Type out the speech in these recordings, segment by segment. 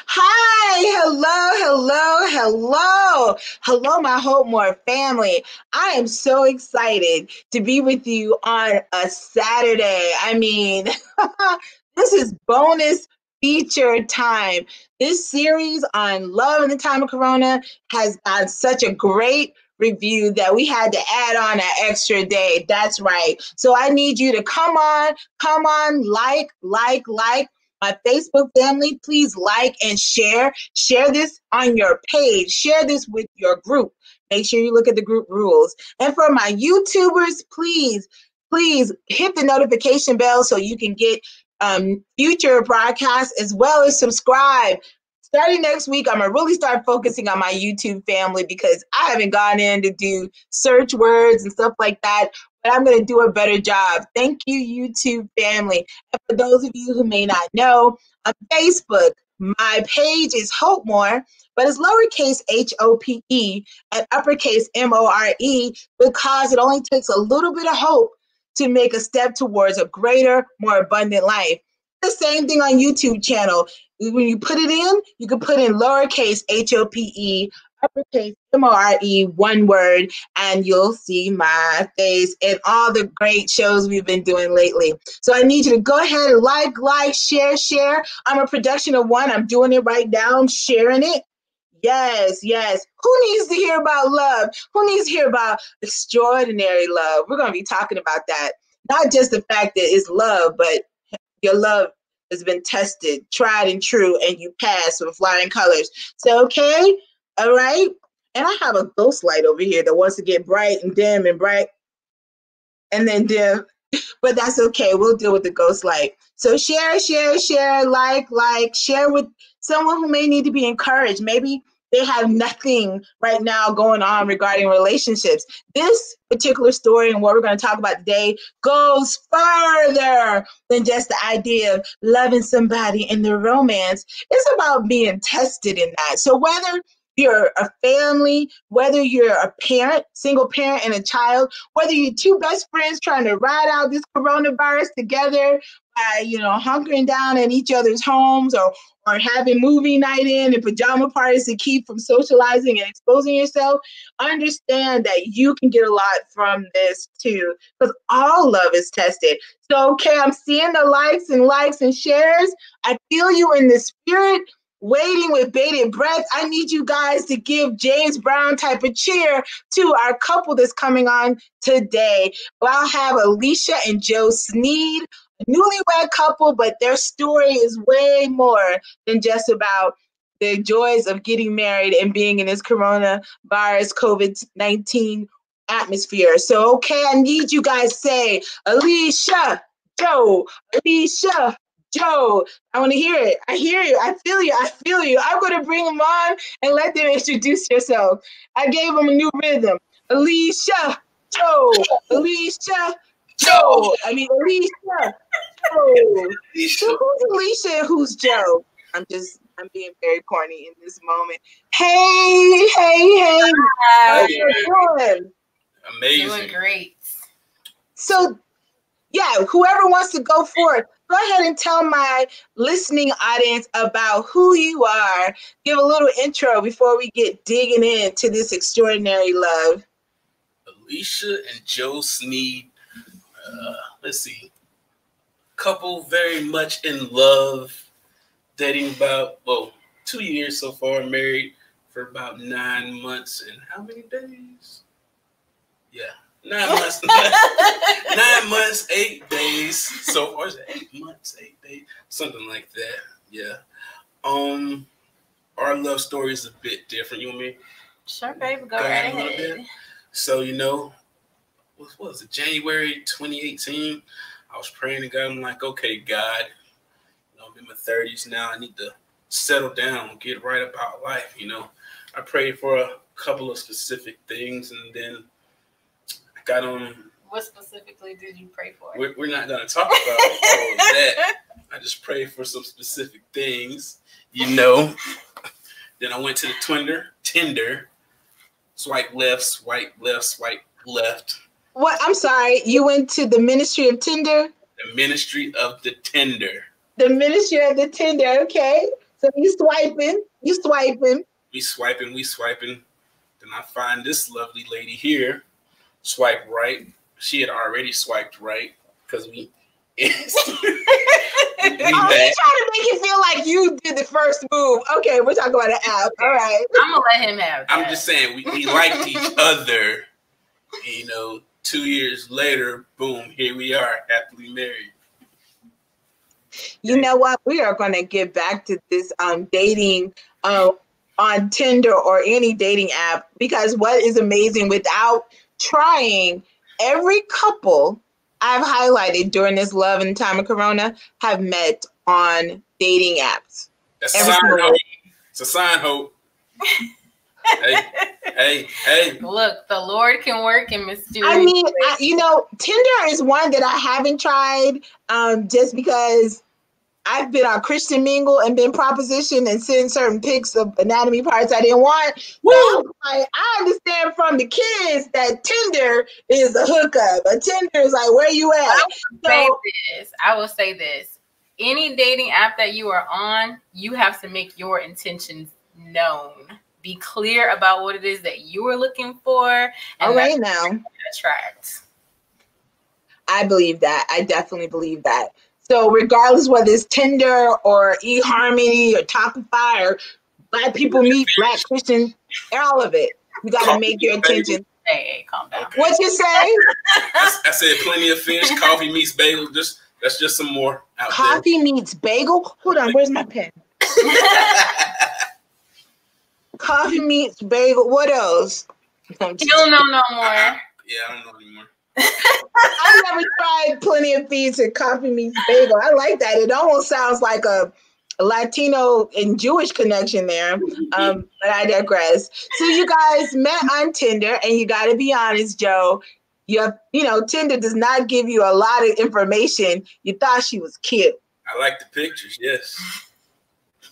Hi, hello, my hopeMORE family. I am so excited to be with you on a Saturday. I mean, this is bonus feature time. This series on love in the time of Corona has got such a great review that we had to add on an extra day. That's right. So I need you to come on, like my Facebook family. Please like and share. Share this on your page. Share this with your group. Make sure you look at the group rules. And for my YouTubers, please hit the notification bell so you can get future broadcasts, as well as subscribe. Starting next week, I'm gonna really start focusing on my YouTube family because I haven't gone in to do search words and stuff like that, but I'm gonna do a better job. Thank you, YouTube family. And for those of you who may not know, on Facebook, my page is hopeMORE, but it's lowercase HOPE and uppercase MORE because it only takes a little bit of hope to make a step towards a greater, more abundant life. The same thing on YouTube channel. When you put it in, you can put in lowercase HOPE, uppercase MORE, one word, and you'll see my face and all the great shows we've been doing lately. So I need you to go ahead and like, share. I'm a production of one. I'm doing it right now. I'm sharing it. Yes. Who needs to hear about love? Who needs to hear about extraordinary love? We're going to be talking about that. Not just the fact that it's love, but your love has been tested, tried and true, and you pass with flying colors. So, okay, all right. And I have a ghost light over here that wants to get bright and dim and bright and then dim, but that's okay. We'll deal with the ghost light. So share, like, share with someone who may need to be encouraged. Maybe they have nothing right now going on regarding relationships. This particular story and what we're going to talk about today goes further than just the idea of loving somebody in the romance. It's about being tested in that. So whether you're a family, whether you're a parent, single parent and a child, whether you're two best friends trying to ride out this coronavirus together by, hunkering down at each other's homes or having movie night in and pajama parties to keep from socializing and exposing yourself, understand that you can get a lot from this too, because all love is tested. So, okay, I'm seeing the likes and shares. I feel you in the spirit. Waiting with bated breath. I need you guys to give James Brown type of cheer to our couple that's coming on today. Well, I'll have Alicia and Joe Sneed, a newlywed couple, but their story is way more than just about the joys of getting married and being in this coronavirus COVID-19 atmosphere. So, okay, I need you guys to say, Alicia, Joe, Alicia, Joe, I want to hear it. I hear you. I feel you. I'm going to bring them on and let them introduce yourself. I gave them a new rhythm. Alicia, Joe, Alicia, Joe. Alicia, Joe. So who's Alicia and who's Joe? I'm being very corny in this moment. Hey. Hi. How you doing? Amazing. Doing great. So, yeah, whoever wants to go for it, go ahead and tell my listening audience about who you are. Give a little intro before we get digging into this extraordinary love. Alicia and Joe Sneed. Let's see. Couple very much in love. Dating about, 2 years so far. Married for about 9 months and how many days? Yeah. 9 months, 9 months, 8 days. So far, 8 months, 8 days, something like that. Yeah. Our love story is a bit different. You want me? Sure, baby. Go right ahead. So, what was it? January 2018. I was praying to God. I'm like, okay, God, I'm in my 30s now. I need to settle down, get right about life. I prayed for a couple of specific things, and then got on. What specifically did you pray for? We're not going to talk about all of that. I just prayed for some specific things, Then I went to the Tinder, swipe left, swipe left. What? I'm sorry. You went to the Ministry of Tinder? The Ministry of the Tinder. The Ministry of the Tinder. Okay. So you swiping. We swiping. Then I find this lovely lady here. Swipe right. She had already swiped right because we. We Oh, you trying to make it feel like you did the first move. Okay, we're talking about an app. All right. I'm gonna let him have that. I'm just saying we liked each other. 2 years later, boom, here we are, happily married. You know what? We are going to get back to this dating on Tinder or any dating app, because what is amazing, without trying, every couple I've highlighted during this love and time of Corona have met on dating apps. That's a sign, Hope. It's a sign, Hope. Hey. Look, the Lord can work in mysterious I mean, ways. Tinder is one that I haven't tried just because I've been on Christian Mingle and been propositioned and sent certain pics of anatomy parts I didn't want. Well, I understand from the kids that Tinder is a hookup. A Tinder is like, where you at? I will say this. Any dating app that you are on, you have to make your intentions known. Be clear about what it is that you are looking for. And all right now. Attract. I believe that. I definitely believe that. So regardless whether it's Tinder or eHarmony or Talkify or Black People Meet Black Christian, all of it, you got to make your intention. Hey, calm down. Okay. What you say? I said plenty of fish, coffee meets bagel. That's just some more out coffee there. Meets bagel? Hold on, where's my pen? Coffee meets bagel. What else? You don't know no more. I don't know anymore. I never tried plenty of feeds and coffee meets bagel. I like that. It almost sounds like a Latino and Jewish connection there. But I digress. So you guys met on Tinder, and you got to be honest, Joe. Tinder does not give you a lot of information. You thought she was cute. I like the pictures, yes.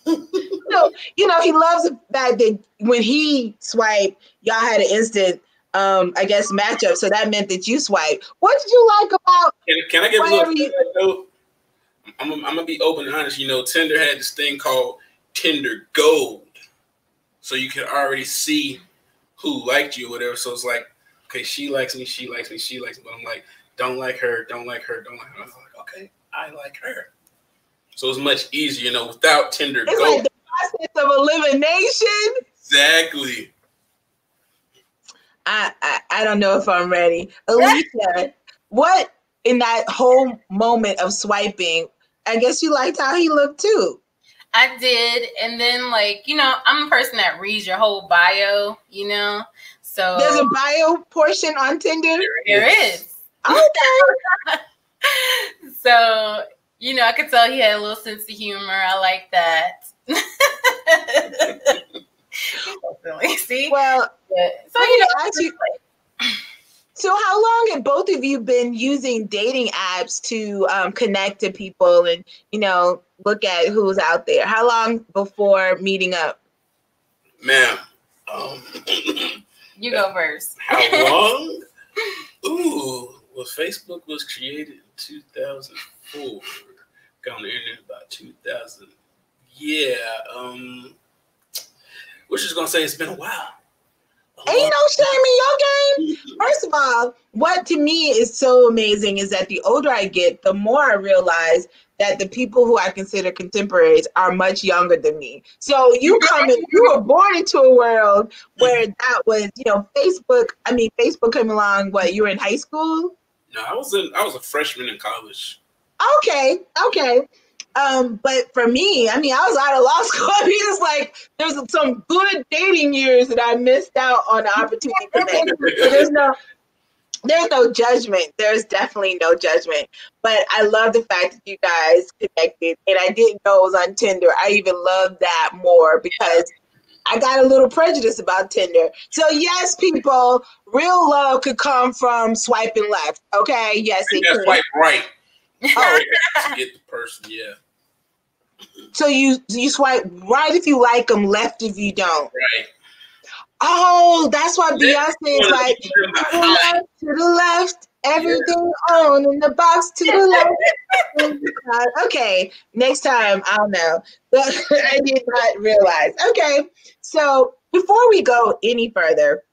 So, he loves the fact that when he swiped, y'all had an instant, I guess, matchup. So that meant that you swiped. What did you like about? Can I give a little? I'm gonna be open and honest. Tinder had this thing called Tinder Gold, so you could already see who liked you or whatever. So it's like, okay, she likes me, but I'm like, don't like her. I was like, okay, I like her. So it's much easier, without Tinder Gold. It's like the process of elimination. Exactly. I don't know if I'm ready. Alicia, what in that whole moment of swiping, I guess you liked how he looked too. I did. And then I'm a person that reads your whole bio, So there's a bio portion on Tinder? There is. Okay. So I could tell he had a little sense of humor. I like that. See? Well, so so how long have both of you been using dating apps to connect to people and look at who's out there? How long before meeting up? Ma'am, you go first. How long? Ooh, well, Facebook was created in 2004. Got on the internet about 2000. Yeah. We're just gonna say it's been a while. Ain't no shame in your game. First of all, what to me is so amazing is that the older I get, the more I realize that the people who I consider contemporaries are much younger than me. So you were born into a world where that was, Facebook. I mean, Facebook came along. What, you were in high school? No, I was a freshman in college. Okay. But for me, I was out of law school. It's like there's some good dating years that I missed out on the opportunity to connect. So there's no judgment. There's definitely no judgment. But I love the fact that you guys connected, and I didn't know it was on Tinder. I even love that more because I got a little prejudice about Tinder. So yes, people, real love could come from swiping left. Okay, yes, it could. Swipe right. Oh, to get the person, yeah. So you swipe right if you like them, left if you don't. Right. Oh, that's why Beyonce is like to the left, Everything on in the box to the left. Okay, next time I'll know. But I did not realize. Okay, so before we go any further,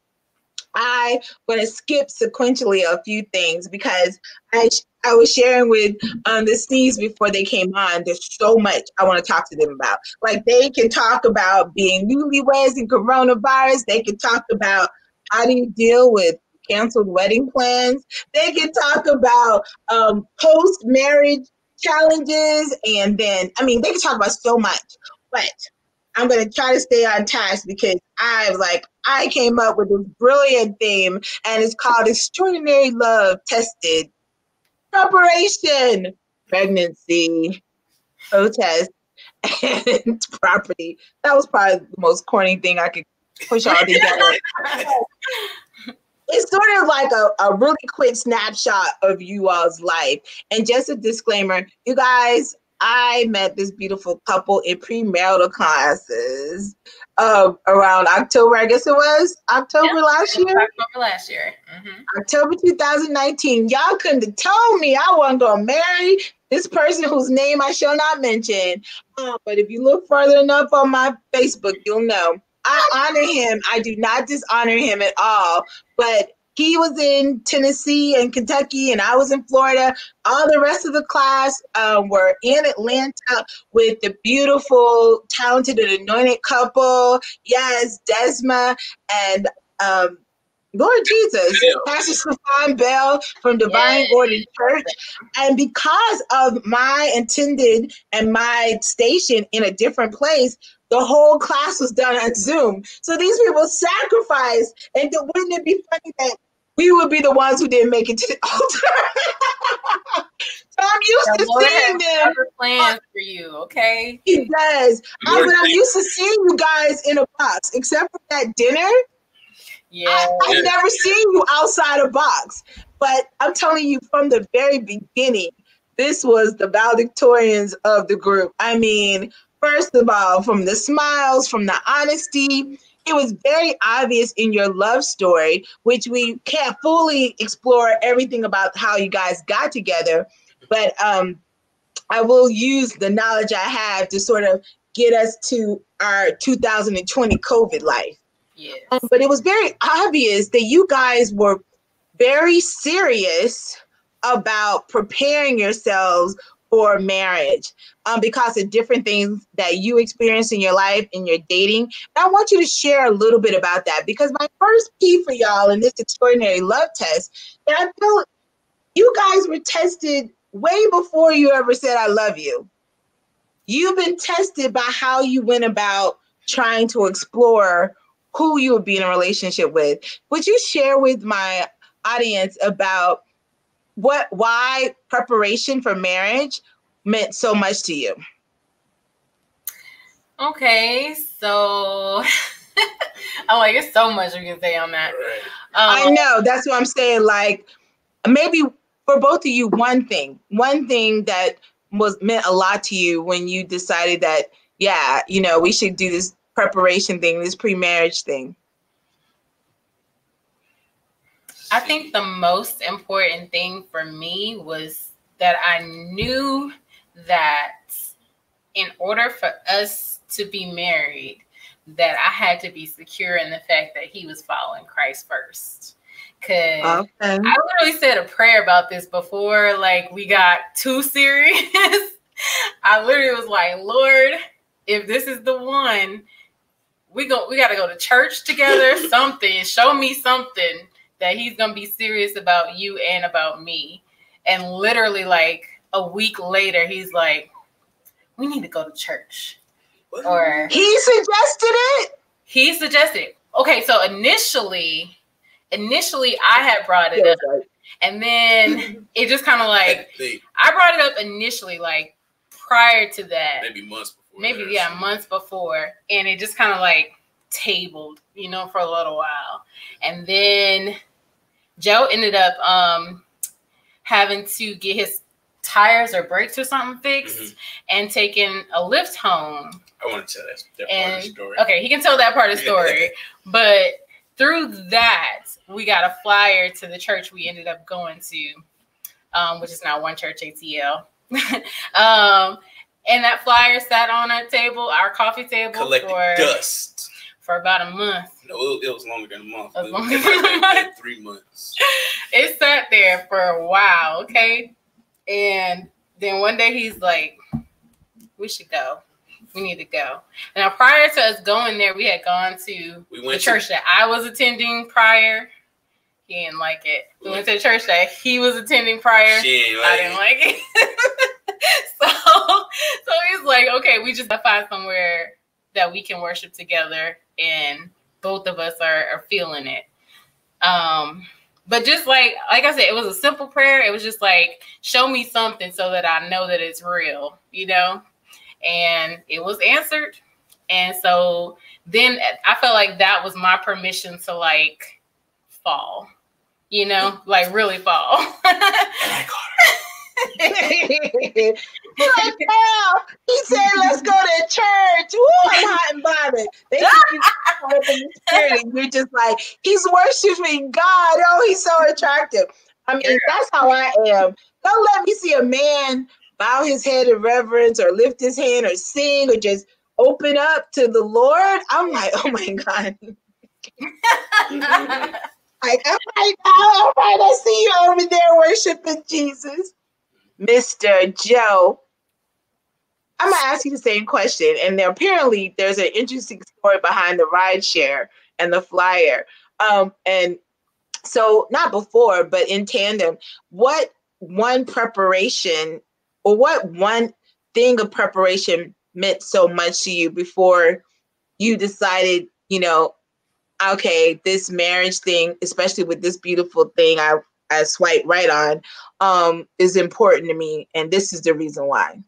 I'm going to skip sequentially a few things because I was sharing with the Steves before they came on. There's so much I want to talk to them about. Like they can talk about being newlyweds and coronavirus. They can talk about how do you deal with canceled wedding plans. They can talk about post-marriage challenges, and then they can talk about so much. But I'm going to try to stay on task because I came up with this brilliant theme, and it's called Extraordinary Love Tested Preparation, Pregnancy, Protest, and Property. That was probably the most corny thing I could push all together. It's sort of like a really quick snapshot of you all's life. And just a disclaimer, you guys, I met this beautiful couple in premarital classes around October, I guess it was October last year. October last year. Mm-hmm. October 2019. Y'all couldn't have told me I wasn't going to marry this person whose name I shall not mention. But if you look further enough on my Facebook, you'll know. I honor him. I do not dishonor him at all. But he was in Tennessee and Kentucky, and I was in Florida. All the rest of the class were in Atlanta with the beautiful, talented, and anointed couple. Yes, Desma and Lord Jesus, Pastor Stefan Bell from Divine Order Church. And because of my intended and my station in a different place, the whole class was done on Zoom. So these people sacrificed. And wouldn't it be funny that we would be the ones who didn't make it to the altar? So I'm used to seeing them. Plans for you, okay? He does. But I'm used to seeing you guys in a box, except for that dinner. Yeah, I've never seen you outside a box. But I'm telling you, from the very beginning, this was the valedictorians of the group. I mean, first of all, from the smiles, from the honesty, it was very obvious in your love story, which we can't fully explore everything about how you guys got together. But I will use the knowledge I have to sort of get us to our 2020 COVID life. Yes. But it was very obvious that you guys were very serious about preparing yourselves for marriage because of different things that you experienced in your life, in your dating. And I want you to share a little bit about that, because my first key for y'all in this extraordinary love test, and I feel you guys were tested way before you ever said, I love you. You've been tested by how you went about trying to explore who you would be in a relationship with. Would you share with my audience about why preparation for marriage meant so much to you? Okay, so I'm like, there's so much we can say on that. I know, that's what I'm saying. Like, maybe for both of you, one thing that meant a lot to you when you decided that, yeah, we should do this preparation thing, this pre-marriage thing. I think the most important thing for me was that I knew that in order for us to be married, that I had to be secure in the fact that he was following Christ first. Because I literally said a prayer about this before, like, we got too serious. I literally was like, Lord, if this is the one, we got to go to church together, something, show me something that he's going to be serious about you and about me. And literally like a week later, he's like, we need to go to church. Or he suggested it? He suggested it. Okay, so initially I had brought it up. And then it just kind of like, I brought it up initially, like prior to that. Maybe months before. Months before. And it just kind of like tabled, for a little while. And then Joe ended up having to get his tires or brakes or something fixed and taking a lift home. I want to tell that part of the story. Okay, he can tell that part of the story. But through that, we got a flyer to the church we ended up going to, which is now One Church ATL. And that flyer sat on our table, our coffee table, collected dust for about a month. No, it was longer than a month. It was longer than a month. 3 months. It sat there for a while, okay? And then one day he's like, we should go. We need to go. Now, prior to us going there, we had gone to the church that I was attending prior. He didn't like it. We went to the church that he was attending prior. I didn't like it. So he's like, okay, we just gotta find somewhere that we can worship together and both of us are feeling it. But just like I said, it was a simple prayer. It was just like, show me something so that I know that it's real, you know? And it was answered. And so then I felt like that was my permission to like fall, you know, like really fall. And I caught her. Like, girl, he said, let's go to church. Woo, I'm hot and bothered. They think you in the spirit, and you're just like, he's worshiping God. Oh, he's so attractive. I mean, that's how I am. Don't let me see a man bow his head in reverence or lift his hand or sing or just open up to the Lord. I'm like, oh my God. Like, all right, I see you over there worshiping Jesus. Mr. Joe, I'm going to ask you the same question. And apparently there's an interesting story behind the ride share and the flyer. And so not before, but in tandem, what one preparation or what one thing of preparation meant so much to you before you decided, you know, okay, this marriage thing, especially with this beautiful thing I swipe right on, is important to me. And this is the reason why.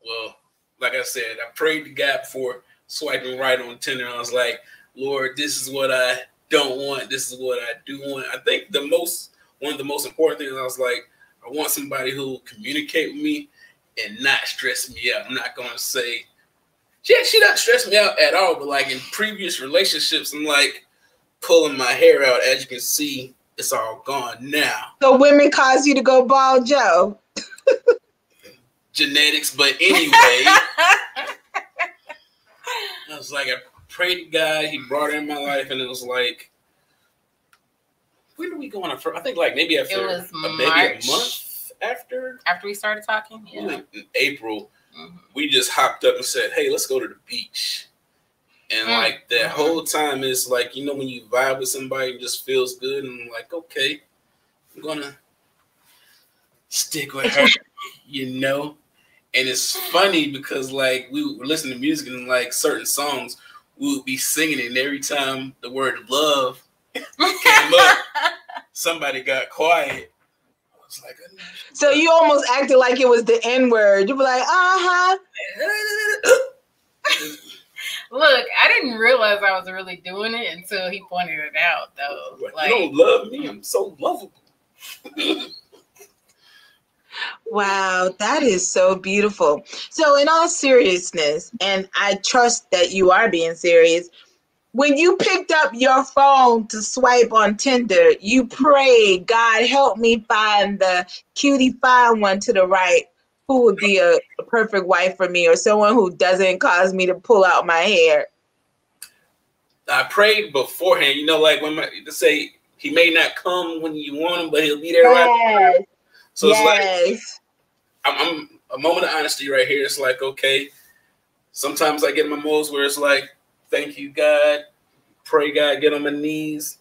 Well, like I said, I prayed to God before swiping right on Tinder. I was like, Lord, this is what I don't want. This is what I do want. I think one of the most important things, I was like, I want somebody who will communicate with me and not stress me out. I'm not going to say, she doesn't stress me out at all. But like in previous relationships, I'm like pulling my hair out. As you can see, it's all gone now. So women cause you to go bald, Joe? Genetics, but anyway. I was like, I prayed to God. He brought her in my life, and it was like, when did we go on a first? I think like maybe after maybe a month after we started talking. Yeah, like in April. Mm-hmm. We just hopped up and said, hey, let's go to the beach. And like that whole time, it's like, you know, when you vibe with somebody, it just feels good. And I'm like, okay, I'm gonna stick with her, you know. And it's funny because like we were listening to music and like certain songs we would be singing, and every time the word love came up, somebody got quiet. I was like, so you almost acted like it was the N-word. You were like, Look, I didn't realize I was really doing it until he pointed it out, though. Like, you don't love me. I'm so lovable. Wow, that is so beautiful. So in all seriousness, and I trust that you are being serious, when you picked up your phone to swipe on Tinder, you prayed, God, help me find the cutie fine one to the right who would be a perfect wife for me, or someone who doesn't cause me to pull out my hair. I prayed beforehand, you know, like when to say he may not come when you want him, but he'll be there. Yes. Right. So it's like, I'm a moment of honesty right here. It's like, okay, sometimes I get in my modes where it's like, thank you, God. Pray, God, get on my knees.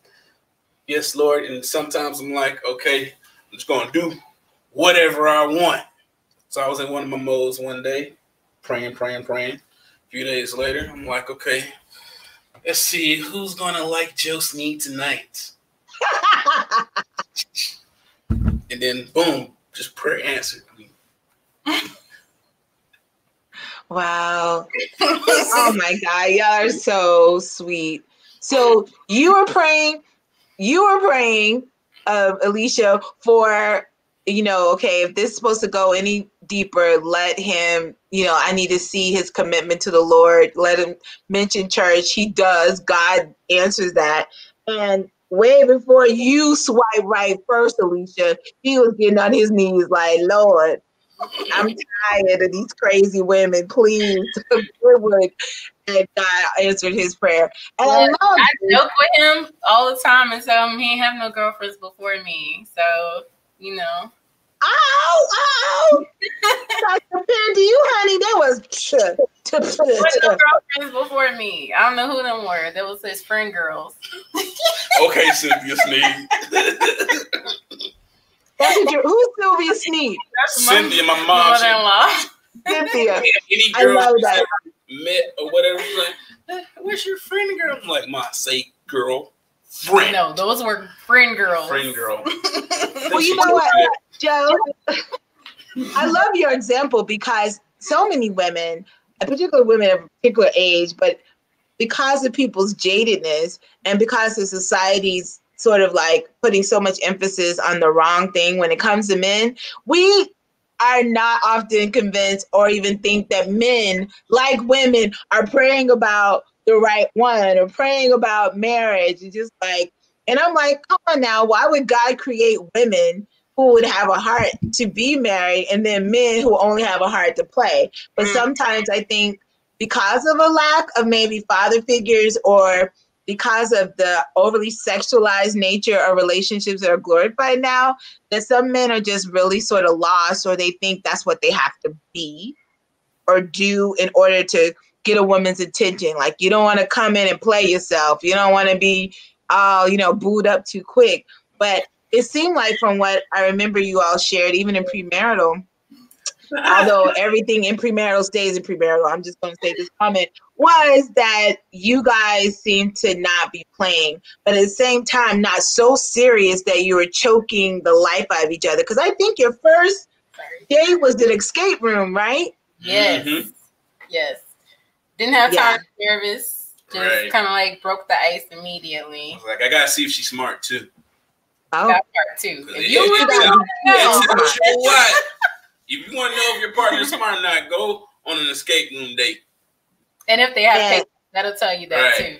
Yes, Lord. And sometimes I'm like, okay, I'm just going to do whatever I want. So I was in one of my modes one day, praying. A few days later, I'm like, okay, let's see who's going to like Joe Sneed tonight. And then, boom, just prayer answered. Wow. Oh my God, y'all are so sweet. So you were praying, Alicia, for okay, if this is supposed to go any deeper, let him, I need to see his commitment to the Lord. Let him mention church. He does. God answers that. And way before you swipe right first, Alicia, he was getting on his knees like, Lord, I'm tired of these crazy women. Please, Goodwood. And God answered his prayer. And Look, I joke with him all the time and tell him he ain't have no girlfriends before me. So, Ow! Dr. Pandy, you honey, that was no girlfriends before me. I don't know who them were. That was his friend girls. Okay, Cynthia Sneed. Who's Sylvia Sneed? Cynthia, my mom. Mother-in-law. Cynthia. Any girl I love that. met or whatever, like, where's your friend girl? I'm like, Ma, say girl. Friend. No, those were friend girls. Friend girl. Well, you know what, Joe? I love your example because so many women, particularly women of a particular age, but because of people's jadedness and because of society's sort of like putting so much emphasis on the wrong thing when it comes to men, we are not often convinced or even think that men, like women, are praying about the right one or praying about marriage. It's just like, and I'm like, come on now, why would God create women who would have a heart to be married and then men who only have a heart to play? But sometimes I think because of a lack of maybe father figures or because of the overly sexualized nature of relationships that are glorified now, that some men are just really sort of lost, or they think that's what they have to be or do in order to get a woman's attention. Like, you don't want to come in and play yourself. You don't want to be, booed up too quick. But it seemed like from what I remember you all shared, even in premarital, although everything in premarital stays in premarital, I'm just going to say this comment, was that you guys seem to not be playing, but at the same time, not so serious that you were choking the life out of each other. Because I think your first date was the escape room, right? Yes. Mm-hmm. Yes. Didn't have time to be nervous. Just kind of like broke the ice immediately. I was like, I got to see if she's smart, too. Oh. That part, too. If you want to know if your partner's smart or not, go on an escape room date. And if they have patience, that'll tell you that too.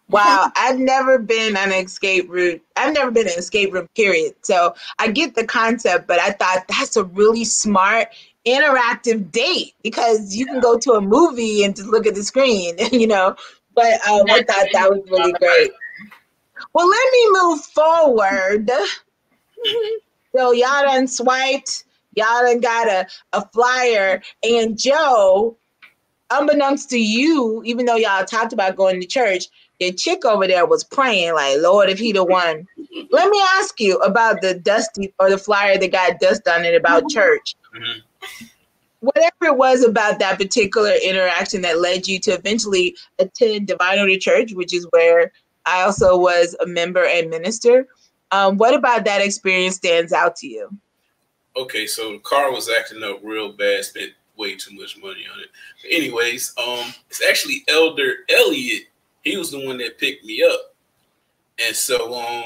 Wow, I've never been on an escape room. I've never been in an escape room, period. So I get the concept, but I thought that's a really smart, interactive date because you can go to a movie and just look at the screen, But I thought that was really great. Well, let me move forward. So y'all done swiped. Y'all done got a flyer. And Joe, unbeknownst to you, even though y'all talked about going to church, your chick over there was praying like, Lord, if he the one. Let me ask you about the dusty or the flyer that got dust on it about church. Mm-hmm. Whatever it was about that particular interaction that led you to eventually attend Divine Order Church, which is where I also was a member and minister. What about that experience stands out to you? Okay, so the car was acting up real bad. Spent way too much money on it. But anyways, it's actually Elder Elliott. He was the one that picked me up. And so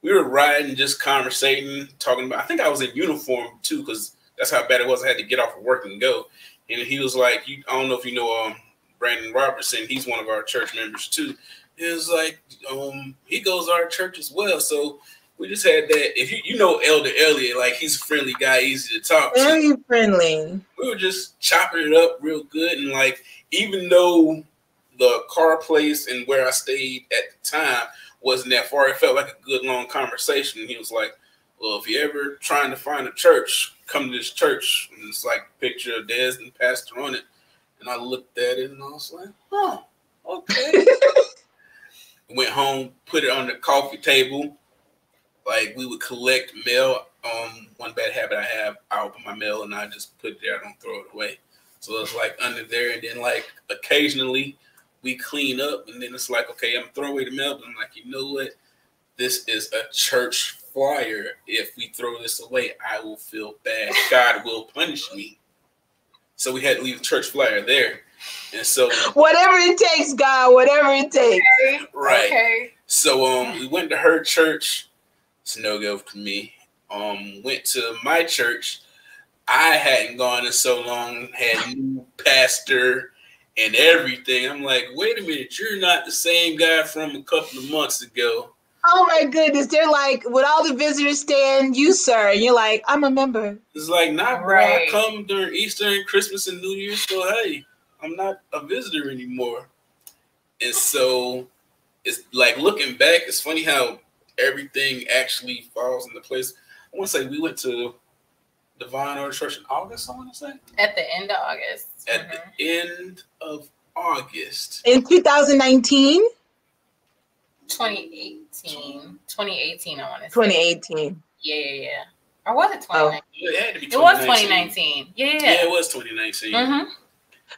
we were riding, just conversating, talking about, I think I was in uniform too, because that's how bad it was. I had to get off of work and go. And he was like, I don't know if you know Brandon Robertson. He's one of our church members too. It was like, he goes to our church as well. So we just had that. If you know Elder Elliott, like he's a friendly guy, easy to talk to. Very friendly. We were just chopping it up real good. And like, even though the car place and where I stayed at the time wasn't that far, it felt like a good long conversation. He was like, well, if you're ever trying to find a church, come to this church. And it's like a picture of Des and the pastor on it. And I looked at it and I was like, oh, okay. Went home, put it on the coffee table. Like we would collect mail. One bad habit I have, I open my mail and I just put it there. I don't throw it away. So it's like under there. And then like occasionally we clean up and then it's like, okay, I'm throwing away the mail. But I'm like, you know what? This is a church flyer. If we throw this away, I will feel bad. God will punish me. So we had to leave the church flyer there. And so whatever it takes, God, whatever it takes. Right. Okay. So we went to her church. It's no go for me. went to my church. I hadn't gone in so long, had new pastor and everything. I'm like, wait a minute, you're not the same guy from a couple of months ago. Oh my goodness. They're like, would all the visitors stand you, sir? And you're like, I'm a member. It's like, not bro. Right. I come during Easter and Christmas and New Year's, so hey, I'm not a visitor anymore. And so it's like, looking back, it's funny how everything actually falls into place. I want to say we went to Divine Order Church in August, I want to say. At the end of August. At the end of August. In 2019? 2018, I want to say. 2018. Yeah. Or was it 2019? Oh. It had to be 2019. It was 2019. Yeah, it was 2019. Mm-hmm.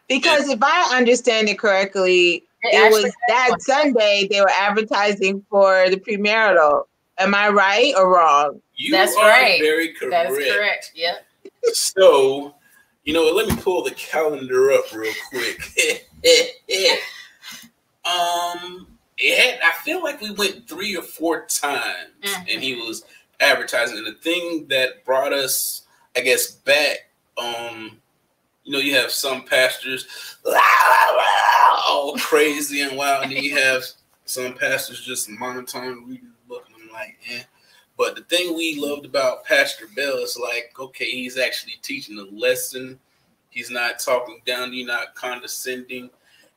Because if I understand it correctly, it was that Sunday they were advertising for the premarital. Am I right or wrong? That's right. Very correct. That is correct. Yep. So, let me pull the calendar up real quick. I feel like we went 3 or 4 times, and he was advertising. And the thing that brought us, I guess, back, you have some pastors all crazy and wild, and then you have some pastors just monotone reading the book, and I'm like, eh. But the thing we loved about Pastor Bell is like, okay, he's actually teaching a lesson. He's not talking down, he's not condescending.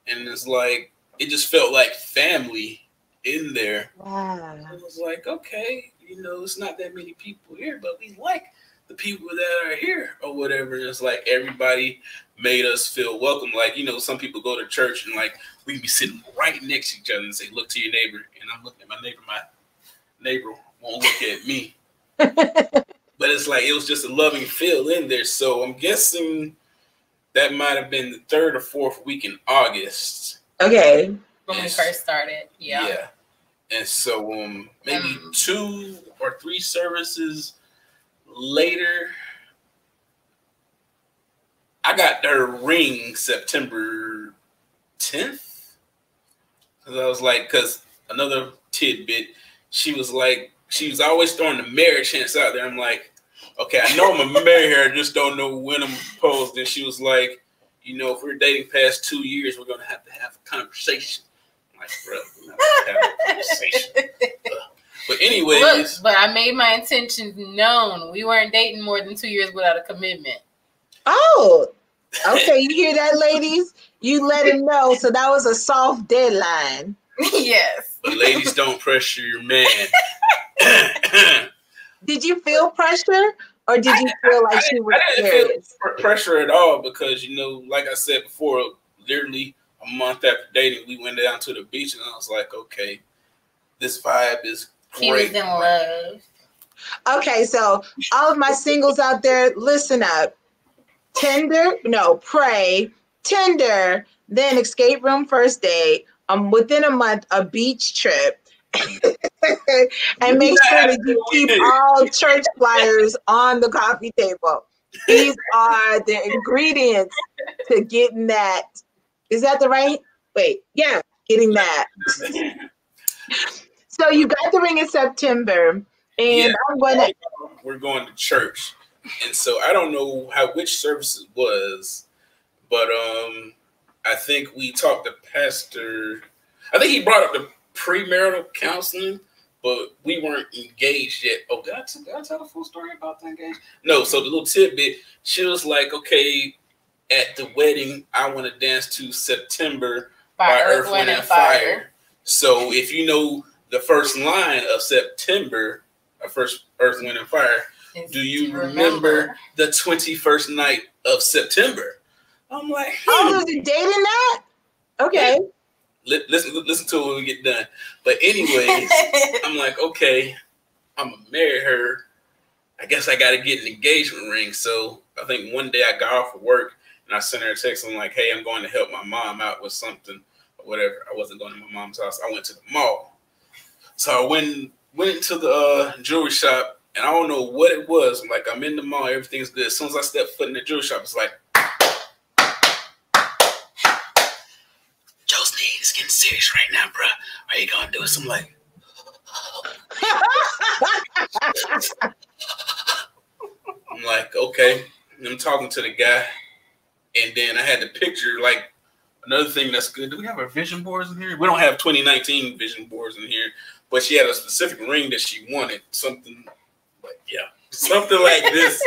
And it's like, it just felt like family in there. Wow. I was like, okay, it's not that many people here, but we like the people that are here or whatever. It's like everybody made us feel welcome. Like, some people go to church and like we can be sitting right next to each other and say, look to your neighbor. And I'm looking at my neighbor won't look at me. But it's like, it was just a loving feel in there. So I'm guessing that might have been the 3rd or 4th week in August. Okay. When we first started. Yeah. And so maybe 2 or 3 services later, I got their ring September 10th. Because another tidbit, she was always throwing the marriage chance out there. I'm like, okay, I know I'm going to marry her. I just don't know when I'm proposed. And she was like, if we're dating past 2 years, we're going to have a conversation. I'm like, bro, we're not going to have a conversation. But anyways. Look, but I made my intentions known. We weren't dating more than 2 years without a commitment. Oh, okay. You hear that, ladies? You let him know. So that was a soft deadline. Yes. But ladies, don't pressure your man. Did you feel pressure, or did you feel like she was serious? I didn't feel pressure at all because, like I said before, literally a month after dating, we went down to the beach, and I was like, okay, this vibe is great. He was in love. Okay, so all of my singles out there, listen up. Pray, Tinder, then escape room first date, within a month, a beach trip. And make sure that you keep all church flyers on the coffee table. These are the ingredients to getting that. Is that the right? Wait, yeah, getting that. So you got the ring in September, and we're going to church, and so I don't know which service it was, but I think we talked to Pastor. I think he brought up the premarital counseling, but we weren't engaged yet. Oh, did I tell the full story about the engagement? No. So the little tidbit, she was like, okay, at the wedding, I want to dance to September by Earth, Wind, and Fire. So if you know the first line of September, first Earth, Wind, and Fire, do you remember the 21st night of September? I'm like, oh, was it dating that? Okay. Listen to it when we get done. But anyways, I'm like, okay, I'm going to marry her. I guess I got to get an engagement ring. So I think one day I got off of work and I sent her a text. I'm like, hey, I'm going to help my mom out with something or whatever. I wasn't going to my mom's house. I went to the mall. So I went to the jewelry shop, and I don't know what it was. I'm like, I'm in the mall. Everything's good. As soon as I stepped foot in the jewelry shop, it's like, it's getting serious right now, bro. Are you gonna do it? So I'm like, I'm like, okay. And I'm talking to the guy, and then I had the picture. Like, another thing that's good. Do we have our vision boards in here? We don't have 2019 vision boards in here, but she had a specific ring that she wanted. Something like, something like this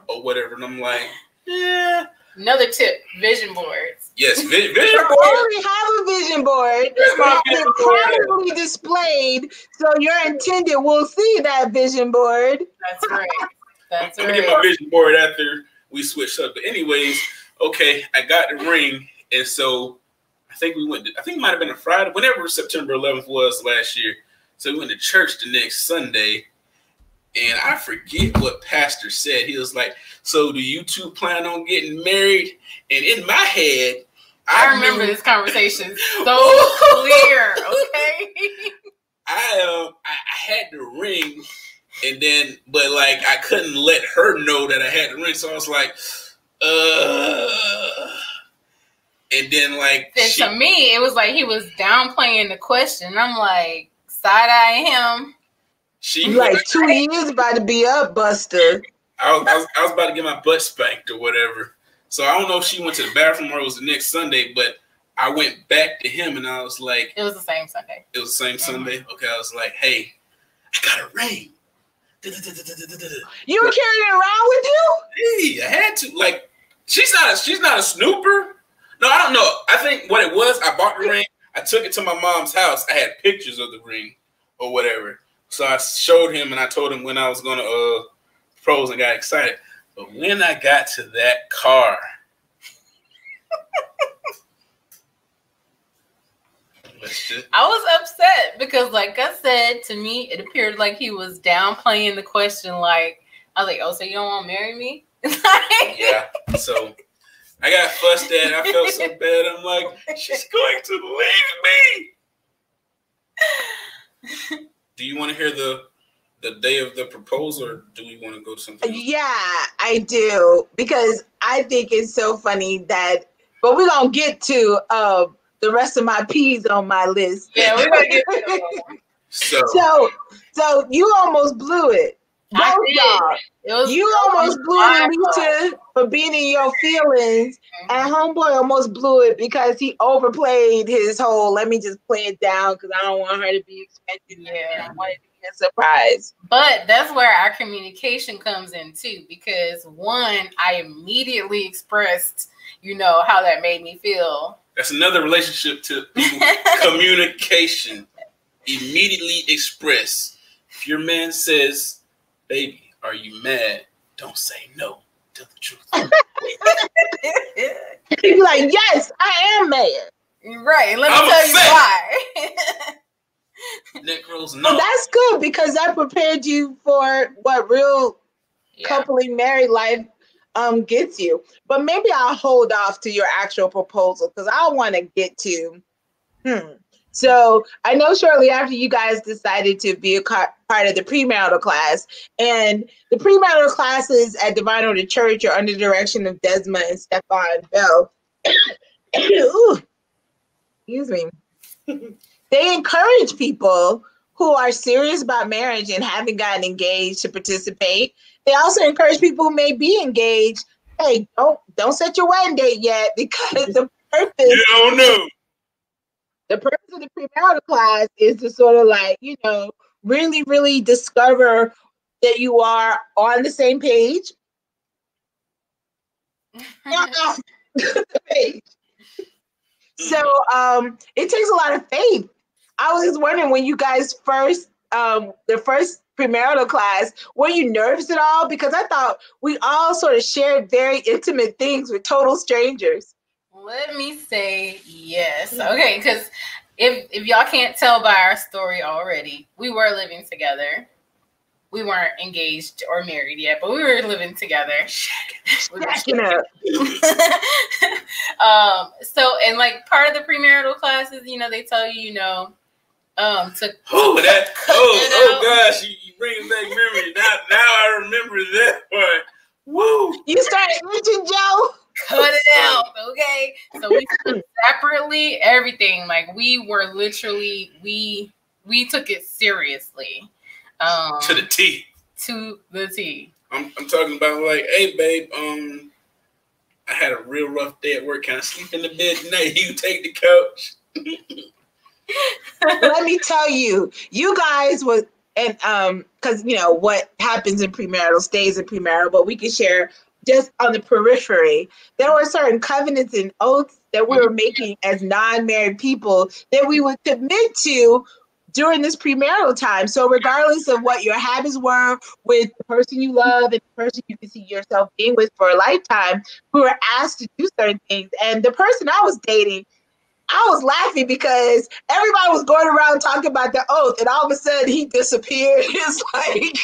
or whatever. And I'm like, yeah. Another tip: vision boards. Yes, vision I board. already have a vision board. It's prominently displayed, so your intended will see that vision board. That's right. That's I'm gonna get my vision board after we switch up. But anyways, okay, I got the ring, and so I think it might have been a Friday, whenever September 11th was last year. So we went to church the next Sunday, and I forget what pastor said. He was like, "So do you two plan on getting married?" And in my head, I remember this conversation so clear. Okay, I had the ring, and then but like I couldn't let her know that I had the ring, so I was like, and then like to me, it was like he was downplaying the question. I'm like side-eyeing him. She like 2 years about to be up, Buster. I was about to get my butt spanked or whatever. So I don't know if she went to the bathroom or it was the next Sunday, but I went back to him and I was like, it was the same Sunday. It was the same Sunday. Okay, I was like, hey, I got a ring. You were carrying it around with you? Hey, I had to. Like, she's not a snooper. No, I don't know. I think what it was, I bought the ring. I took it to my mom's house. I had pictures of the ring or whatever. So I showed him and I told him when I was going to propose and got excited. But when I got to that car, I was upset because, like I said, to me, it appeared like he was downplaying the question. Like, I was like, oh, so you don't want to marry me? Yeah. So I got fussed at. I felt so bad. I'm like, she's going to leave me. Do you want to hear the day of the proposal, or do we want to go to something else? Yeah, I do, because I think it's so funny that, but we're going to get to the rest of my P's on my list. Yeah, we're going to get to them. So you almost blew it. Both y'all. You almost blew it, Lisa, for being in your feelings. And homeboy almost blew it because he overplayed his whole, let me just play it down because I don't want her to be expecting it. And I want it to be a surprise. But that's where our communication comes in too, because one, I immediately expressed, how that made me feel. That's another relationship tip. Communication. Immediately express. If your man says, baby, are you mad? Don't say no. Tell the truth. He'd be like, yes, I am mad. Right. Let me tell you why. No. Well, that's good because that prepared you for what real coupling married life gets you. But maybe I'll hold off to your actual proposal because I want to get to So I know shortly after you guys decided to be a part of the premarital class, and the premarital classes at Divine Order Church are under the direction of Desma and Stefan Bell. Ooh, excuse me. They encourage people who are serious about marriage and haven't gotten engaged to participate. They also encourage people who may be engaged. Hey, don't set your wedding date yet because the purpose. You don't know. The purpose of the premarital class is to sort of like, really, really discover that you are on the same page. So it takes a lot of faith. I was just wondering when you guys the first premarital class, were you nervous at all? Because I thought we all sort of shared very intimate things with total strangers. Let me say yes. Okay, because if y'all can't tell by our story already, we were living together. We weren't engaged or married yet, but we were living together. Shacking up. So, and like part of the premarital classes, they tell you, to gosh, you bring back memory. Now I remember that part. Woo! You started mentioning Joe. Cut it out, okay? So we took separately everything. Like we were literally, we took it seriously. To the T. To the T. I'm talking about like, hey, babe, I had a real rough day at work. Can I sleep in the bed tonight? You take the couch. Let me tell you, you guys was, and because you know what happens in premarital stays in premarital, but we can share just on the periphery. There were certain covenants and oaths that we were making as non-married people that we would commit to during this premarital time. So regardless of what your habits were with the person you love and the person you can see yourself being with for a lifetime, we were asked to do certain things. And the person I was dating, I was laughing because everybody was going around talking about the oath, and all of a sudden he disappeared. It's like,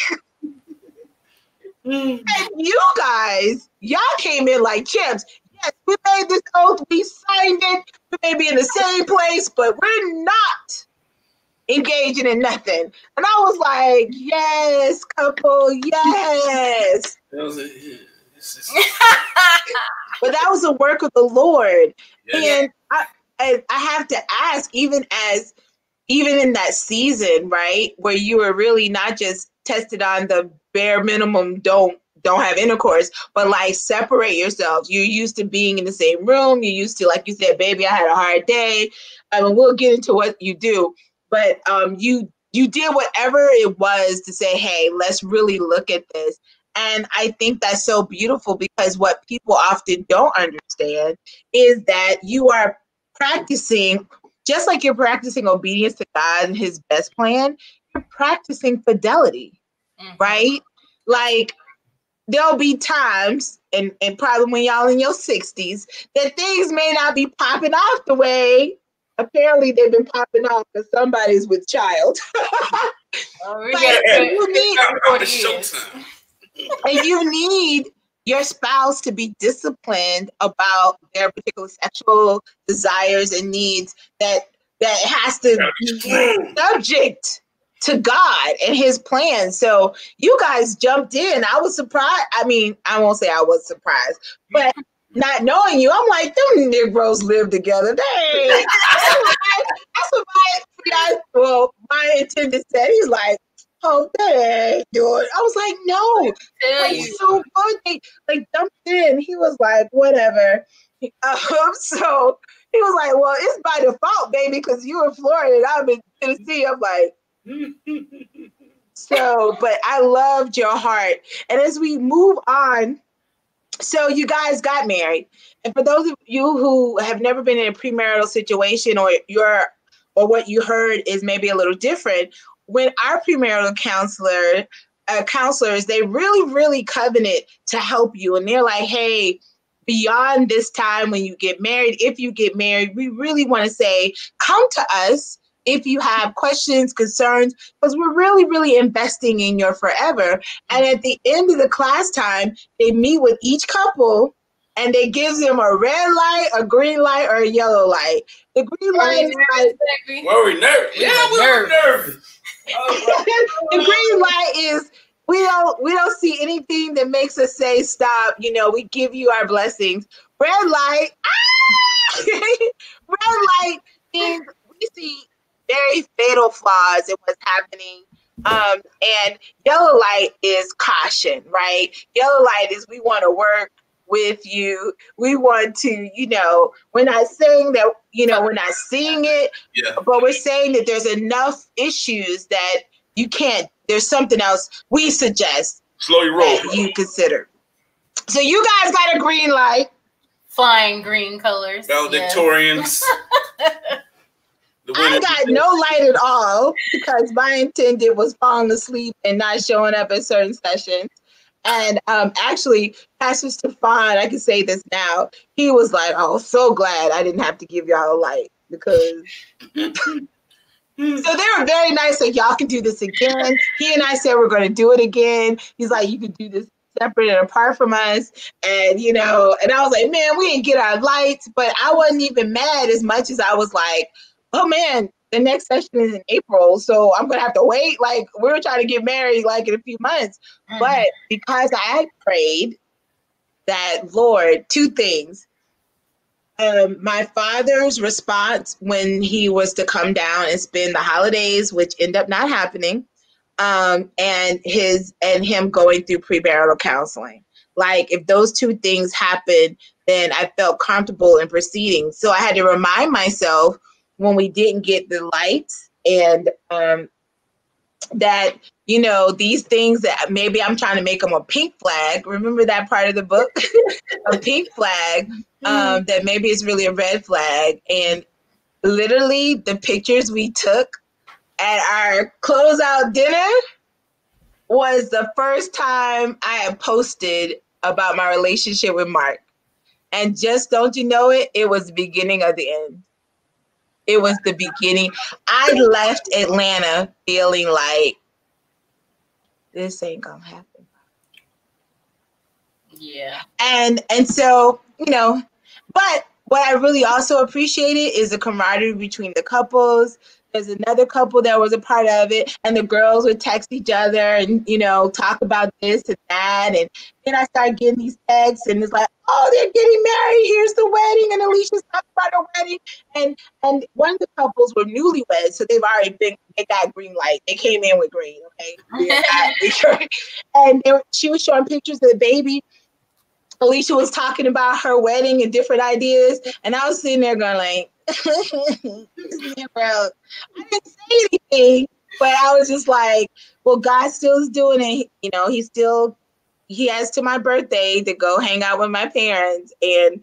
and you guys, y'all came in like champs. Yes, we made this oath, we signed it, we may be in the same place, but we're not engaging in nothing. And I was like, yes, couple, yes. But that was a work of the Lord. Yeah. And I have to ask, even in that season, right, where you were really not just tested on the bare minimum, don't have intercourse, but like separate yourselves. You're used to being in the same room. You're used to, like you said, baby, I had a hard day. I mean, we'll get into what you do, but you did whatever it was to say, hey, let's really look at this. And I think that's so beautiful, because what people often don't understand is that you are practicing, just like you're practicing obedience to God and his best plan, you're practicing fidelity, right? Like, there'll be times, and probably when y'all in your 60s, that things may not be popping off the way apparently they've been popping off because somebody's with child. And you need your spouse to be disciplined about their particular sexual desires and needs, that has to be subject to God and his plan. So you guys jumped in. I was surprised. I mean, I won't say I was surprised, but not knowing you, I'm like, them Negroes live together. Dang. That's what my intended said. He's like, oh, they ain't doing. I was like, no, it's so good. They like jumped in. He was like, whatever. So he was like, well, it's by default, baby, because you in Florida and I'm in Tennessee. I'm like, so, but I loved your heart. And as we move on, so you guys got married. And for those of you who have never been in a premarital situation, or what you heard is maybe a little different, when our premarital counselors, they really, really covenant to help you. And they're like, hey, beyond this time when you get married, if you get married, we really want to say, come to us if you have questions, concerns, because we're really, really investing in your forever. And at the end of the class time, they meet with each couple and they give them a red light, a green light, or a yellow light. The green light is like, were we nervous? Yeah, we were nervous. The green light is we don't see anything that makes us say stop. You know, we give you our blessings. Red light, red light means we see very fatal flaws in what's happening. And yellow light is caution, right? Yellow light is we want to work with you. We want to, we're not saying that, we're not seeing it, but we're saying that there's enough issues that you can't, there's something else we suggest slow your roll that you consider. So you guys got a green light. Flying green colors. Valedictorians. I got no light at all because my intended was falling asleep and not showing up at certain sessions. And actually, Pastor Stefan, I can say this now, he was like, oh, so glad I didn't have to give y'all a light because... So they were very nice, like, y'all can do this again. He and I said we're going to do it again. He's like, you can do this separate and apart from us. And, and I was like, man, we didn't get our lights. But I wasn't even mad as much as I was like, oh, man, the next session is in April, so I'm going to have to wait. Like, we were trying to get married, like, in a few months. Mm-hmm. But because I prayed that, Lord, two things. My father's response when he was to come down and spend the holidays, which ended up not happening, and him going through premarital counseling. Like if those two things happened, then I felt comfortable in proceeding. So I had to remind myself when we didn't get the lights and that, you know, these things that maybe I'm trying to make them a pink flag. Remember that part of the book? A pink flag, that maybe it's really a red flag. And literally the pictures we took at our closeout dinner was the first time I had posted about my relationship with Mark. And just don't you know it, it was the beginning of the end. It was the beginning. I left Atlanta feeling like this ain't gonna happen. Yeah. And so, you know, but what I really also appreciated is the camaraderie between the couples. There's another couple that was a part of it, and the girls would text each other and, you know, talk about this and that. And then I started getting these texts, and it's like, oh, they're getting married. Here's the wedding, and Alicia's talking about her wedding. And one of the couples were newlyweds, so they got green light. They came in with green, okay? And she was showing pictures of the baby. Alicia was talking about her wedding and different ideas, and I was sitting there going like, bro, I didn't say anything, but I was just like, well, God still is doing it. You know, he has to my birthday to go hang out with my parents. And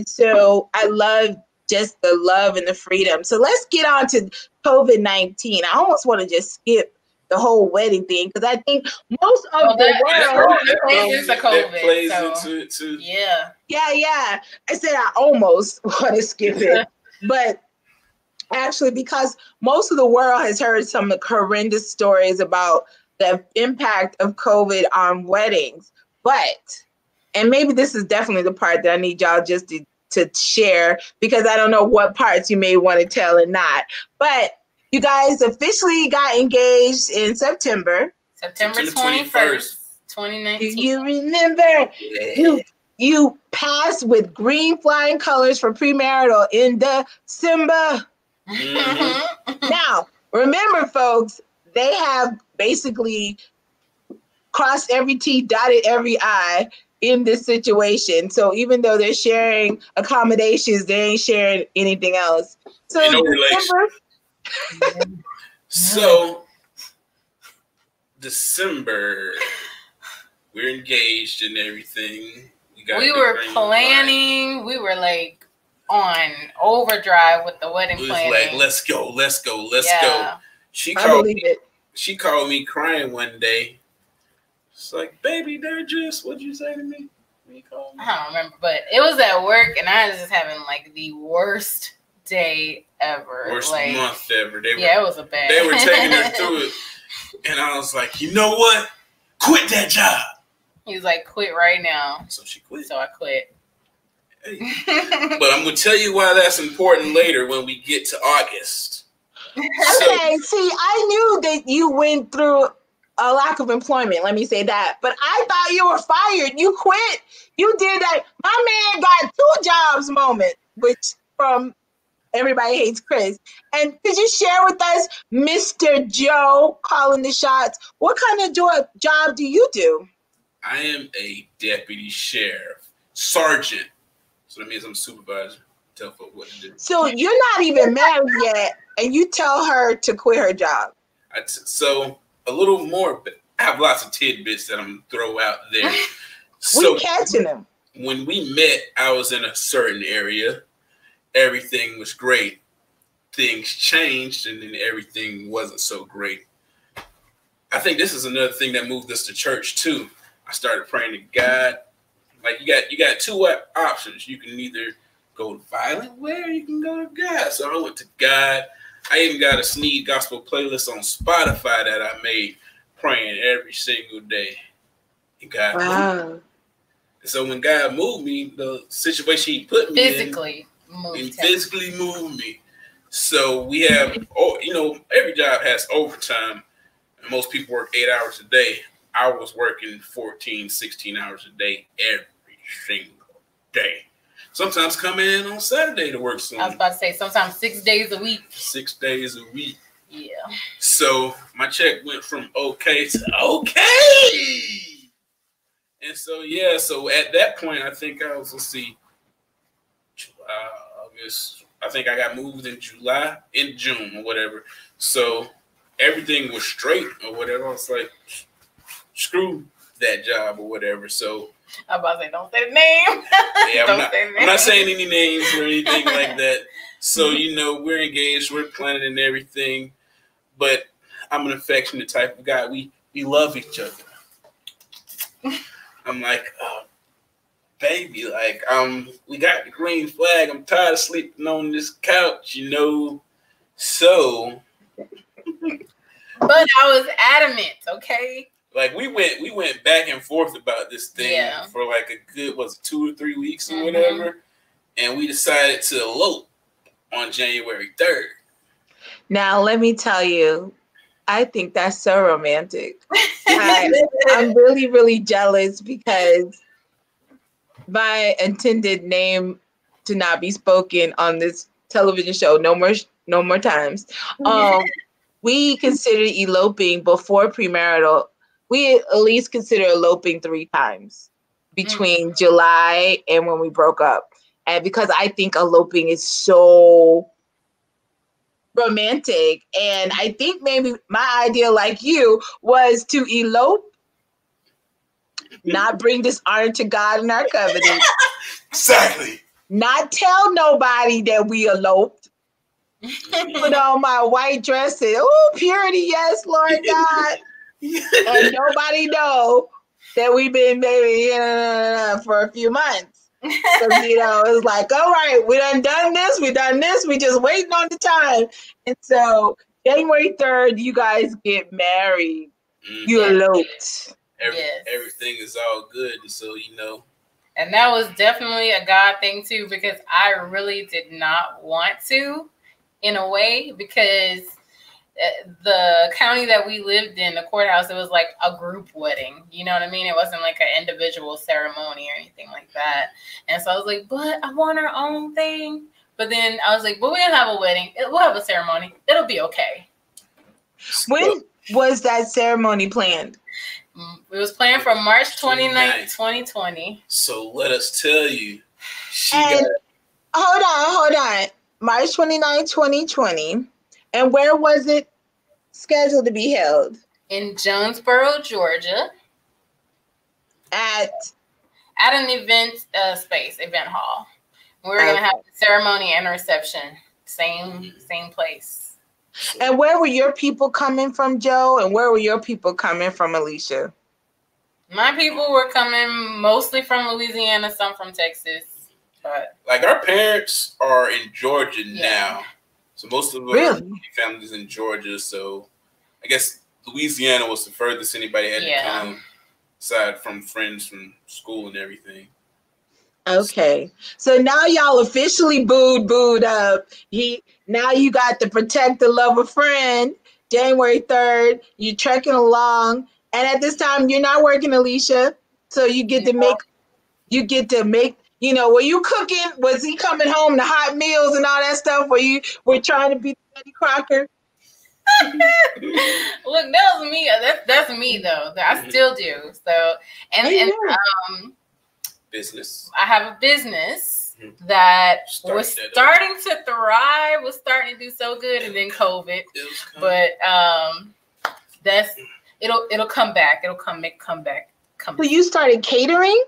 so I love just the love and the freedom. So let's get on to COVID-19. I almost want to just skip the whole wedding thing because I think most of the world plays into it too. Yeah. I said I almost want to skip it, but actually, because most of the world has heard some horrendous stories about the impact of COVID on weddings. But, and maybe this is definitely the part that I need y'all just to share, because I don't know what parts you may want to tell and not. But you guys officially got engaged in September 21st, 2019. Do you remember? Yeah. You passed with green flying colors for premarital in December. Mm-hmm. Now, remember, folks, they have basically crossed every T, dotted every I in this situation. So even though they're sharing accommodations, they ain't sharing anything else. So no relation. So December, we're engaged and everything. We were planning. We were like on overdrive with the wedding planning. Like, let's go. She called me crying one day. It's like, baby, they're just, what'd you say to me? I don't remember, but it was at work, and I was just having like the worst day ever. Worst like, month ever. It was a bad. They were taking her through it, and I was like, you know what? Quit that job. He was like, quit right now. So she quit. So I quit. Hey. But I'm going to tell you why that's important later when we get to August. Okay, see, I knew that you went through a lack of employment, let me say that. But I thought you were fired. You quit. You did that. My man got 2 jobs moment, which from Everybody Hates Chris. And could you share with us, Mr. Joe, calling the shots? What kind of job do you do? I am a deputy sheriff, sergeant. So that means I'm a supervisor. Tell folks what to do. So you're not even married yet, and you tell her to quit her job. So a little more, but I have lots of tidbits that I'm going to throw out there. So we catching them. When we met, I was in a certain area. Everything was great. Things changed, and then everything wasn't so great. I think this is another thing that moved us to church too. I started praying to God. Like you got 2 options. You can either go the violent way or you can go to God. So I went to God. I even got a Sneed gospel playlist on Spotify that I made praying every single day. And God moved me. And so when God moved me, the situation he put me physically moved me. So we have, every job has overtime. And most people work 8 hours a day. I was working 14, 16 hours a day every single day. Sometimes come in on Saturday to work some. I was about to say sometimes 6 days a week. 6 days a week. Yeah. So my check went from okay to okay. And so, yeah, so at that point, I think I was, let's see, August. I think I got moved in June or whatever. So everything was straight or whatever. I was like, screw that job or whatever. So I'm about to say, don't say the name. Yeah, I'm not saying any names or anything like that. So, we're engaged, we're planning and everything. But I'm an affectionate type of guy. We love each other. I'm like, baby, like, we got the green flag. I'm tired of sleeping on this couch, So, but I was adamant, okay? Like we went back and forth about this thing for like a good 2 or 3 weeks or whatever, and we decided to elope on January 3rd. Now, let me tell you, I think that's so romantic. I'm really, really jealous because my intended name to not be spoken on this television show no more times. We considered eloping before premarital. We at least consider eloping 3 times between July and when we broke up. And because I think eloping is so romantic. And I think maybe my idea, like you, was to elope, not bring dishonor to God in our covenant. Exactly. Not tell nobody that we eloped. Put on my white dress and, purity, yes, Lord God. And nobody know that we've been maybe for a few months. So, it's like, all right, we done this, we just waiting on the time. And so January 3rd, you guys get married. You eloped. Everything is all good. So, And that was definitely a God thing too, because I really did not want to, in a way, because the county that we lived in, the courthouse, it was like a group wedding. You know what I mean? It wasn't like an individual ceremony or anything like that. And so I was like, but I want our own thing. But then I was like, but we'll have a wedding. We'll have a ceremony. It'll be okay. When was that ceremony planned? It was planned for March 29th, 2020. So let us tell you, hold on. March 29th, 2020. And where was it scheduled to be held? In Jonesboro, Georgia. At an event event hall. We were going to have the ceremony and reception. Same place. And where were your people coming from, Joe? And where were your people coming from, Alicia? My people were coming mostly from Louisiana, some from Texas. But like our parents are in Georgia now. So most of our families in Georgia. So I guess Louisiana was the furthest anybody had to come, aside from friends from school and everything. Okay. So now y'all officially booed up. Now you got to protect the love of friend. January 3rd, you're trekking along. And at this time, you're not working, Alicia. So you get to make, were you cooking? Was he coming home to hot meals and all that stuff? Were you trying to be Betty Crocker? Look, that was me. That's me though. I still do. So business. I have a business that was starting to thrive, was starting to do so good, and then COVID. But it'll come back. It'll come back. So you started catering?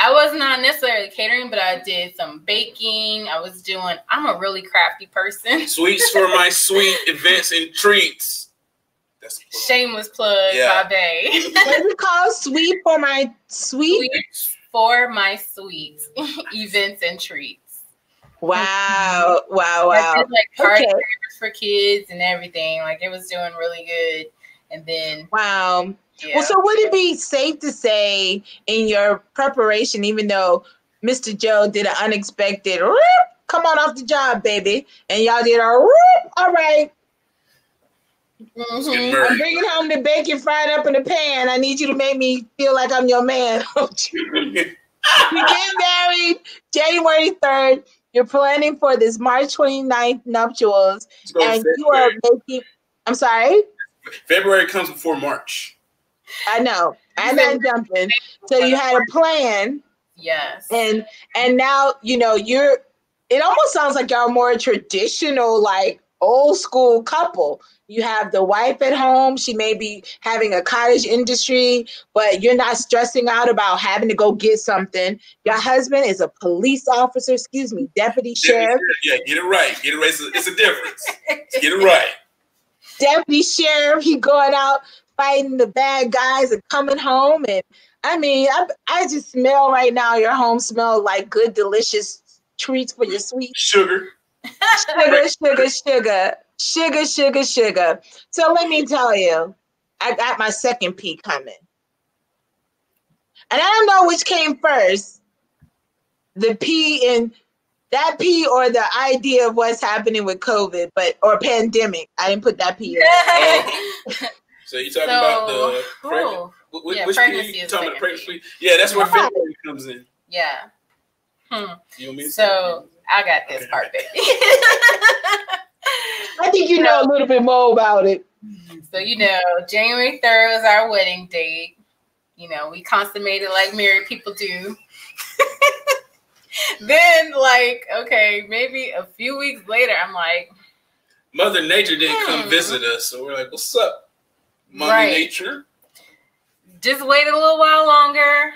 I was not necessarily catering, but I did some baking. I'm a really crafty person. Sweets for my sweet events and treats. That's shameless plug by Bay. What is it called? Sweet for my sweet? Sweets for my sweet events and treats. Wow. I did like party for kids and everything. Like it was doing really good. And then wow. Yeah. Well, so would it be safe to say in your preparation, even though Mr. Joe did an unexpected come on off the job, baby, and y'all did all right. I'm bringing home the bacon fried up in the pan. I need you to make me feel like I'm your man. You get married January 3rd. You're planning for this March 29th nuptials, and you are making I'm sorry? February comes before March. I know. I'm not jumping. So you had a plan. Yes. And now, it almost sounds like y'all more traditional, like old school couple. You have the wife at home. She may be having a cottage industry, but you're not stressing out about having to go get something. Your husband is a police officer, deputy sheriff. Yeah, get it right. Get it right. It's a difference. Get it right. Deputy sheriff, he going out fighting the bad guys and coming home. And I mean, I just smell right now, your home smells like good, delicious treats for your sweet sugar. Sugar. So let me tell you, I got my second P coming. And I don't know which came first, the P in that P or the idea of what's happening with COVID, or pandemic. I didn't put that P in. So you talking about the which pregnancy? You talking about the pregnancy? Yeah, that's where February comes in. Yeah. You know me? So I got this part, baby. I think you know a little bit more about it. So January 3rd was our wedding date. We consummated like married people do. Then, maybe a few weeks later, I'm like, Mother Nature didn't come visit us, so we're like, "What's up, Mother Nature?" Just wait a little while longer.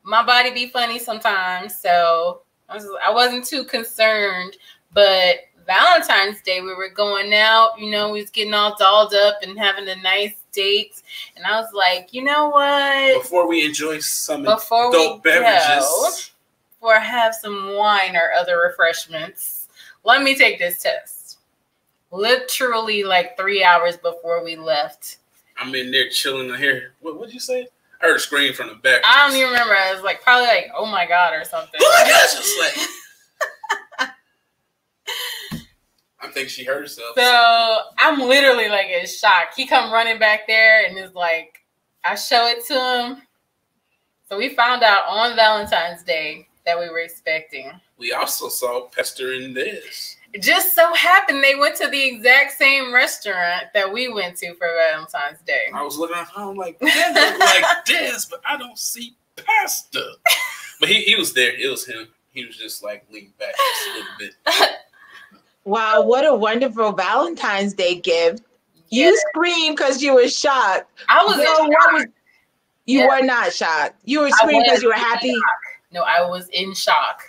My body be funny sometimes, so I wasn't too concerned. But Valentine's Day, we were going out. We was getting all dolled up and having a nice date, and I was like, you know what? Before we enjoy some adult beverages. Or have some wine or other refreshments, let me take this test. Literally 3 hours before we left. I'm in there chilling here. What did you say? I heard a scream from the back. I don't even remember. I was probably oh my God or something. Oh my gosh, I'm thinking she hurt herself. So I'm literally in shock. He come running back there and is I show it to him. So we found out on Valentine's Day that we were expecting. We also saw Pester and this. It just so happened they went to the exact same restaurant that we went to for Valentine's Day. I was looking at him like, that look like this, but I don't see Pester. But he was there. It was him. He was just leaned back just a little bit. Wow, what a wonderful Valentine's Day gift. Yeah. You screamed because you were shocked. I was shocked. You were not shocked. You were screaming because you were happy. No, I was in shock.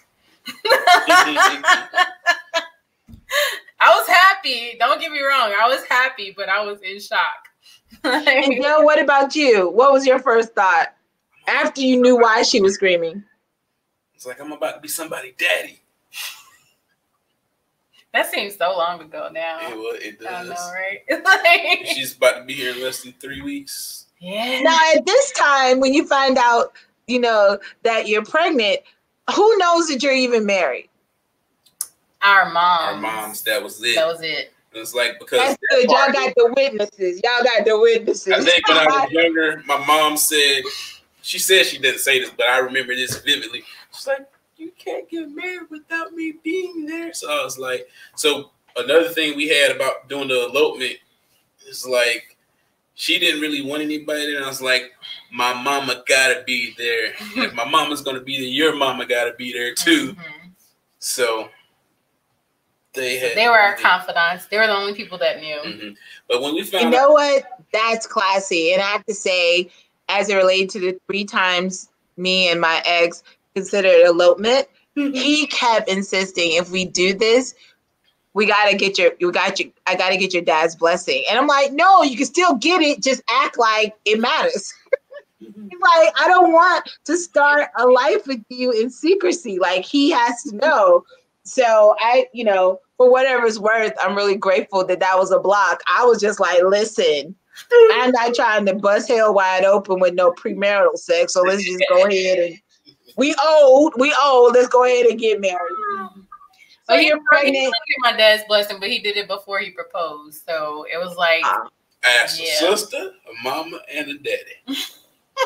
I was happy. Don't get me wrong. I was happy, but I was in shock. And Joe, what about you? What was your first thought after you knew why she was screaming? It's I'm about to be somebody's daddy. That seems so long ago now. It does. I know, right? She's about to be here in less than 3 weeks. Yeah. Now, at this time, when you find out, that you're pregnant, who knows that you're even married? Our moms. Our moms. That was it. That was it. It's because that's good. Y'all got the witnesses. I think when I was younger, my mom said, she said she didn't say this, but I remember this vividly. She's like, you can't get married without me being there. So I was like, so another thing we had about doing the elopement is she didn't really want anybody there. And I was like, my mama gotta be there. If my mama's gonna be there, your mama gotta be there too. Mm-hmm. So they were our confidants. They were the only people that knew. Mm-hmm. But when we found out, what? That's classy. And I have to say, as it related to the 3 times me and my ex considered elopement, he kept insisting, if we do this, I gotta get your dad's blessing. And I'm like, no, you can still get it. Just act like it matters. He's like, I don't want to start a life with you in secrecy. He has to know. So I, for whatever it's worth, I'm really grateful that was a block. I was just like, listen, I'm not trying to bust hell wide open with no premarital sex. So let's just go ahead and we old. Let's go ahead and get married. So you're pregnant. He didn't get my dad's blessing, but he did it before he proposed. So it was ask a sister, a mama, and a daddy.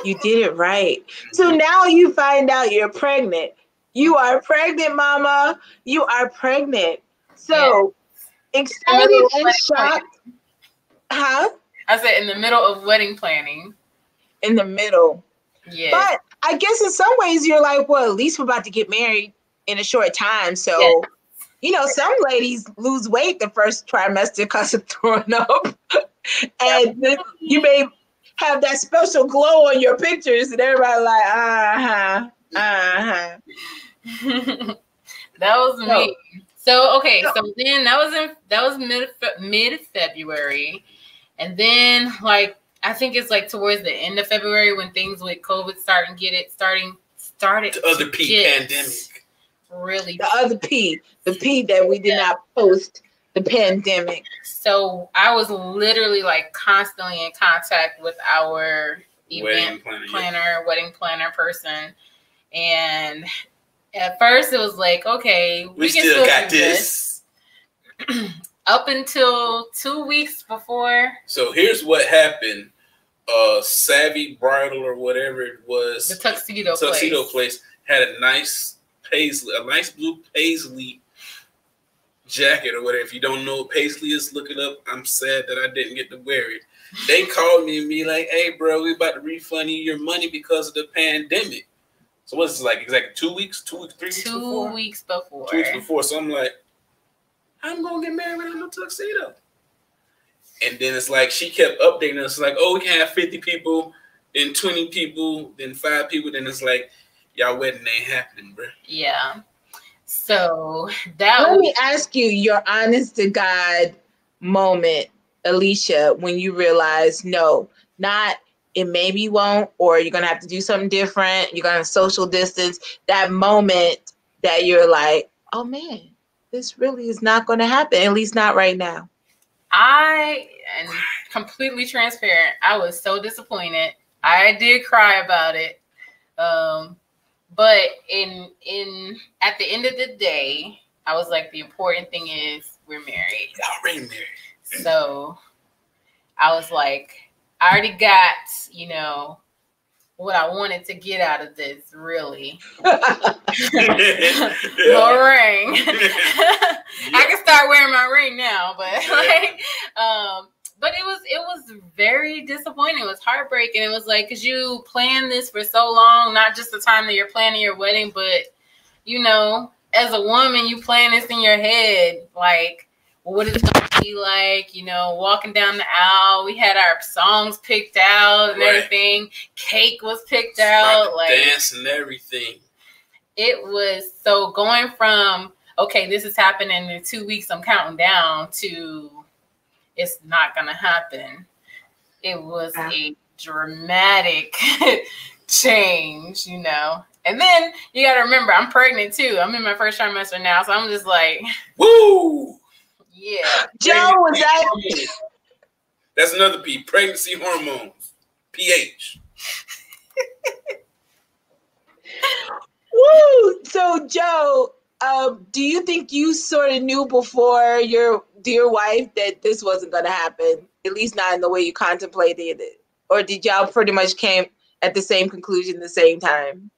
You did it right. So now you find out you're pregnant. You are pregnant, mama. You are pregnant. So excited and shocked. Huh? I said in the middle of wedding planning. In the middle. Yeah. But I guess in some ways you're like, well, at least we're about to get married in a short time. So, you know, some ladies lose weight the first trimester because of throwing up. And then you may have that special glow on your pictures and everybody like, that was me. So okay, so then that was mid February, and then like I think it's like towards the end of February when things with COVID started the other P pandemic. Really, the other P, the P that we did not post the pandemic. So I was literally like constantly in contact with our wedding planner person, and at first it was like, okay, we still got this. Up until 2 weeks before. So here's what happened. Savvy Bridal or whatever it was, the tuxedo place had a nice blue paisley jacket or whatever. If you don't know what paisley is, look it up. I'm sad that I didn't get to wear it. They called me and be like, hey bro, we about to refund you your money because of the pandemic. So what's this like? Exactly 2 weeks? 3 weeks before? 2 weeks before. 2 weeks before. So I'm like, I'm gonna get married without no tuxedo. And then it's like she kept updating us like, oh, we can have 50 people, then 20 people, then 5 people. Then it's like, y'all wedding ain't happening, bro. Yeah. So let me ask you your honest to God moment, Alicia, when you realize no, not it maybe won't, or you're gonna have to do something different, you're gonna social distance, that moment that you're like, oh man, this really is not gonna happen, at least not right now. I am completely transparent. I was so disappointed. I did cry about it. But at the end of the day, I was like, the important thing is we're married. Already married. So I was like, I already got, you know, what I wanted to get out of this, really. My ring. I can start wearing my ring now, but like, but it was very disappointing. It was heartbreaking. It was like, because you planned this for so long, not just the time that you're planning your wedding, but, you know, as a woman, you plan this in your head, like, what is it going to be like, you know, walking down the aisle. We had our songs picked out and everything. Cake was picked out. Like dance and everything. It was so going from, okay, this is happening in 2 weeks, I'm counting down, to it's not going to happen. It was a dramatic change, you know. And then you got to remember, I'm pregnant too. I'm in my first trimester now. So I'm just like, woo! Yeah. Joe, was that? That's another P. Pregnancy hormones. PH. Woo! So, Joe, do you think you sort of knew before your dear wife that this wasn't going to happen? At least not in the way you contemplated it. Or did y'all pretty much came at the same conclusion at the same time?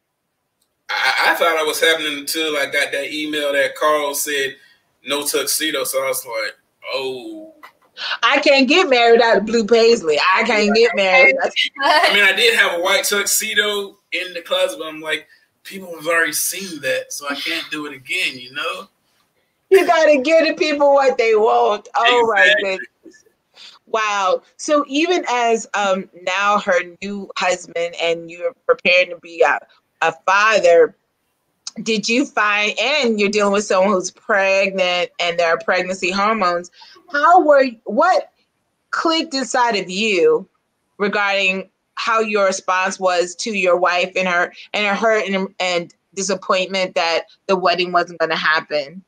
I thought it was happening until I got that email that Carl said no tuxedo. So I was like, oh. I can't get married out of blue paisley. I can't get married. I mean, I did have a white tuxedo in the closet, but I'm like, people have already seen that, so I can't do it again, you know? You got to give the people what they want. Oh, exactly. My goodness. Wow. So even as now her new husband and you're preparing to be a father, did you find, and you're dealing with someone who's pregnant and there are pregnancy hormones, what clicked inside of you regarding how your response was to your wife and her hurt and disappointment that the wedding wasn't going to happen?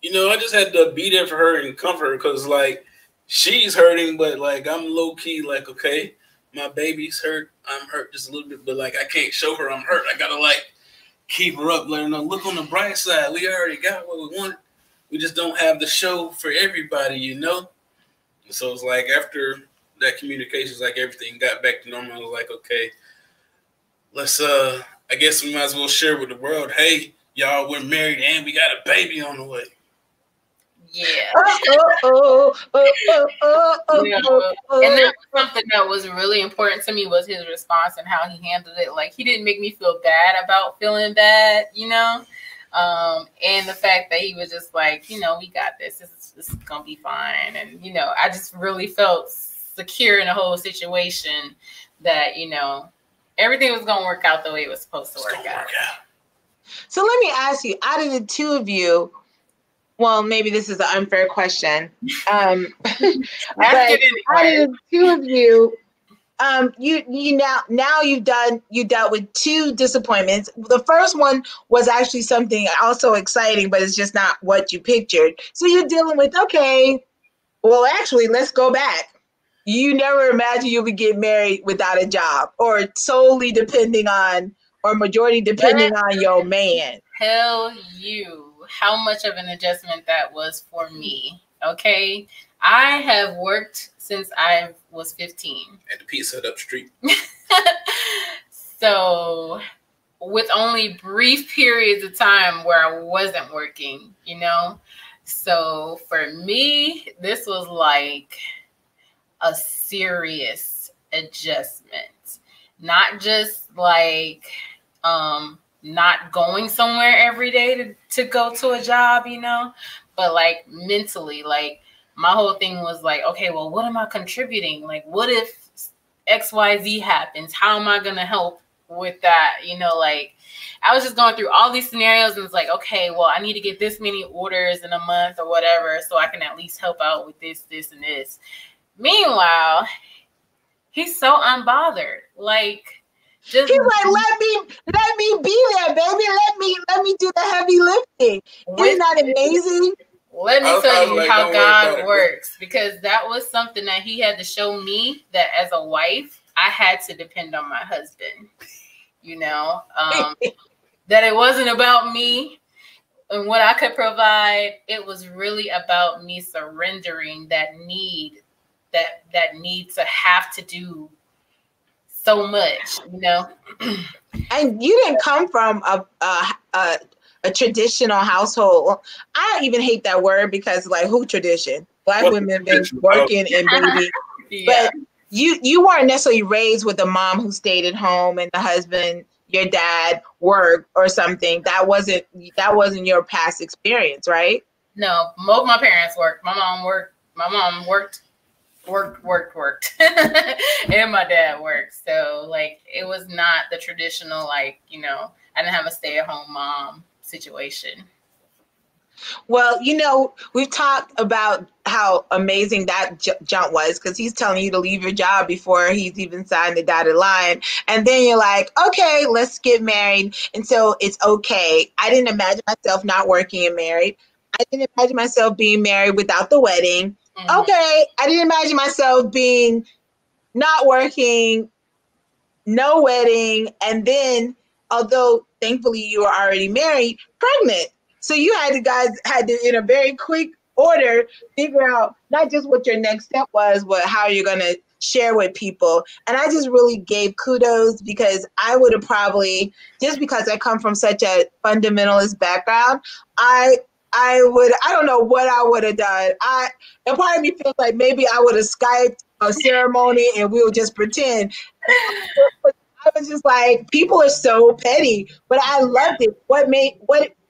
You know, I just had to be there for her and comfort her because, like, she's hurting, but, like, I'm low-key, like, okay, my baby's hurt. I'm hurt just a little bit, but, like, I can't show her I'm hurt. I got to, like, keep her up, let her know, look on the bright side. We already got what we wanted. We just don't have the show for everybody, you know? And so it's like after that communication, it's like everything got back to normal. I was like, okay, let's, I guess we might as well share with the world, hey, y'all, we're married and we got a baby on the way. Yeah. And that was something that was really important to me was his response and how he handled it. Like, he didn't make me feel bad about feeling bad, and the fact that he was just like, we got this. This is gonna be fine. And I just really felt secure in the whole situation that everything was gonna work out the way it was supposed to work out. So let me ask you, out of the two of you, well, maybe this is an unfair question. But out of the two of you, you now you dealt with two disappointments. The first one was actually something also exciting, but it's just not what you pictured. So you're dealing with, okay, well, actually, let's go back. You never imagined you would get married without a job, or solely depending on, or majority depending on your man. Tell you how much of an adjustment that was for me. Okay, I have worked since I was 15 at the Pizza Hut up the street. So with only brief periods of time where I wasn't working, so for me, this was like a serious adjustment. Not just like not going somewhere every day to go to a job, but like mentally, like my whole thing was like, okay, well, what am I contributing? Like, what if XYZ happens? How am I going to help with that? Like I was just going through all these scenarios and it's like, okay, well, I need to get this many orders in a month or whatever, so I can at least help out with this, and this. Meanwhile, he's so unbothered. Like, he's like, let me be there, baby. Let me do the heavy lifting. Isn't that amazing? Let me tell you how God works, because that was something that he had to show me, that as a wife, I had to depend on my husband, that it wasn't about me and what I could provide. It was really about me surrendering that need to have to do so much, And you didn't come from a traditional household. I even hate that word, because like, who tradition? Black women have been working and baby. Yeah. But you weren't necessarily raised with a mom who stayed at home and the husband, your dad, worked or something. That wasn't your past experience, right? No, both of my parents worked. My mom worked. And my dad worked. So like, it was not the traditional, like, I didn't have a stay-at-home mom situation. Well, we've talked about how amazing that jump was, because he's telling you to leave your job before he's even signed the dotted line. And then you're like, okay, let's get married. And so it's okay. I didn't imagine myself not working and married. I didn't imagine myself being married without the wedding. Mm-hmm. Okay, I didn't imagine myself being not working, no wedding, and then, although thankfully you were already married, pregnant. So you guys had to, in a very quick order, figure out not just what your next step was, but how you're going to share with people. And I just really gave kudos, because I would have probably, just because I come from such a fundamentalist background, I don't know what I would have done. And part of me feels like maybe I would have Skyped a ceremony and we would just pretend. I was just like, people are so petty, but I loved it. What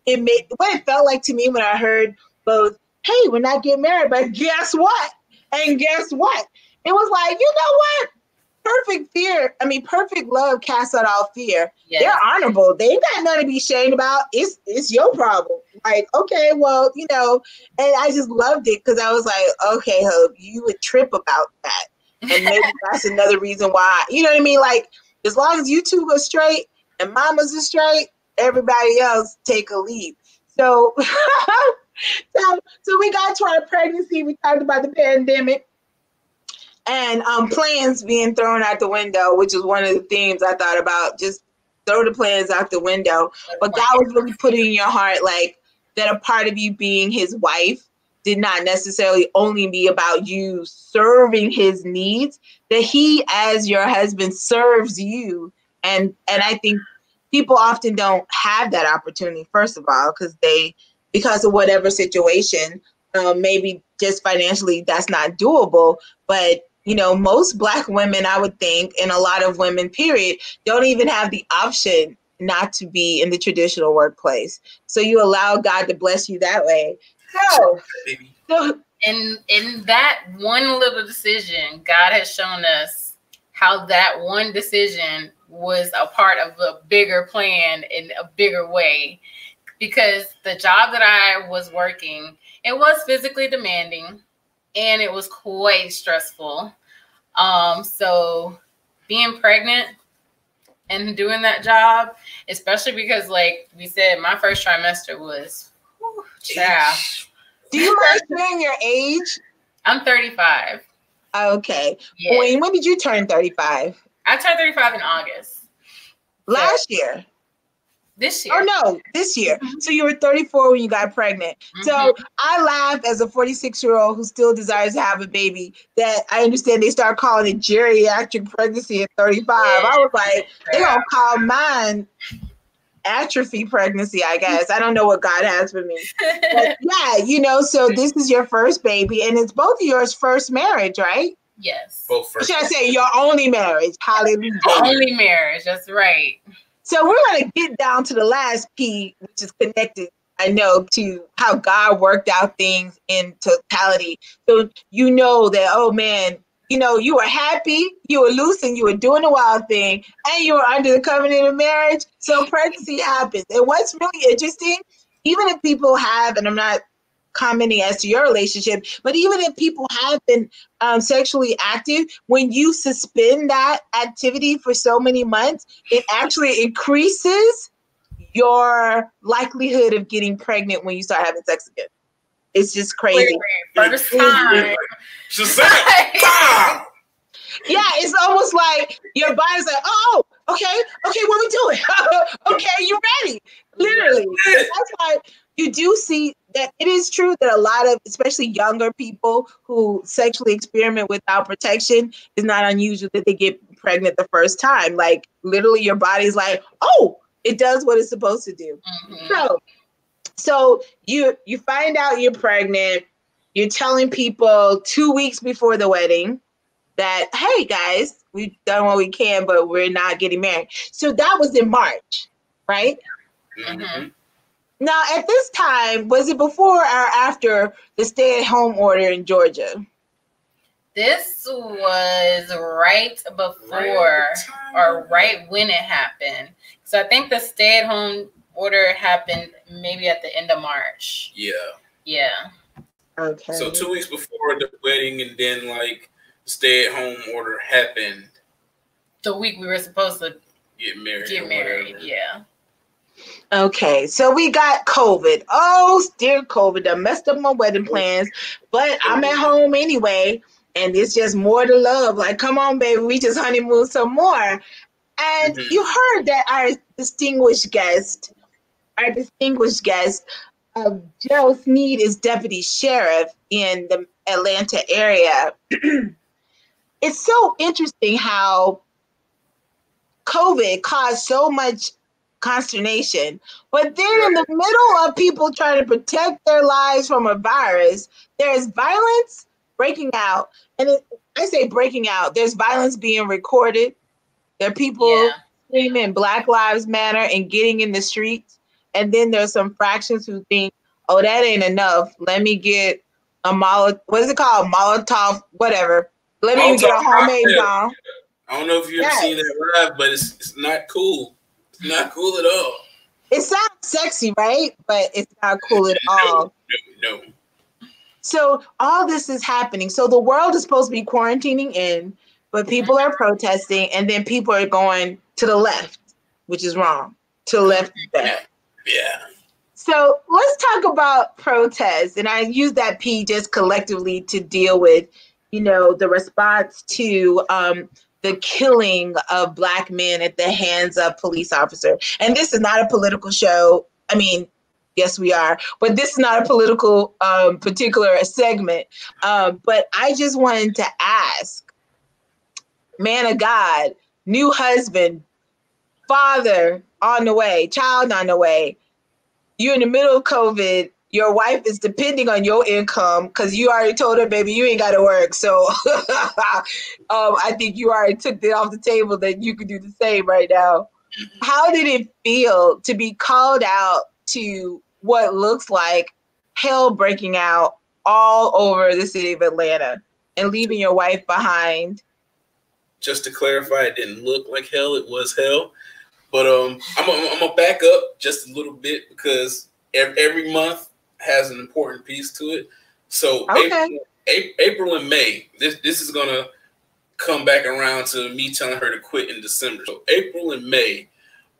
it felt like to me when I heard both, hey, we're not getting married, but guess what? And guess what? It was like, you know what? Perfect love casts out all fear. Yes. They're honorable. They ain't got nothing to be ashamed about. It's your problem. Like, okay, well, and I just loved it, because I was like, okay, Hope, you would trip about that. And maybe that's another reason why, you know what I mean? Like, as long as you two go straight and mamas are straight, everybody else take a leap. So, so we got to our pregnancy. We talked about the pandemic. And plans being thrown out the window, which is one of the themes I thought about. Just throw the plans out the window. But God was really putting in your heart, like, that a part of you being his wife did not necessarily only be about you serving his needs, that he, as your husband, serves you. And I think people often don't have that opportunity, first of all, because of whatever situation. maybe just financially that's not doable. But, most Black women, I would think, and a lot of women, period, don't even have the option not to be in the traditional workplace. So you allow God to bless you that way. So in that one little decision, God has shown us how that one decision was a part of a bigger plan in a bigger way. Because the job that I was working, it was physically demanding and it was quite stressful. So being pregnant and doing that job, especially because, like we said, my first trimester was, child. Do you mind sharing your age? I'm 35. Okay. Yes. When did you turn 35? I turned 35 in August. Last year? This year. Oh, no, this year. Mm-hmm. So you were 34 when you got pregnant. Mm-hmm. So I laugh as a 46-year-old who still desires to have a baby that I understand they start calling it geriatric pregnancy at 35. Yeah. I was like, they're going to call mine atrophy pregnancy, I guess. I don't know what God has for me. But yeah, so this is your first baby, and it's both of yours first marriage, right? Yes. Both first. Should I say your only marriage? Hallelujah. Only marriage, that's right. So we're going to get down to the last P, which is connected, I know, to how God worked out things in totality. So you know that, oh man, you were happy, you were loose, and you were doing the wild thing, and you were under the covenant of marriage. So pregnancy happens. And what's really interesting, even if people have, and I'm not commenting as to your relationship, but even if people have been sexually active, when you suspend that activity for so many months, it actually increases your likelihood of getting pregnant when you start having sex again. It's just crazy. First time. Yeah, it's almost like your body's like, oh, okay, what we doing? Okay, you ready? Literally. That's why you do see that it is true that a lot of, especially younger people who sexually experiment without protection, is not unusual that they get pregnant the first time. Like literally your body's like, oh, it does what it's supposed to do. Mm-hmm. So you find out you're pregnant, you're telling people 2 weeks before the wedding that, hey guys, we've done what we can, but we're not getting married. So that was in March, right? Mm-hmm. Now, at this time, was it before or after the stay-at-home order in Georgia? This was right before or right when it happened. So I think the stay-at-home order happened maybe at the end of March. Yeah. Okay. So 2 weeks before the wedding, and then like the stay-at-home order happened. The week we were supposed to get married. Yeah. Okay, so we got COVID. Oh, dear COVID, that messed up my wedding plans. But I'm at home anyway, and it's just more to love. Like, come on, baby, we just honeymoon some more. And you heard that our distinguished guest, Joe Sneed, is deputy sheriff in the Atlanta area. It's so interesting how COVID caused so much consternation, but then in the middle of people trying to protect their lives from a virus, there's violence breaking out. And I say breaking out, there's violence being recorded. There are people screaming Black Lives Matter and getting in the streets. And then there's some fractions who think, oh, that ain't enough. Let me get a Molotov, whatever. Let me get a homemade bomb. I don't know if you've ever seen that live, but it's not cool. It's not cool at all. It sounds sexy, right? But it's not cool at all. No. So all this is happening. So the world is supposed to be quarantining in, but people are protesting, and then people are going to the left, which is wrong. To the left is better. Yeah. So let's talk about protests. And I use that P just collectively to deal with, the response to the killing of Black men at the hands of police officers. And this is not a political show. I mean, yes, we are, but this is not a political particular segment. But I just wanted to ask, man of God, new husband, father on the way, child on the way, you're in the middle of COVID, your wife is depending on your income because you already told her, baby, you ain't got to work. So I think you already took that off the table that you could do the same right now. How did it feel to be called out to what looks like hell breaking out all over the city of Atlanta and leaving your wife behind? Just to clarify, it didn't look like hell. It was hell. But I'm gonna back up just a little bit because every month has an important piece to it. So Okay. April and May, this is gonna come back around to me telling her to quit in December. So April and May,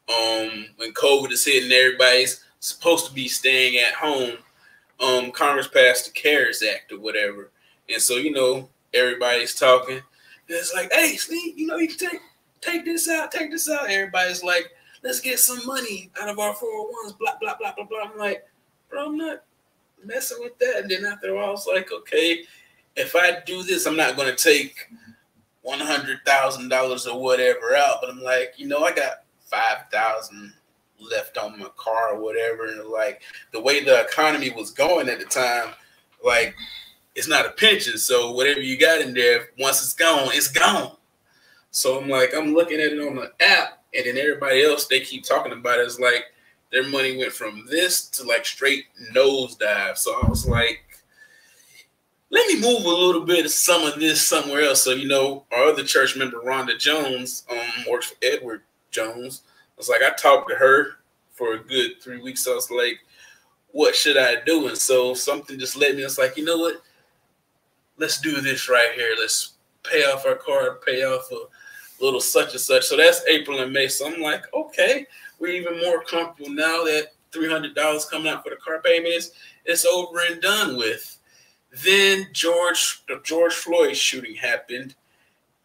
when COVID is hitting, everybody's supposed to be staying at home. Congress passed the CARES Act or whatever, and so everybody's talking. It's like, hey, Steve, you can take this out, take this out. Everybody's like, let's get some money out of our 401s, blah, blah, blah, blah, blah. I'm like, bro, I'm not messing with that. And then after a while, I was like, okay, if I do this, I'm not going to take $100,000 or whatever out. But I'm like, I got $5,000 left on my car or whatever. And like the way the economy was going at the time, like, it's not a pension, so whatever you got in there, once it's gone, it's gone. So I'm looking at it on the app, and then everybody else, they keep talking about it. It's like their money went from this to like straight nosedive. So I was like, let me move a little bit of some of this somewhere else. So, our other church member, Rhonda Jones, works for Edward Jones. I was like, I talked to her for a good 3 weeks. So I was like, what should I do? And so something just led me. It's like, you know what? Let's do this right here. Let's pay off our car, pay off a little such and such. So that's April and May. So I'm like, okay, we're even more comfortable now that $300 coming out for the car payments. It's over and done with. Then the George Floyd shooting happened.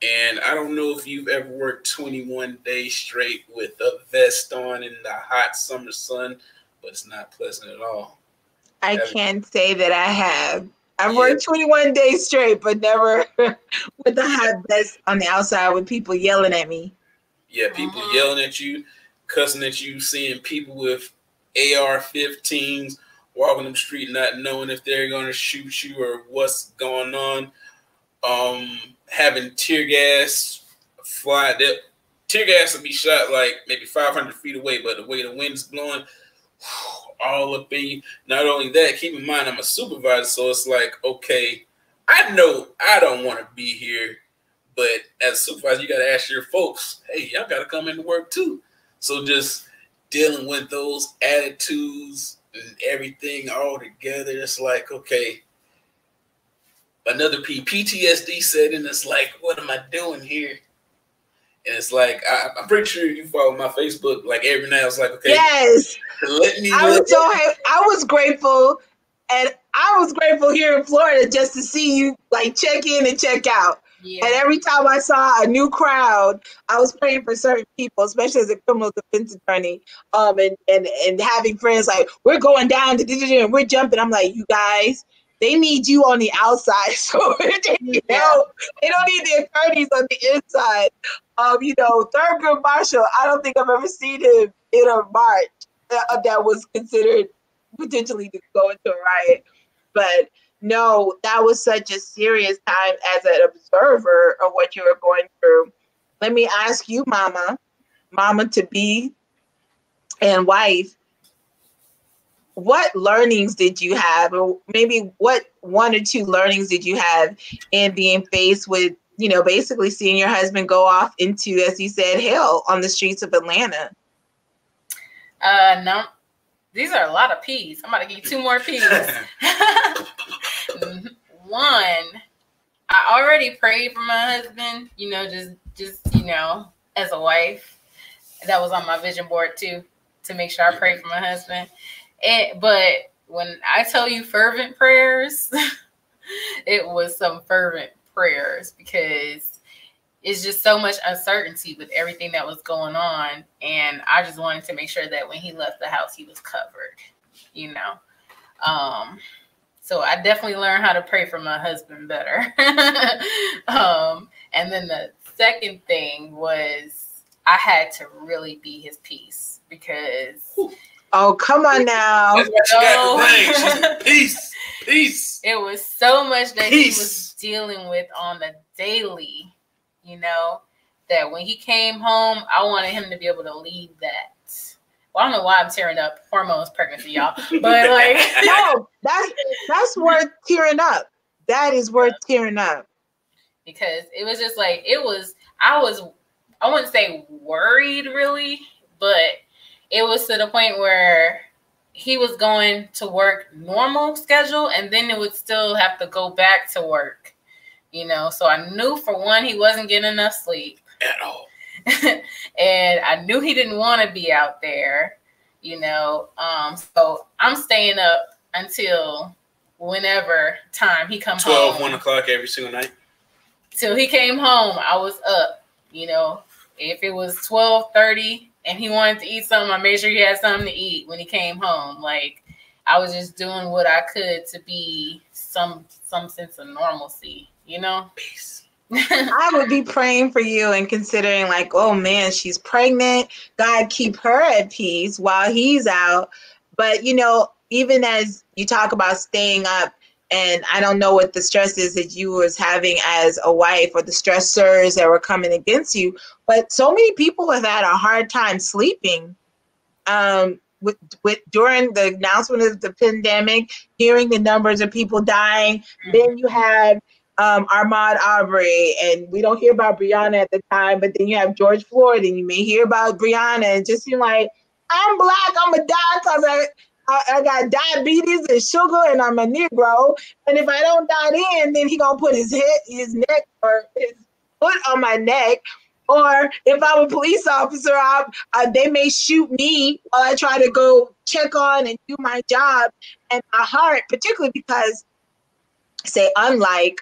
And I don't know if you've ever worked 21 days straight with a vest on in the hot summer sun, but it's not pleasant at all. I can't say that I have. I've worked 21 days straight, but never with the hot vest on the outside with people yelling at me. Yeah, people yelling at you, cussing at you, seeing people with AR-15s walking the street, not knowing if they're going to shoot you or what's going on. Having tear gas fly. Tear gas will be shot like maybe 500 feet away, but the way the wind's blowing, all up in you. Not only that, keep in mind I'm a supervisor, so it's like, okay, I know I don't want to be here, but as a supervisor, you got to ask your folks, hey, y'all got to come into work too. So just dealing with those attitudes and everything all together, it's like, okay, another PTSD set in. It's like, what am I doing here? And it's like, I'm pretty sure you follow my Facebook. Like every night, I was like, okay, yes. I was grateful, and I was grateful here in Florida just to see you like check in and check out. Yeah. And every time I saw a new crowd, I was praying for certain people, especially as a criminal defense attorney, and having friends like, we're going down to and we're jumping. I'm like, you guys, they need you on the outside, so they don't need the attorneys on the inside. Thurgood Marshall, I don't think I've ever seen him in a march that was considered potentially to go into a riot. But no, that was such a serious time as an observer of what you were going through. Let me ask you, mama to be and wife, what learnings did you have, or maybe what one or two learnings did you have in being faced with, basically seeing your husband go off into, as you said, hell on the streets of Atlanta? No, these are a lot of P's. I'm about to give you two more P's. One, I already prayed for my husband, just as a wife. That was on my vision board too, to make sure I pray for my husband. But when I tell you fervent prayers, it was some fervent prayers because it's just so much uncertainty with everything that was going on. And I just wanted to make sure that when he left the house, he was covered, So I definitely learned how to pray for my husband better. And then the second thing was I had to really be his peace because Oh, come on now. That's what she got to think. She's peace. Peace. It was so much that Peace. he was dealing with on the daily, you know, that when he came home, I wanted him to be able to lead that. Well, I don't know why I'm tearing up. Hormones, pregnancy, y'all. But like, no, that's worth tearing up. That is worth tearing up. Because it was just like, I wouldn't say worried really, but it was to the point where he was going to work normal schedule and then it would still have to go back to work, you know? So I knew for one, he wasn't getting enough sleep. At all. And I knew he didn't want to be out there, you know? So I'm staying up until whenever time he comes 12, home. 1 o'clock every single night. Till he came home, I was up, you know? If it was 12:30 and he wanted to eat something, I made sure he had something to eat when he came home. Like, I was just doing what I could to be some sense of normalcy, you know? Peace. I would be praying for you and considering like, oh man, she's pregnant. God keep her at peace while he's out. But, you know, even as you talk about staying up, and I don't know what the stress is that you was having as a wife or the stressors that were coming against you, but so many people have had a hard time sleeping with during the announcement of the pandemic, hearing the numbers of people dying. Then you had Ahmaud Arbery, and we don't hear about Breonna at the time, but then you have George Floyd, and you may hear about Breonna, and just seem like, I'm Black, I'm going to die because I got diabetes and sugar, and I'm a Negro, and if I don't die then he going to put his neck or his foot on my neck. Or if I'm a police officer, they may shoot me while I try to go check on and do my job. And my heart, particularly because, say, unlike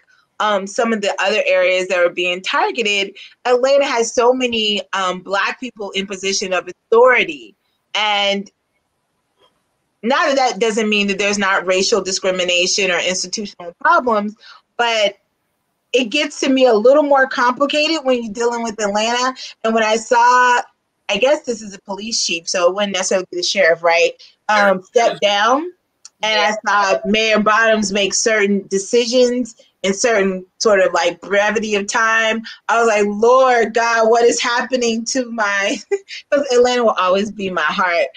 some of the other areas that are being targeted, Atlanta has so many Black people in position of authority. And now that doesn't mean that there's not racial discrimination or institutional problems, but it gets to me a little more complicated when you're dealing with Atlanta. And when I saw, I guess this is a police chief, so it wouldn't necessarily be the sheriff, right? Step down. And I saw Mayor Bottoms make certain decisions in certain sort of like brevity of time. I was like, Lord God, what is happening to my, because Atlanta will always be my heart.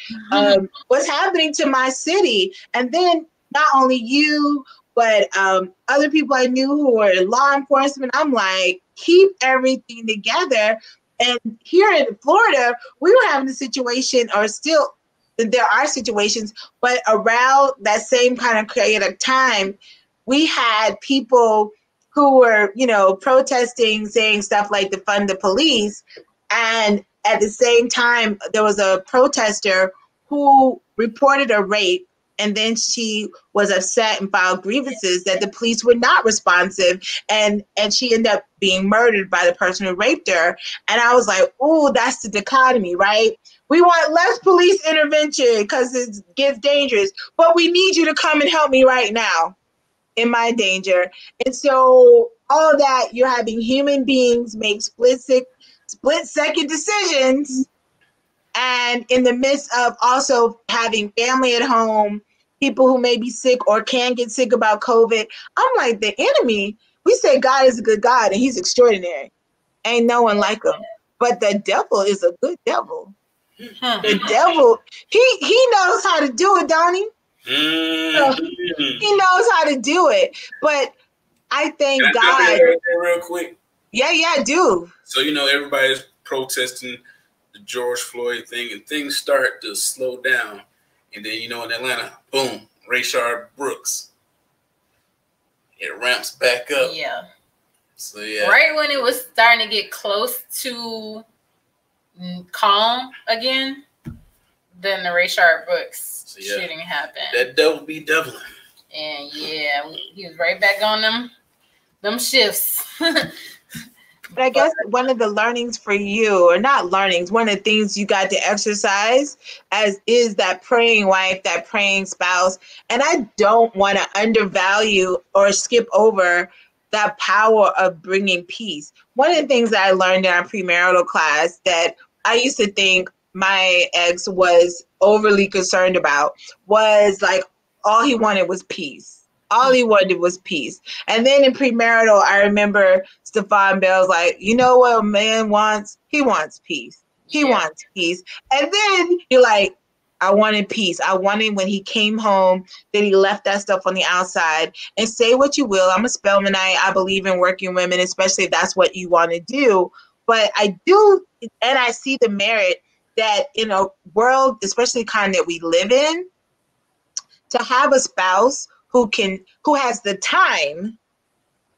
What's happening to my city? And then not only you, but other people I knew who were in law enforcement, I'm like, keep everything together. And here in Florida, we were having a situation, or still, there are situations, but around that same kind of creative time, we had people who were, you know, protesting, saying stuff like defund the police. And at the same time, there was a protester who reported a rape, and then she was upset and filed grievances that the police were not responsive, and she ended up being murdered by the person who raped her. And I was like, oh, that's the dichotomy, right? We want less police intervention because it gets dangerous, but we need you to come and help me right now in my danger. And so all that, you're having human beings make split-second decisions, and in the midst of also having family at home, people who may be sick or can get sick about COVID. I'm like, the enemy, we say God is a good God and he's extraordinary. Ain't no one like him. But the devil is a good devil. The devil, he knows how to do it, don't he? He knows how to do it. But I thank God. Real quick. Yeah, do. So, you know, everybody's protesting the George Floyd thing, and things start to slow down. And then, you know, in Atlanta, boom, Rayshard Brooks. It ramps back up. Yeah. So, yeah. Right when it was starting to get close to calm again, then the Rayshard Brooks shooting happened. That devil be deviling. And yeah, he was right back on them shifts. But I guess one of the learnings for you, or not learnings, one of the things you got to exercise is that praying wife, that praying spouse. And I don't want to undervalue or skip over that power of bringing peace. One of the things that I learned in our premarital class that I used to think my ex was overly concerned about was like all he wanted was peace. All he wanted was peace. And then in premarital, I remember Stefan Bell's like, you know what a man wants? He wants peace. He wants peace. And then you're like, I wanted peace. I wanted when he came home that he left that stuff on the outside. And say what you will. I'm a Spelmanite. I believe in working women, especially if that's what you want to do. But I do, and I see the merit that in a world, especially the kind that we live in, to have a spouse who has the time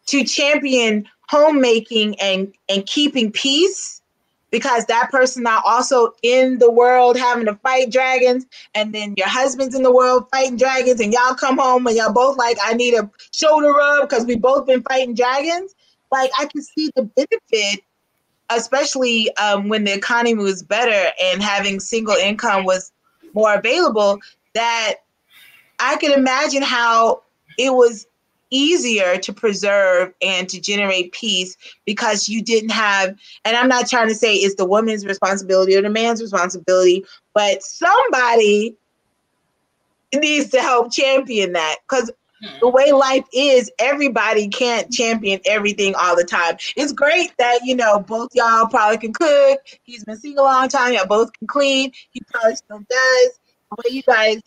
to champion homemaking and keeping peace, because that person not also in the world having to fight dragons, and then your husband's in the world fighting dragons, and y'all come home and y'all both like, I need a shoulder rub because we both been fighting dragons. Like, I can see the benefit, especially when the economy was better and having single income was more available, that I can imagine how it was easier to preserve and to generate peace because you didn't have, and I'm not trying to say it's the woman's responsibility or the man's responsibility, but somebody needs to help champion that, because the way life is, everybody can't champion everything all the time. It's great that, both y'all probably can cook. He's been single a long time. Y'all both can clean. He probably still does. The way you guys,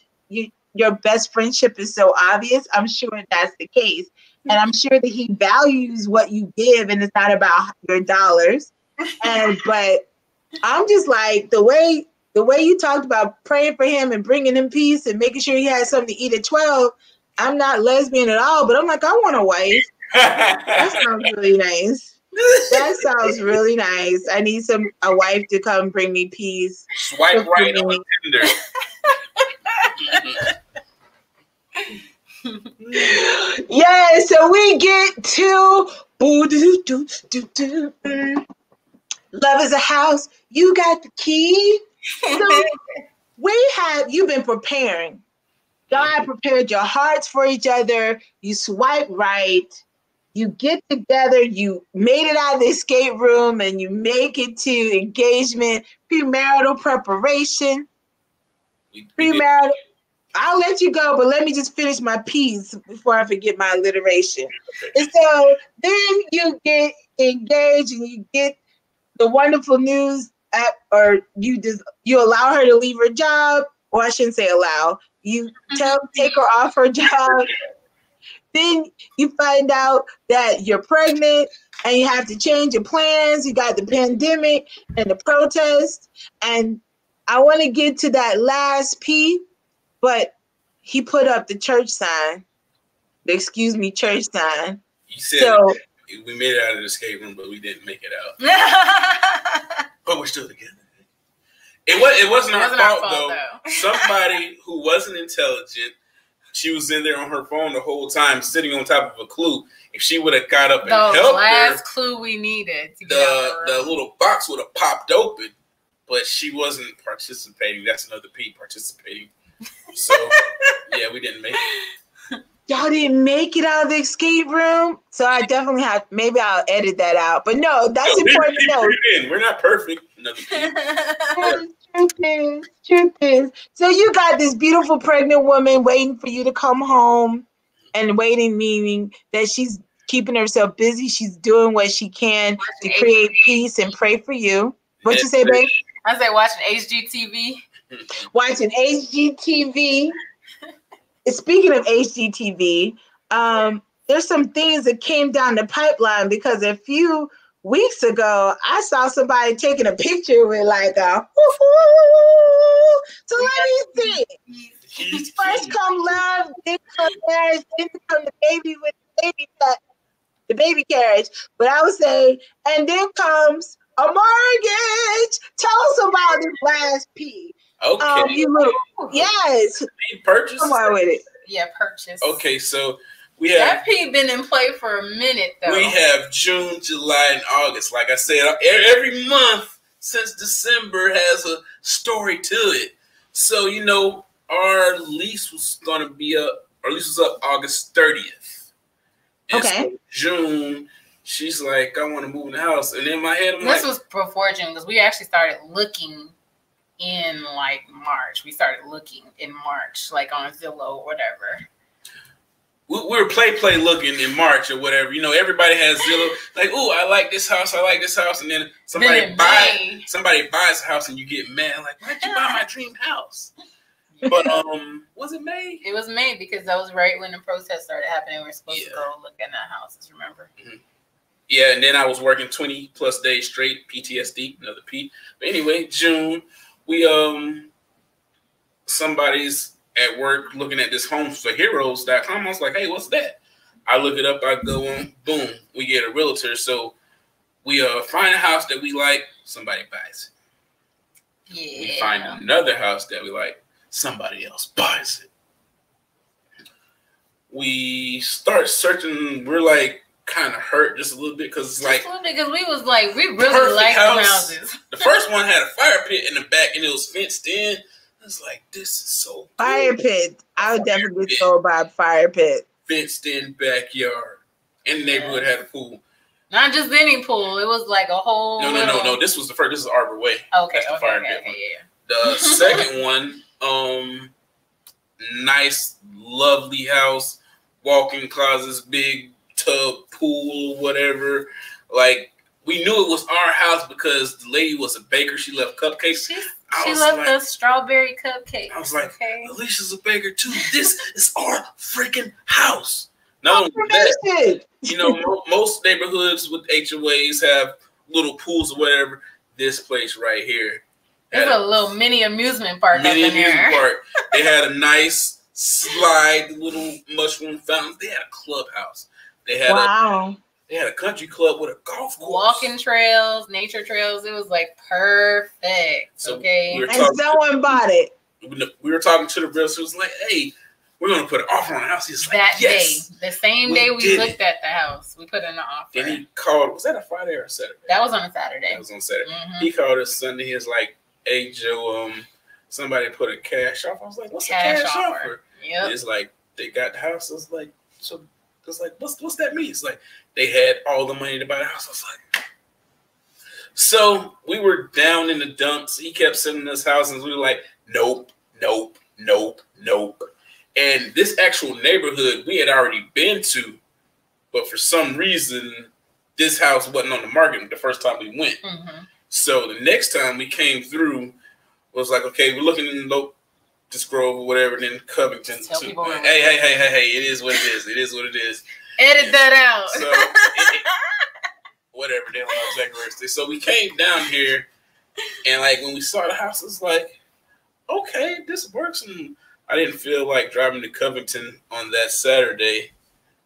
your best friendship is so obvious. I'm sure that's the case. And I'm sure that he values what you give, and it's not about your dollars. But I'm just like, the way you talked about praying for him and bringing him peace and making sure he has something to eat at 12, I'm not lesbian at all, but I'm like, I want a wife. That sounds really nice. That sounds really nice. I need a wife to come bring me peace. Swipe right on Tinder. Yeah, so we get to love is a house. You got the key. So you've been preparing. God prepared your hearts for each other. You swipe right. You get together. You made it out of the escape room, and you make it to engagement, premarital preparation. Premarital. I'll let you go, but let me just finish my piece before I forget my alliteration. And so then you get engaged, and you get the wonderful news, or you allow her to leave her job, or I shouldn't say allow. You take her off her job. Then you find out that you're pregnant, and you have to change your plans. You got the pandemic and the protest, and I want to get to that last P, but he put up the church sign. The excuse me church sign. You said we made it out of the escape room, but we didn't make it out. But we're still together. It wasn't our fault though. Somebody who wasn't intelligent, she was in there on her phone the whole time, sitting on top of a clue. If she would have got up and helped her, the last clue we needed to get the little box would have popped open, but she wasn't participating. That's another P, participating. So yeah, we didn't make it. Y'all didn't make it out of the escape room? So I definitely maybe I'll edit that out. But no, that's important to know. We're not perfect. Truth is. So you got this beautiful pregnant woman waiting for you to come home, and waiting meaning that she's keeping herself busy. She's doing what she can to create peace and pray for you. What you say, babe? I say watching HGTV. Watching HGTV. Speaking of HGTV, there's some things that came down the pipeline, because a few weeks ago, I saw somebody taking a picture with like a so let me see. First come love, then come marriage, then come the baby with the baby carriage. But I would say, and then comes a mortgage. Tell us about this last P. Okay. Yes. Purchase. Come on with it. Yeah, purchase. Okay, so we have that P been in play for a minute though. We have June, July, and August. Like I said, every month since December has a story to it. So our lease was gonna be up. Our lease was up August 30th. And okay. So June, she's like, I want to move in the house, and in my head, I'm this was before June, because we actually started looking in like March. We started looking in March, like on Zillow or whatever. We were play looking in March or whatever. You know, everybody has Zillow. Like, oh, I like this house. And then somebody buys a house and you get mad. Like, why'd you buy my dream house? But was it May? It was May because that was right when the protests started happening. We were supposed to go look at that houses. Remember? Mm-hmm. Yeah, and then I was working 20 plus days straight. PTSD, another P. But anyway, June, we somebody's at work looking at this homesforheroes.com. I was like, hey, what's that? I look it up. I go on. Boom, we get a realtor. So we find a house that we like. Somebody buys it. Yeah. We find another house that we like. Somebody else buys it. We start searching. We're like kind of hurt just a little bit because it's like because we was like we really like the houses. The first one had a fire pit in the back and it was fenced in. It's like, this is so fire cool. pit. I would definitely go by fire pit. Fenced in backyard. And the neighborhood had a pool. Not just any pool. It was like a whole No. This was the first. This is Arbor Way. Okay. That's the fire pit one. Yeah. The second one, nice, lovely house, walk-in closets, big tub, pool, whatever. Like, we knew it was our house because the lady was a baker. She left cupcakes. She left the strawberry cupcake. I was like, Alicia's a baker too. This is our freaking house. Not only that, you know, most neighborhoods with HOAs have little pools or whatever. This place right here. It's a little mini amusement park up in there. They had a nice slide, little mushroom fountains. They had a clubhouse. They had They had a country club with a golf course. Walking trails, nature trails. It was like perfect. So and someone bought it. We were talking to the realtor. It was like, hey, we're going to put an offer on the house. He's like, that yes, day. The same day we looked at the house, we put in an offer. Then he called. Was that a Friday or a Saturday? That was on a Saturday. That was on Saturday. Mm-hmm. He called us Sunday. He was like, hey, Joe, somebody put a cash offer. I was like, what's a cash offer? Yep. It's like, they got the house. I was like, so it's like, what's that mean? It's like, they had all the money to buy the house. I was like, so we were down in the dumps. He kept sending us houses. We were like, nope. And this actual neighborhood we had already been to, but for some reason, this house wasn't on the market the first time we went. Mm-hmm. So the next time we came through, was like, okay, we're looking in Locust Grove or whatever, then Covington. Tell people hey, it is what it is. It is what it is. Edit that out. So, whatever, they don't know exactly where it's. So we came down here, and like when we saw the house, it was like, okay, this works. And I didn't feel like driving to Covington on that Saturday.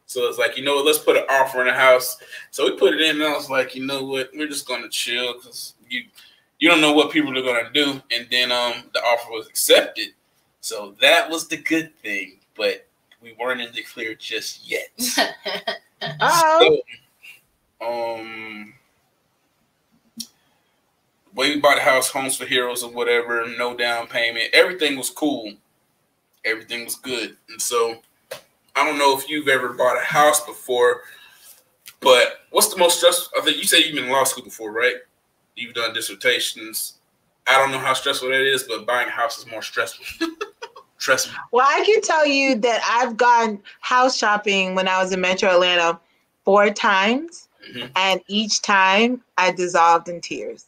So it's like, you know what, let's put an offer in the house. So we put it in, and I was like, you know what, we're just going to chill because you don't know what people are going to do. And then the offer was accepted. So that was the good thing. But we weren't in the clear just yet. So, when we bought a house, Homes for Heroes or whatever, no down payment, everything was cool. Everything was good. And so I don't know if you've ever bought a house before, but what's the most stressful? I think you said you've been in law school before, right? You've done dissertations. I don't know how stressful that is, but buying a house is more stressful. Trust me. Well, I can tell you that I've gone house shopping when I was in Metro Atlanta 4 times, and each time I dissolved in tears.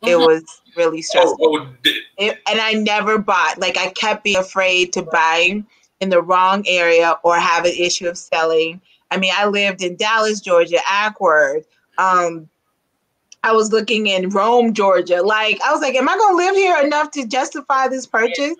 It was really stressful. And I never bought. Like, I kept being afraid to buy in the wrong area or have an issue of selling. I mean, I lived in Dallas, Georgia, Acworth. I was looking in Rome, Georgia. Like, I was like, am I going to live here enough to justify this purchase? Yeah.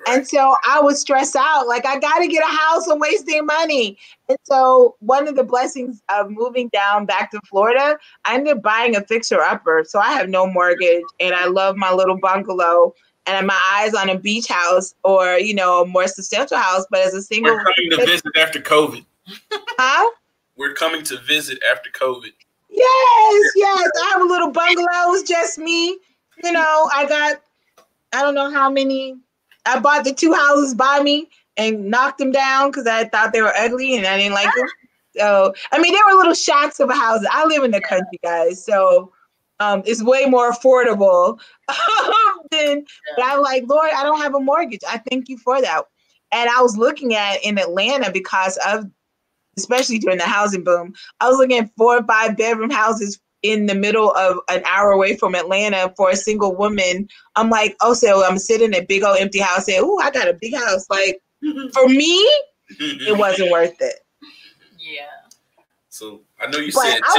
And so I was stressed out. Like, I got to get a house. I'm wasting money. And so one of the blessings of moving down back to Florida, I ended up buying a fixer-upper. So I have no mortgage, and I love my little bungalow. And my eyes on a beach house or, you know, a more substantial house. But as a single... We're coming to visit after COVID. Huh? We're coming to visit after COVID. Yes. I have a little bungalow. It's just me. You know, I don't know how many... I bought the 2 houses by me and knocked them down because I thought they were ugly and I didn't like them. So, I mean, they were little shacks of houses. I live in the country, guys. So it's way more affordable something. But I'm like, Lord, I don't have a mortgage. I thank you for that. And I was looking at in Atlanta because of, especially during the housing boom, I was looking at 4 or 5 bedroom houses in the middle of an hour away from Atlanta for a single woman. I'm like, oh, so I'm sitting in a big old empty house saying, oh, I got a big house. Like, for me, it wasn't worth it. Yeah. So I know you but said I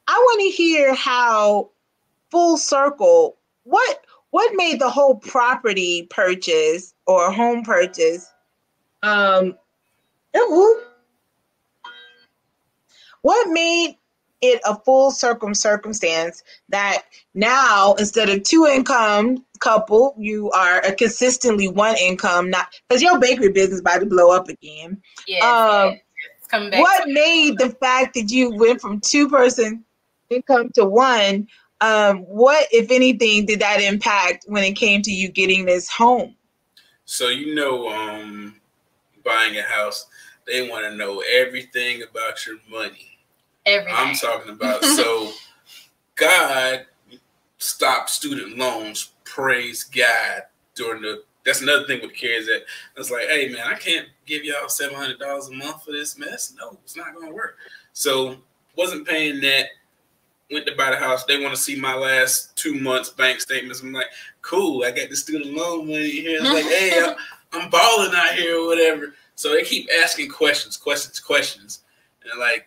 want to hear how full circle, what made the whole property purchase or home purchase what made it a full circumstance that now instead of 2 income couple, you are a consistently 1 income, not because your bakery business about to blow up again. Yes, come back. What made the fact that you went from 2-person income to 1? What, if anything, did that impact when it came to you getting this home? So buying a house, they want to know everything about your money. Everything. I'm talking about. So God stopped student loans. Praise God. That's another thing with the CARES Act. It's like, hey man, I can't give y'all $700 a month for this mess. No, it's not gonna work. So wasn't paying that. Went to buy the house. They want to see my last 2 months bank statements. I'm like, cool. I got the student loan money here. It's like, hey, I'm balling out here or whatever. So they keep asking questions. And like,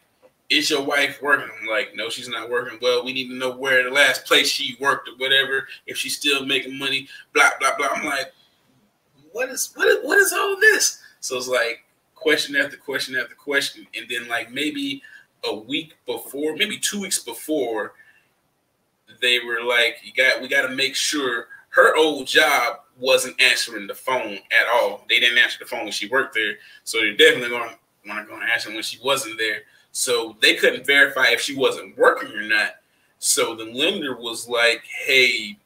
is your wife working? I'm like, no, she's not working. Well, we need to know where the last place she worked or whatever, if she's still making money, blah, blah, blah. I'm like, what is all this? So it's like question after question after question. And then like maybe a week before, maybe 2 weeks before, they were like, we got to make sure her old job wasn't answering the phone at all. They didn't answer the phone when she worked there. So they're definitely going to answer when she wasn't there. So they couldn't verify if she wasn't working or not. So the lender was like, hey,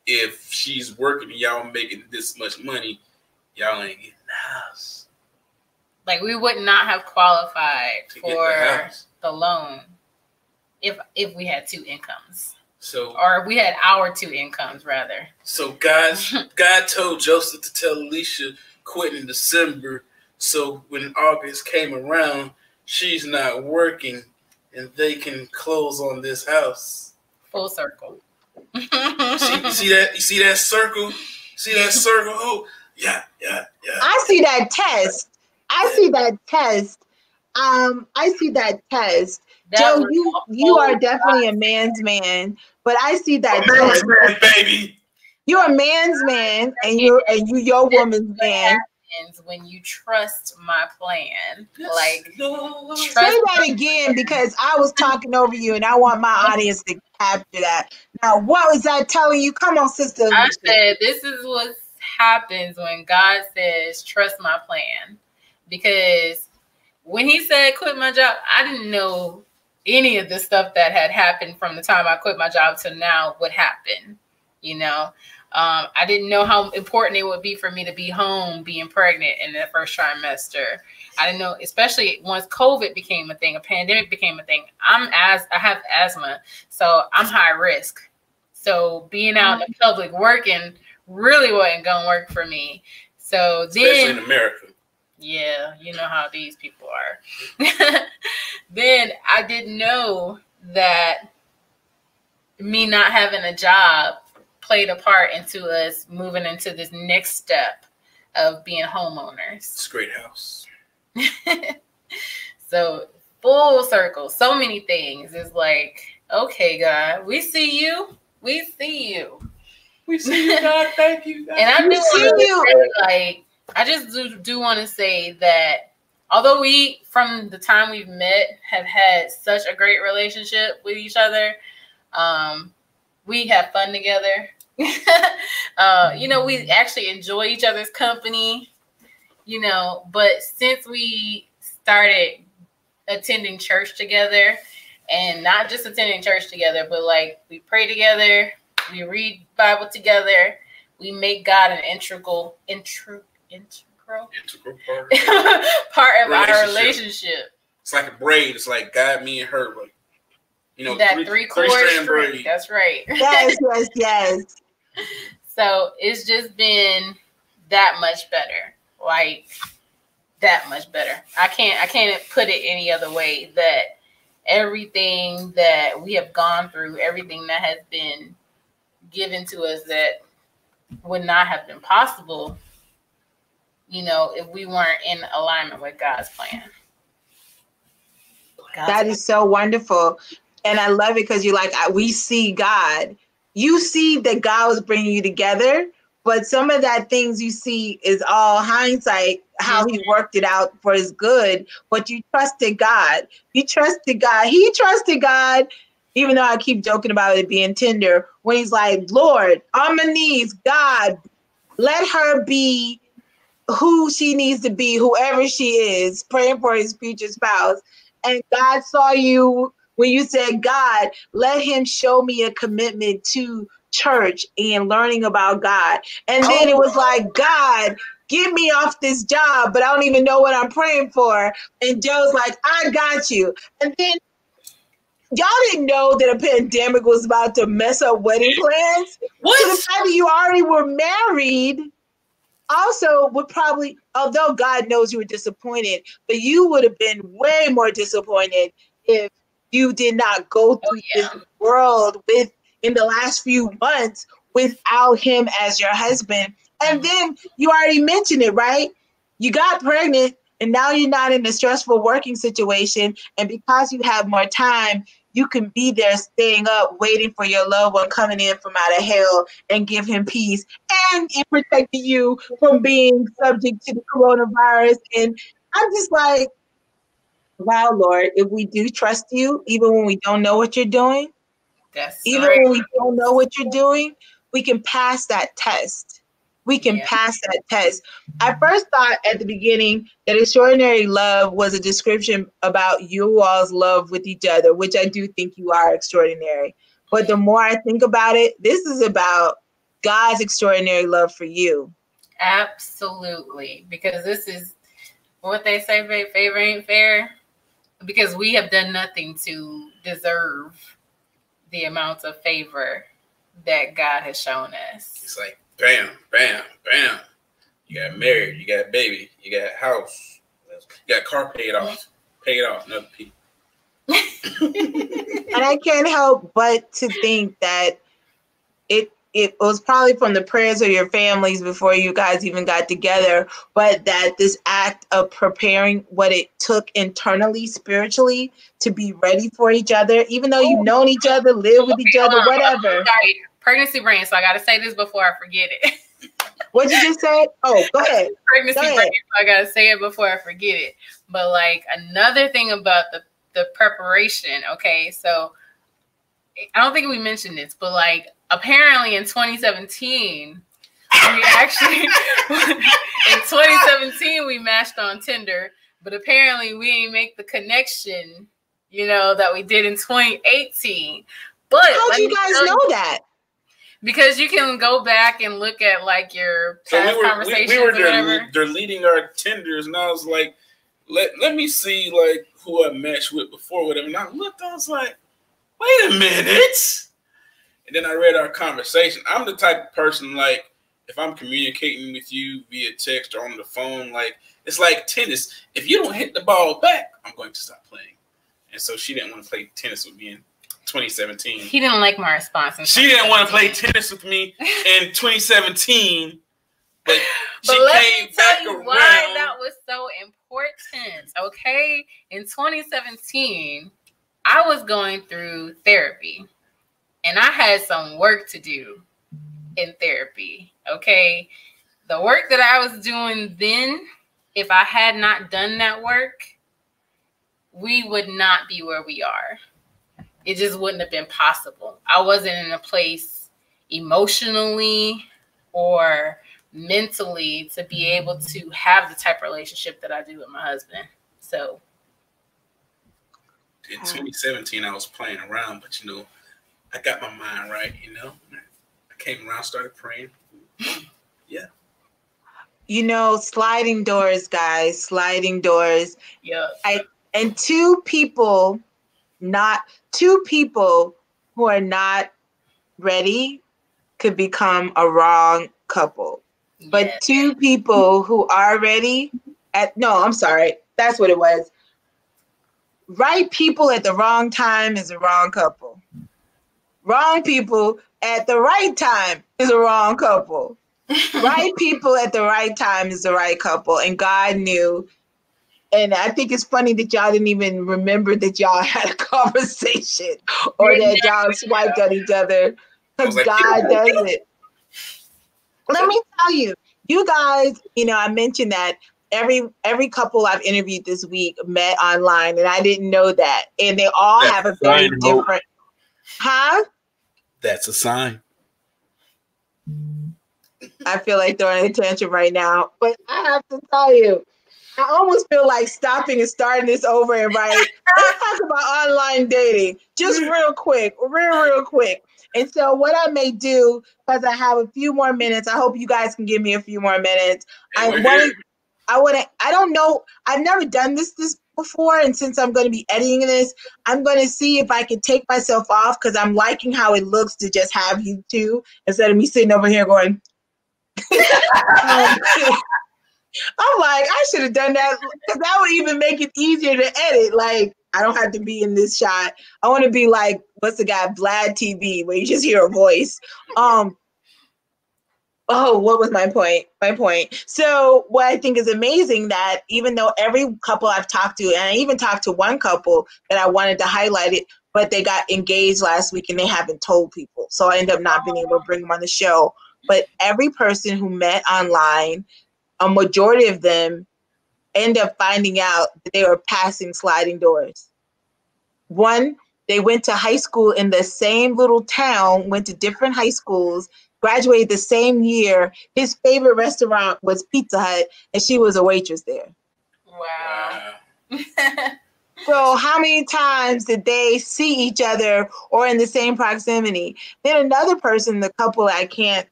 if she's working and y'all making this much money, y'all ain't getting the house. Like we would not have qualified for the loan if we had 2 incomes. So, or we had our 2 incomes rather. So God told Joseph to tell Alicia quit in December. So when August came around, she's not working and they can close on this house. Full circle. see that? You see that circle? See that circle? Oh, yeah. I see that test. I see that test. Joe, you are definitely a man's man, but I see that test. Man, baby. You're a man's man, and you your woman's man. When you trust my plan, say that again because I was talking over you, and I want my audience to capture that. Now, what was I telling you? Come on, sister. I said this is what happens when God says trust my plan, because when He said quit my job, I didn't know any of the stuff that had happened from the time I quit my job to now would happen. You know, I didn't know how important it would be for me to be home being pregnant in the first trimester. I didn't know, especially once COVID became a thing, a pandemic became a thing. I have asthma, so I'm high risk. So being out in public working really wasn't going to work for me. So especially in America. Yeah, you know how these people are. Then I didn't know that me not having a job played a part into us moving into this next step of being homeowners. It's a great house. So full circle, so many things. It's like, okay, God, we see you. We see you. We see you, God. Thank you, God. And I do want to say, like, I just do want to say that although we, from the time we've met, have had such a great relationship with each other, we have fun together. You know, we actually enjoy each other's company, you know, but since we started attending church together, and not just attending church together, but like we pray together, we read Bible together, we make God an integral part of our relationship. It's like a braid. It's like God, me, and her. Like, you know, that three-cord string. That's right. Yes. So it's just been that much better. Like that much better. I can't put it any other way, that everything that we have gone through, everything that has been given to us that would not have been possible, if we weren't in alignment with God's plan. That is so wonderful. And I love it because you're like, we see God. You see that God was bringing you together, but some of that things you see is all hindsight, how he worked it out for his good. But you trusted God. You trusted God. He trusted God, even though I keep joking about it being tender, when he's like, Lord, on my knees, God, let her be who she needs to be, whoever she is, praying for his future spouse. And God saw you when you said, God, let him show me a commitment to church and learning about God. And then it was like, God, get me off this job, but I don't even know what I'm praying for. And Joe's like, I got you. And then y'all didn't know that a pandemic was about to mess up wedding plans. What? So the fact that you already were married also would probably, although God knows you were disappointed, but you would have been way more disappointed if you did not go through this world in the last few months without him as your husband. And then you already mentioned it, right? You got pregnant and now you're not in a stressful working situation. And because you have more time, you can be there staying up, waiting for your loved one coming in from out of hell and give him peace. And it protected you from being subject to the coronavirus. And I'm just like, wow, Lord, if we do trust you, even when we don't know what you're doing, when we don't know what you're doing, we can pass that test. We can pass that test. I first thought at the beginning that extraordinary love was a description about you all's love with each other, which I do think you are extraordinary. But the more I think about it, this is about God's extraordinary love for you. Absolutely. Because this is what they say, favor ain't fair. Because we have done nothing to deserve the amount of favor that God has shown us. It's like, bam, bam, bam. You got married, you got a baby, you got a house, you got a car paid off, another people. And I can't help but to think that it was probably from the prayers of your families before you guys even got together, but that this act of preparing what it took internally, spiritually, to be ready for each other, even though you've known each other, lived with each other, whatever. Sorry, pregnancy brain, so I got to say this before I forget it. What'd you just say? Oh, go ahead. Pregnancy brain, so I got to say it before I forget it. But like another thing about the preparation, okay, so I don't think we mentioned this, but like apparently in 2017, we actually in 2017 we matched on Tinder, but apparently we didn't make the connection, that we did in 2018. But how'd you guys know that? Because you can go back and look at like your past conversations. We were deleting our Tinders, and I was like, let me see like who I matched with before, whatever. And I looked, I was like, wait a minute. And then I read our conversation. I'm the type of person, like, if I'm communicating with you via text or on the phone, like, it's like tennis. If you don't hit the ball back, I'm going to stop playing. And so she didn't want to play tennis with me in 2017. He didn't like my response. She didn't want to play tennis with me in 2017. But she came back around. Why that was so important. Okay. In 2017, I was going through therapy. And I had some work to do in therapy, okay? The work that I was doing then, if I had not done that work, we would not be where we are. It just wouldn't have been possible. I wasn't in a place emotionally or mentally to be able to have the type of relationship that I do with my husband. So. In 2017, I was playing around, but I got my mind right, I came around, started praying. Yeah. Sliding doors, guys, sliding doors. Yeah. And two people who are not ready could become a wrong couple. But Yes. two people who already I'm sorry, that's what it was. Right people at the wrong time is a wrong couple. Wrong people at the right time is a wrong couple. Right people at the right time is the right couple. And God knew. And I think it's funny that y'all didn't even remember that y'all had a conversation or that y'all swiped at each other, because God does it. Let me tell you, you guys, I mentioned that every couple I've interviewed this week met online, and I didn't know that. And they all have a very different, huh? That's a sign. I feel like throwing a tantrum right now, but I have to tell you, I almost feel like stopping and starting this over and let's talk about online dating just real quick. And so what I may do, because I have a few more minutes, I hope you guys can give me a few more minutes. I don't know. I've never done this before. And since I'm going to be editing this, I'm going to see if I can take myself off, because I'm liking how it looks to just have you two instead of me sitting over here going, I'm like, I should have done that, because that would even make it easier to edit. Like, I don't have to be in this shot. I want to be like, what's the guy, Vlad TV, where you just hear a voice. What was my point? So what I think is amazing, that even though every couple I've talked to, and I even talked to one couple that I wanted to highlight it, but they got engaged last week and they haven't told people. So I ended up not being able to bring them on the show. But every person who met online, a majority of them end up finding out that they were passing sliding doors. One, they went to high school in the same little town, went to different high schools, graduated the same year. His favorite restaurant was Pizza Hut, and she was a waitress there. Wow. So how many times did they see each other or in the same proximity? Then another person, the couple I can't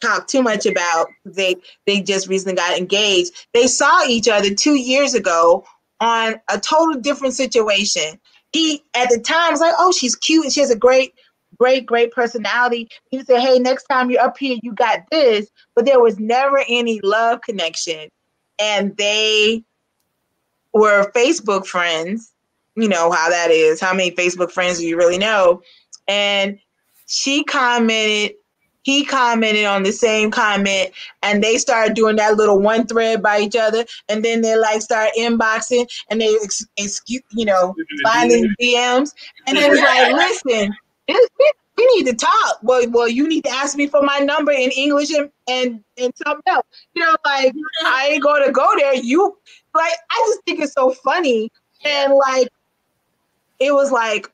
talk too much about, they just recently got engaged. They saw each other 2 years ago on a total different situation. He at the time was like, oh, she's cute and she has a great personality. He said, hey, next time you're up here, you got this. But there was never any love connection. And they were Facebook friends. You know how that is. How many Facebook friends do you really know? And he commented on the same comment, and they started doing that little one thread by each other, and then they like start inboxing, and they finding DMs, and it was like, listen, we need to talk. Well, you need to ask me for my number in English and something else. Like, I ain't going to go there. You like, I just think it's so funny, and like, it was like,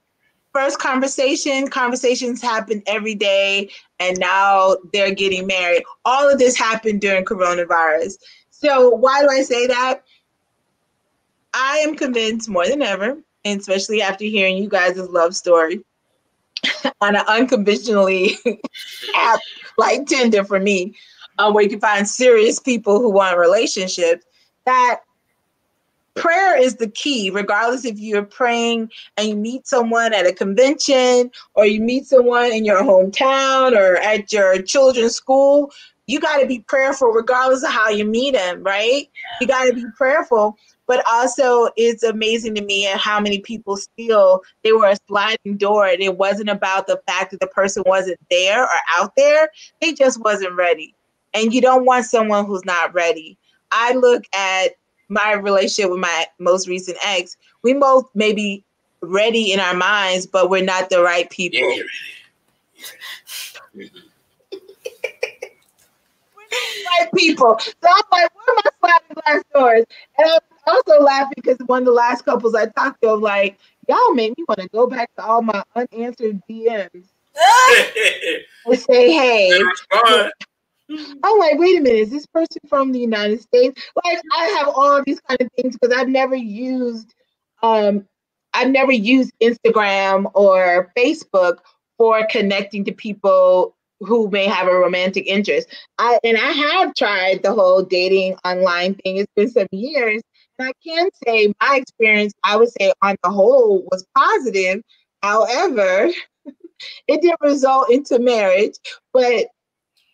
first conversations happen every day, and now they're getting married. All of this happened during coronavirus. So why do I say that? I am convinced more than ever, and especially after hearing you guys' love story on an unconventionally app like Tinder for me, where you can find serious people who want relationships, that prayer is the key, regardless if you're praying and you meet someone at a convention or you meet someone in your hometown or at your children's school. You got to be prayerful regardless of how you meet them, right? You got to be prayerful. But also, it's amazing to me how many people still, they were a sliding door. And it wasn't about the fact that the person wasn't there or out there. They just wasn't ready. And you don't want someone who's not ready. I look at my relationship with my most recent ex. We both may be ready in our minds, but we're not the right people. Yeah, you're ready. Right people. So I'm like, what am I slapping glass doors? And I'm also laughing because one of the last couples I talked to, I'm like, y'all made me want to go back to all my unanswered DMs and say, hey. I'm like, wait a minute, is this person from the United States? Like, I have all these kind of things because I've never used Instagram or Facebook for connecting to people who may have a romantic interest. I have tried the whole dating online thing. It's been some years. And I can say my experience, I would say on the whole, was positive. However, It didn't result into marriage, but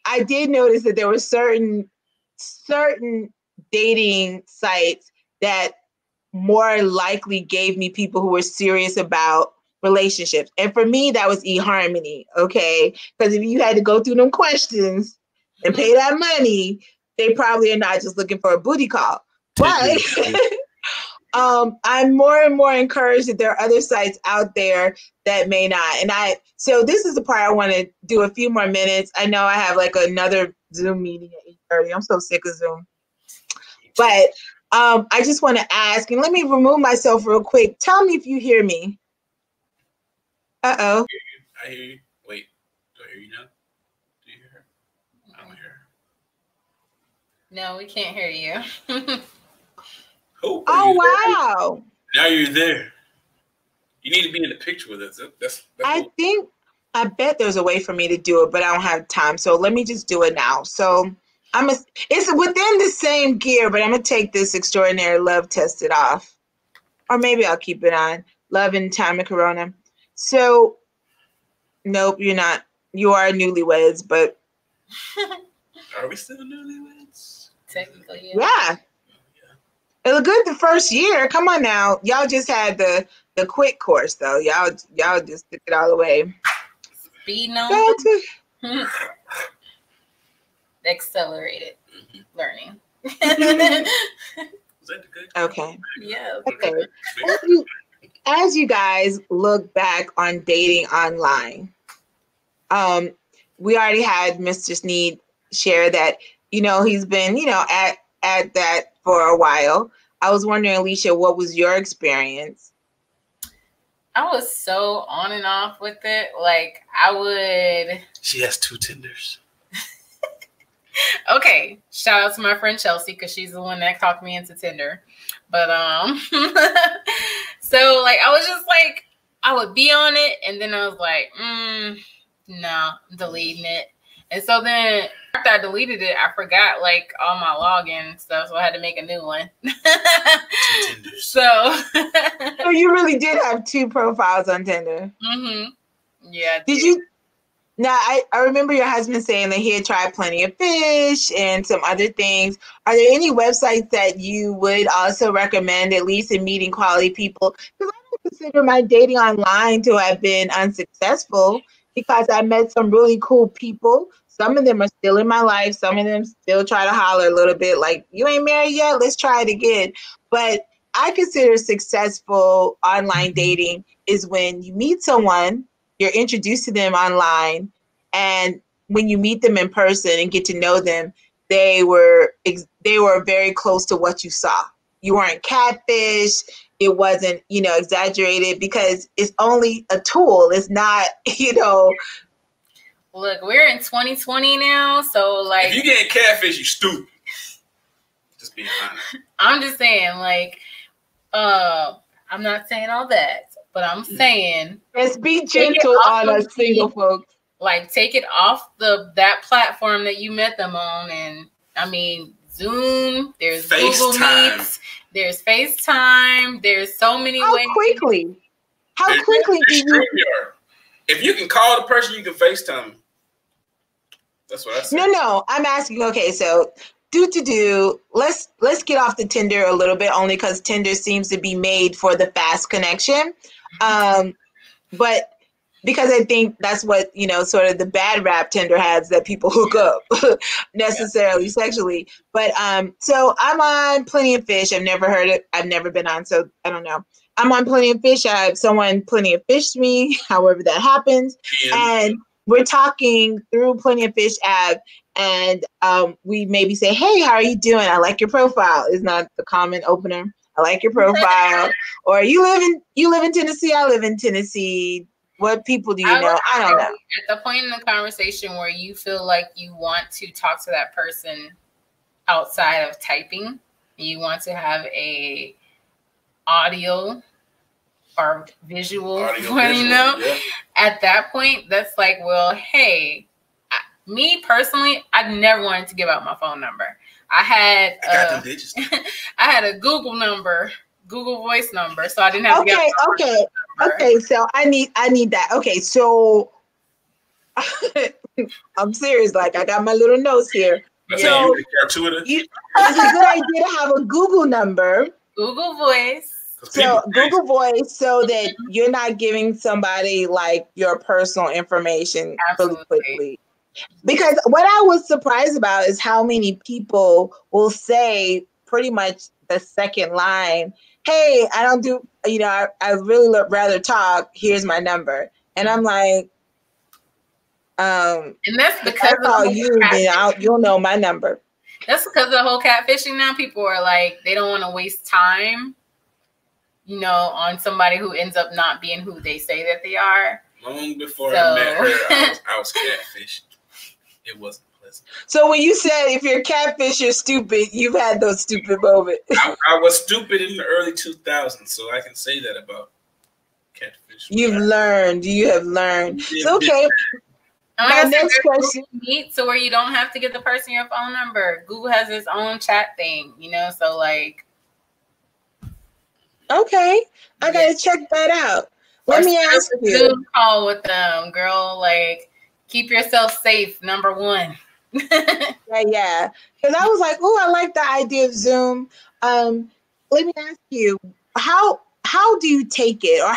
I did notice that there were certain dating sites that more likely gave me people who were serious about relationships. And for me, that was eHarmony, okay? Because if you had to go through them questions and pay that money, they probably are not just looking for a booty call. But I'm more and more encouraged that there are other sites out there that may not. So this is the part I want to do a few more minutes. I know I have like another Zoom meeting at 8:30. I'm so sick of Zoom. But I just want to ask, and let me remove myself real quick. Tell me if you hear me. Uh-oh. I hear you. Wait, do I hear you now? Do you hear her? I don't hear her. No, we can't hear you. Oh, wow. Now you're there. You need to be in the picture with us. That's I bet there's a way for me to do it, but I don't have time. So let me just do it now. So it's within the same gear, but I'm going to take this extraordinary love tested off. Or maybe I'll keep it on. Love in time of Corona. So, nope, you're not. You are newlyweds, but. Are we still newlyweds? Technically, yeah. It looked good the first year. Come on now. Y'all just had the quick course, though. Y'all just took it all the way. Speed on. Accelerated learning. Was that the good? Okay. Yeah. Okay. As you guys look back on dating online, we already had Mr. Sneed share that, he's been, at that for a while. I was wondering, Alicia, what was your experience? I was so on and off with it. Like, She has 2 Tinders. Okay, shout out to my friend Chelsea, because she's the one that talked me into Tinder. But so like I was just like, I would be on it, and then I was like, no, deleting it. And so then after I deleted it, I forgot like all my login and stuff, so I had to make a new one. So you really did have 2 profiles on Tinder. Yeah. Did you? Now, I remember your husband saying that he had tried Plenty of Fish and some other things. Are there any websites that you would also recommend, at least in meeting quality people? Because I don't consider my dating online to have been unsuccessful, because I met some really cool people. Some of them are still in my life. Some of them still try to holler a little bit like, you ain't married yet? Let's try it again. But I consider successful online dating is when you meet someone, you're introduced to them online, and when you meet them in person and get to know them, they were very close to what you saw. You weren't catfish. It wasn't, exaggerated, because it's only a tool. It's not, Look, we're in 2020 now, so like, if you get catfish, you stupid. Just being honest. I'm just saying, like, I'm not saying all that, but I'm saying, let's be gentle on us single folks. Like, take it off that platform that you met them on, and I mean, Zoom. There's Google Meets. There's FaceTime. There's so many ways. How quickly do you? If you can call the person, you can FaceTime them. That's what I said. No. I'm asking. Okay, so let's get off the Tinder a little bit, only because Tinder seems to be made for the fast connection. But because I think that's what, sort of the bad rap Tinder has, that people hook up necessarily sexually. But so I'm on Plenty of Fish. I've never heard it. I've never been on, so I don't know. I'm on Plenty of Fish. I have someone Plenty of Fish me, however that happens. And we're talking through Plenty of Fish app, and we maybe say, hey, how are you doing? I like your profile. Is not the common opener. I like your profile. Or you live in Tennessee. I live in Tennessee. What people do you know? I don't know. At the point in the conversation where you feel like you want to talk to that person outside of typing, you want to have a audio or visual, at that point, that's like, well, hey, me personally, I never wanted to give out my phone number. I had a Google number, Google Voice number, so I didn't have to get. Okay. So I need that. Okay, so I'm serious. Like, I got my little notes here. So it's a good idea to have a Google number. Google Voice. So Google Voice, so that you're not giving somebody like your personal information really quickly. Because what I was surprised about is how many people will say pretty much the second line, hey, I don't do, I really rather talk. Here's my number. And I'm like, and that's because I call you, then you'll know my number. That's because of the whole catfishing now. People are like, they don't want to waste time, on somebody who ends up not being who they say that they are. Long before I met her, I was catfished. It wasn't pleasant. So when you said if you're catfish, you're stupid, you've had those stupid moments. I was stupid in the early 2000s, so I can say that about catfish. You have learned. So, okay. My next question. So where you don't have to give the person your phone number. Google has its own chat thing, so like. Okay. I got to check that out. Let me ask you. Zoom call with them, girl. Like, keep yourself safe, number one. Yeah. Because I was like, oh, I like the idea of Zoom. Let me ask you, how do you take it, or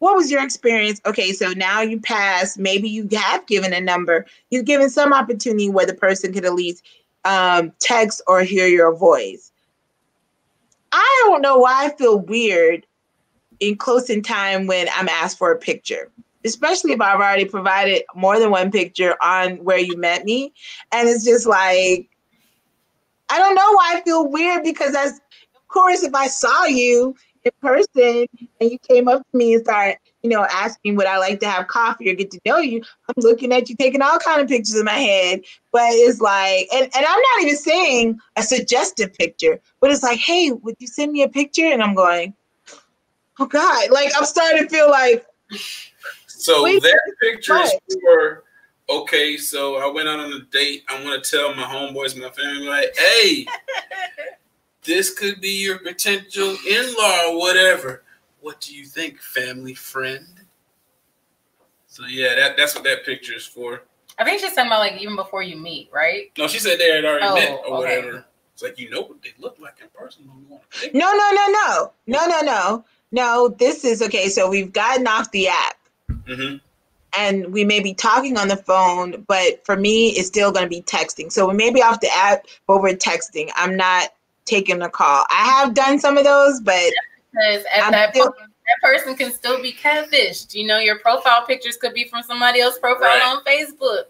what was your experience? Okay, so now you pass, maybe you have given a number, you've given some opportunity where the person could at least text or hear your voice. I don't know why I feel weird in close in time when I'm asked for a picture, especially if I've already provided more than one picture on where you met me. And it's just like, I don't know why I feel weird, because of course, if I saw you in person and you came up to me and started, asking would I like to have coffee or get to know you, I'm looking at you taking all kind of pictures in my head. But it's like, and I'm not even saying a suggestive picture, but it's like, hey, would you send me a picture? And I'm going, oh God, like I'm starting to feel like. So that picture is for, okay, so I went out on a date. I want to tell my homeboys, my family, like, hey, this could be your potential in-law or whatever. What do you think, family friend? So yeah, that's what that picture is for. I think she's talking about like even before you meet, right? No, she said they had already met or whatever. It's like, what they look like in person. No. This is okay. So we've gotten off the app. Mm-hmm. And we may be talking on the phone, but for me, it's still going to be texting. So we may be off the app, but we're texting. I'm not taking a call. I have done some of those, but because at that point, that person can still be catfished. Your profile pictures could be from somebody else's profile on Facebook.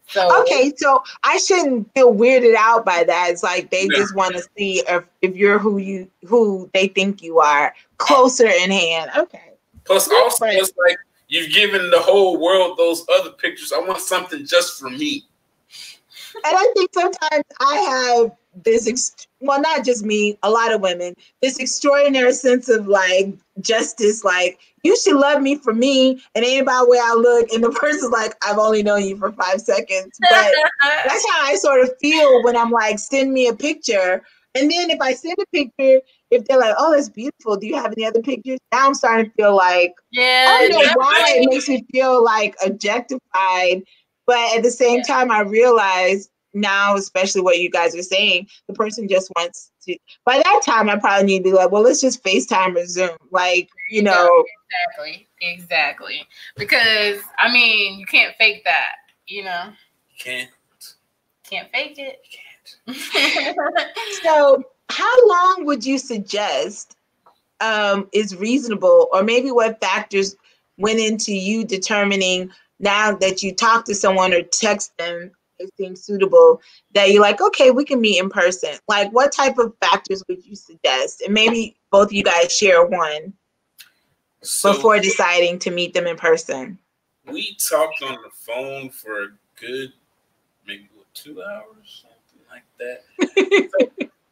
So okay, so I shouldn't feel weirded out by that. It's like they just want to see if you're who they think you are, closer in hand. Okay. Plus, also, it's like you've given the whole world those other pictures. I want something just for me. And I think sometimes I have this, not just me, a lot of women, this extraordinary sense of like justice, like you should love me for me and ain't about the way I look. And the person's like, I've only known you for 5 seconds. But that's how I sort of feel when I'm like, send me a picture. And then if I send a picture, if they're like, oh, that's beautiful, do you have any other pictures? Now I'm starting to feel like, I don't know why it makes me feel like objectified. But at the same time, I realize now, especially what you guys are saying, the person just wants to. By that time, I probably need to be like, well, let's just FaceTime or Zoom. Like, Exactly. Because, I mean, you can't fake that, You can't. Can't fake it. You can't. So how long would you suggest is reasonable, or maybe what factors went into you determining now that you talk to someone or text them, it seems suitable, that you're like, okay, we can meet in person? Like, what type of factors would you suggest? And maybe both of you guys share one before deciding to meet them in person. We talked on the phone for a good, maybe 2 hours, something like that.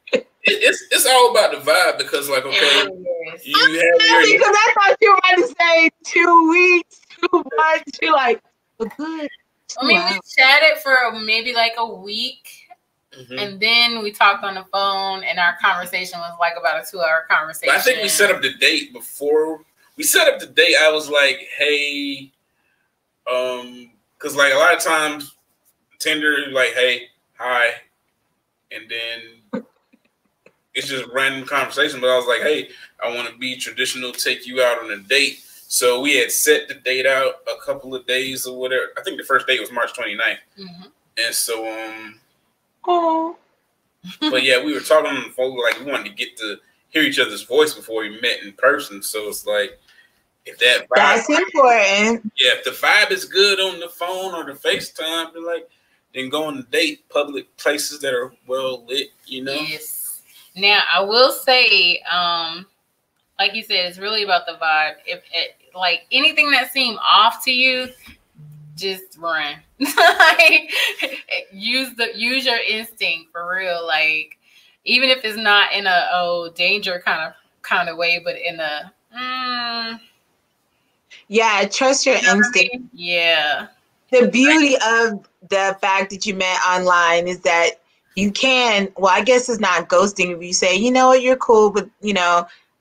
So it's all about the vibe, because like, okay, you have your. Because I thought you were going to say 2 weeks, 2 months. You're like, good. I mean, we chatted for maybe like a week, and then we talked on the phone, and our conversation was like about a 2-hour conversation. But I think we set up the date before we set up the date. I was like, hey, Because like a lot of times, Tinder like, hey, hi, and then it's just random conversation. But I was like, hey, I want to be traditional, take you out on a date. So we had set the date out a couple of days or whatever. I think the first date was March 29th. Mm-hmm. And so, oh, but yeah, we were talking on the phone, like we wanted to get to hear each other's voice before we met in person. So it's like, if that vibe, that's important. Yeah, if the vibe is good on the phone or the FaceTime, then go on a date, public places that are well lit, you know? Yes. Now, I will say, like you said, it's really about the vibe. If like anything that seemed off to you, just run. Like, use your instinct for real. Like, even if it's not in a danger kind of way, but in a yeah, trust your instinct. I mean? Yeah. The beauty of the fact that you met online is that you can, well, I guess it's not ghosting if you say, you know what, you're cool, but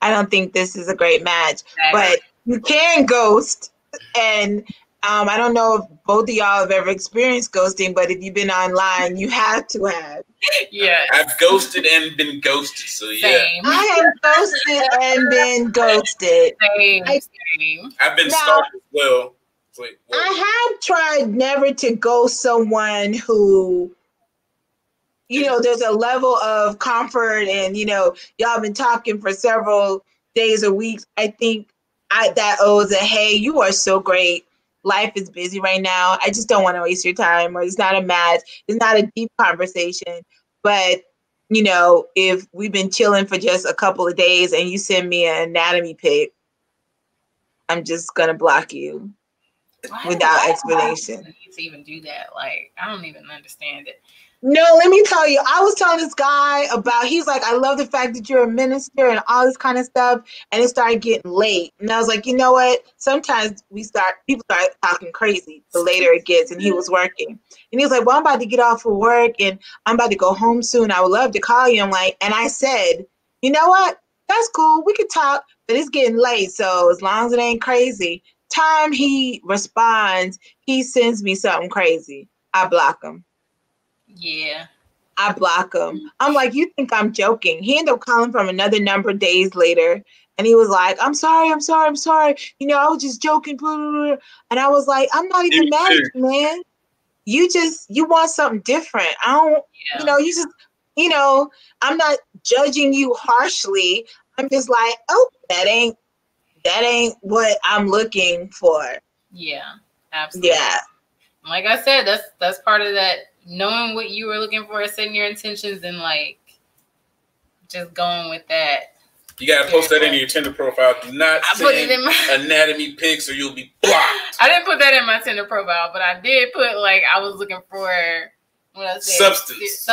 I don't think this is a great match. Exactly. But you can ghost, and I don't know if both of y'all have ever experienced ghosting, but if you've been online, you have to have. Yeah, I've ghosted and been ghosted, so yeah. Same. I have ghosted and been ghosted. Same. I've been stalked as well. I have tried never to ghost someone who, there's a level of comfort and, y'all been talking for several days or weeks. I think that owes a, hey, you are so great. Life is busy right now. I just don't want to waste your time, or it's not a match. It's not a deep conversation. But, if we've been chilling for just a couple of days and you send me an anatomy pic, I'm just going to block you. Without explanation. You need to even do that. Like, I don't even understand it. No, let me tell you, I was telling this guy he's like, I love the fact that you're a minister and all this kind of stuff. And it started getting late. And I was like, you know what? Sometimes people start talking crazy the later it gets. And he was working. And he was like, well, I'm about to get off of work and I'm about to go home soon. I would love to call you. And I said, you know what? That's cool. We could talk, but it's getting late. So as long as it ain't crazy. Time he responds, he sends me something crazy. I block him. Yeah. I block him. I'm like, you think I'm joking? He ended up calling from another number days later. And he was like, I'm sorry. I was just joking. And I was like, I'm not even mad at you, man. You want something different. I don't, I'm not judging you harshly. I'm just like, oh, that ain't what I'm looking for. Yeah, absolutely. Yeah. Like I said, that's part of that, knowing what you were looking for, setting your intentions, and like just going with that. You gotta post that in your Tinder profile. Do not send anatomy pics or you'll be blocked. I didn't put that in my Tinder profile, but I did put I was looking for substance.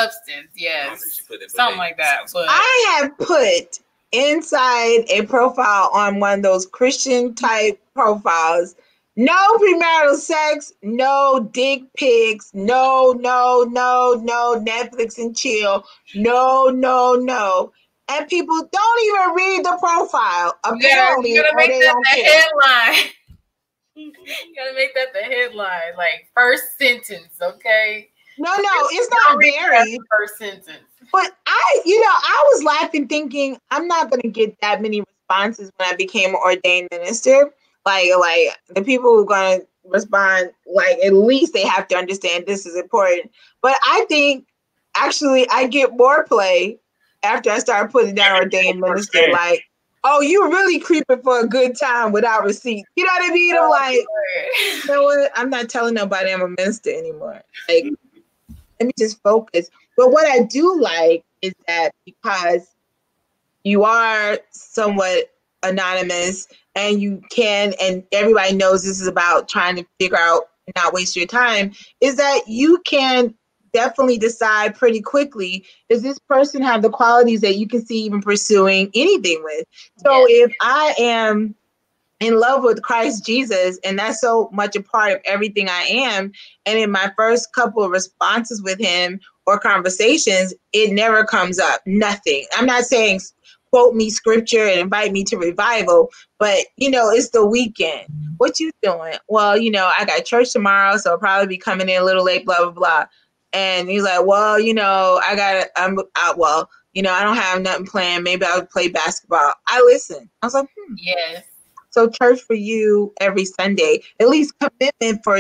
Yes, something like that. But I have put inside a profile on one of those Christian type profiles, no premarital sex, no dick pics, no Netflix and chill, no. And people don't even read the profile. Apparently, you gotta make that the headline. You gotta make that the headline, like first sentence, okay? No, it's not buried. First sentence. But I was laughing thinking I'm not going to get that many responses when I became an ordained minister. Like the people who are going to respond, like at least they have to understand this is important. But I think actually I get more play after I started putting down ordained minister. Like, oh, you really creeping for a good time without receipt. You know what I mean? I'm like, you know what? I'm not telling nobody I'm a minister anymore. Like, let me just focus. But what I do like is that because you are somewhat anonymous and you can, and everybody knows this is about trying to figure out, not waste your time, is that you can definitely decide pretty quickly, does this person have the qualities that you can see even pursuing anything with? So if I am in love with Christ Jesus, and that's so much a part of everything I am, and in my first couple of responses with him or conversations, it never comes up. Nothing. I'm not saying quote me scripture and invite me to revival, but it's the weekend. What you doing? Well, I got church tomorrow, so I'll probably be coming in a little late, blah, blah, blah. And he's like, well, I'm out. Well, I don't have nothing planned. Maybe I'll play basketball. I listen. I was like, Yes. So church for you every Sunday, at least commitment for